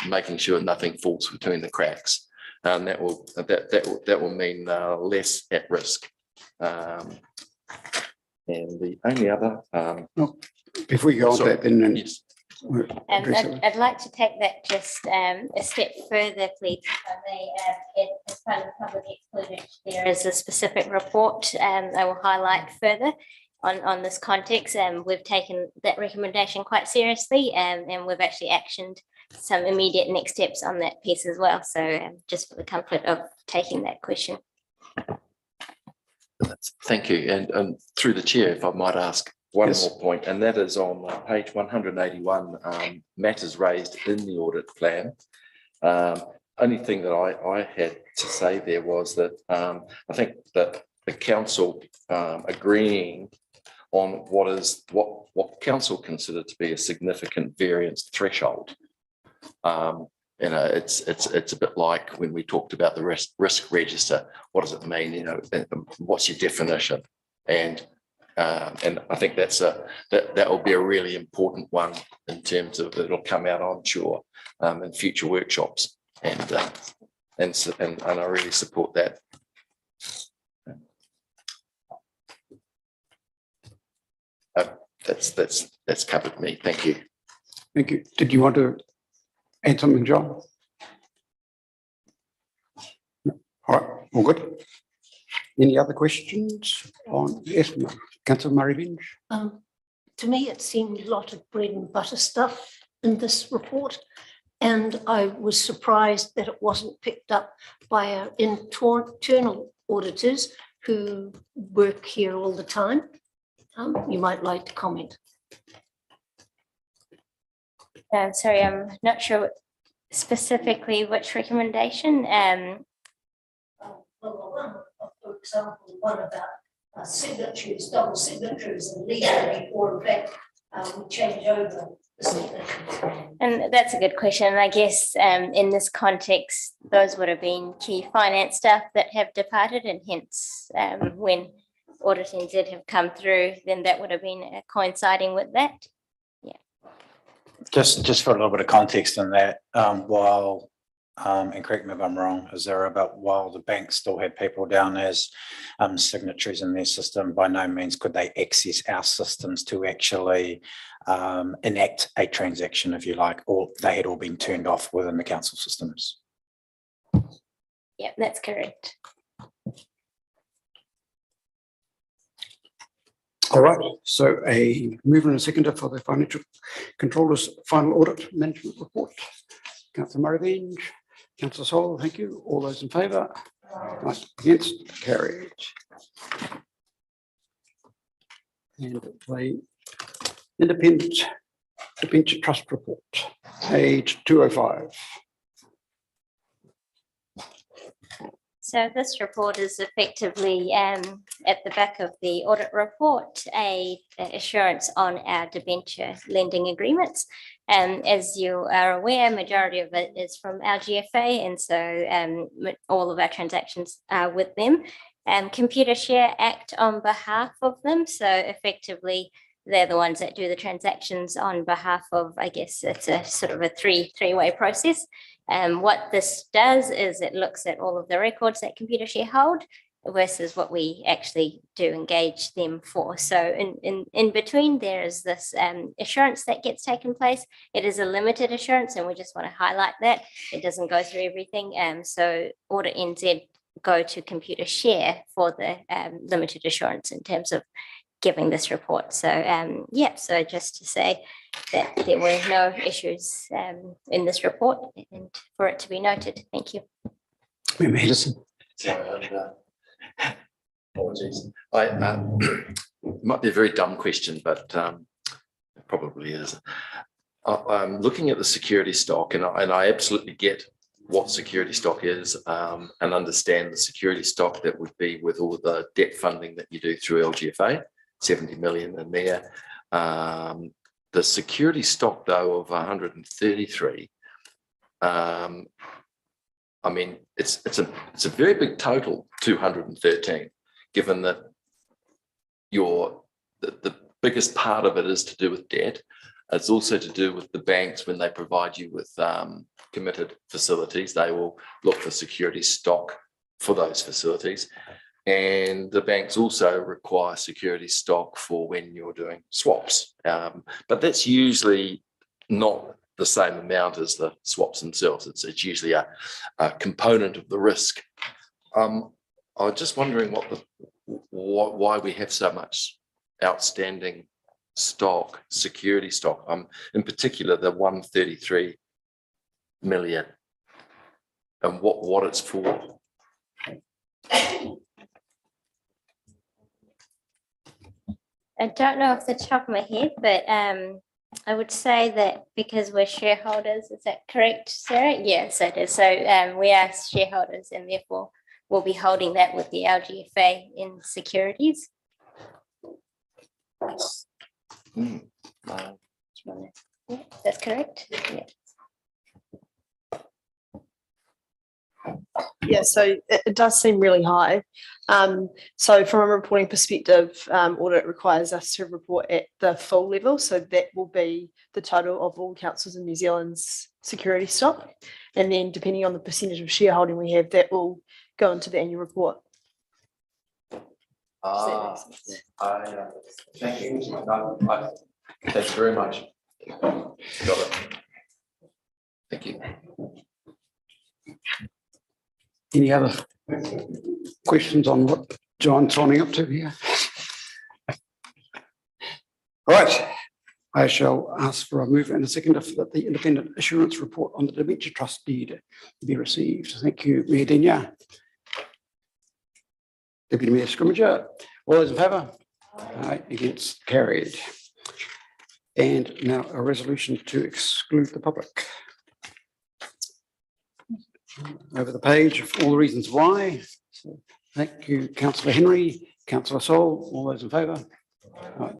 making sure nothing falls between the cracks, and that will mean less at risk. And the only other before you go on to that, then yes. I'd like to take that just a step further, please. As part of the public excluded, there is a specific report I will highlight further on this context. We've taken that recommendation quite seriously, and we've actually actioned some immediate next steps on that piece as well. So just for the comfort of taking that question. Thank you. And through the chair, if I might ask one Yes. more point, and that is on page 181, matters raised in the audit plan. Only thing that I had to say there was that I think that the council agreeing on what council considered to be a significant variance threshold, it's a bit like when we talked about the risk register. What does it mean? You know, what's your definition? And I think that will be a really important one in terms of it'll come out, I'm sure, in future workshops, and I really support that. That's covered me. Thank you. Thank you. Did you want to add something, John? No. All right, all good. Any other questions on, yes, Councillor Murray-Binge? To me, it seemed a lot of bread and butter stuff in this report. And I was surprised that it wasn't picked up by our internal auditors who work here all the time. You might like to comment. Sorry, I'm not sure specifically which recommendation. For example, one about signatures, double signatures, and legally, or in fact, we change over the signatures. And that's a good question. And I guess in this context, those would have been key finance staff that have departed, and hence when Audit NZ have come through, then that would have been coinciding with that. Yeah. Just for a little bit of context on that, while and correct me if I'm wrong, is there about while the bank still had people down as signatories in their system, by no means could they access our systems to actually enact a transaction, if you like, or they had all been turned off within the council systems. Yeah, that's correct. All right, so a mover and a seconder for the financial controller's final audit management report. Councillor Murray-Binge, Councillor Sol, thank you. All those in favour? Against? Carried. And the independent debenture trust report, page 205. So this report is effectively at the back of the audit report, a assurance on our debenture lending agreements. As you are aware, majority of it is from our GFA, and so all of our transactions are with them. Computershare act on behalf of them, so effectively they're the ones that do the transactions on behalf of, I guess it's a sort of a three-way process. What this does is it looks at all of the records that Computershare hold versus what we actually do engage them for. So in between, there is this assurance that gets taken place. It is a limited assurance, and we just want to highlight that. It doesn't go through everything. So Audit NZ go to Computershare for the limited assurance in terms of giving this report. So yeah, so just to say that there were no issues in this report, and for it to be noted. Thank you. Member Henderson. Apologies. It might be a very dumb question, but it probably is. I'm looking at the security stock, and I absolutely get what security stock is, and understand the security stock that would be with all the debt funding that you do through LGFA, 70 million in there. The security stock, though, of 133, I mean, it's a very big total, 213, given that the biggest part of it is to do with debt. It's also to do with the banks when they provide you with committed facilities. They will look for security stock for those facilities. And the banks also require security stock for when you're doing swaps. But that's usually not the same amount as the swaps themselves. It's usually a component of the risk. I was just wondering why we have so much outstanding stock, security stock, in particular the 133 million, and what it's for. I don't know off the top of my head, but I would say that because we're shareholders, is that correct, Sarah? Yes, it is. So we are shareholders, and therefore we'll be holding that with the LGFA in securities. Yeah, that's correct. Yeah. Yeah, so it does seem really high. So from a reporting perspective, audit requires us to report at the full level. So that will be the total of all councils in New Zealand's security stock. And then depending on the percentage of shareholding we have, that will go into the annual report. Thank you. Thanks very much. Got it. Thank you. Any other questions on what John's signing up to here? Right, I shall ask for a move and a second if that the independent assurance report on the dementia trust deed be received. Thank you, Mayor Denia. Deputy Mayor Scrimmager, all those in favour? Aye, against, carried. And now a resolution to exclude the public. Over the page of all the reasons why. So, thank you, Councillor Henry, Councillor Sol, all those in favour?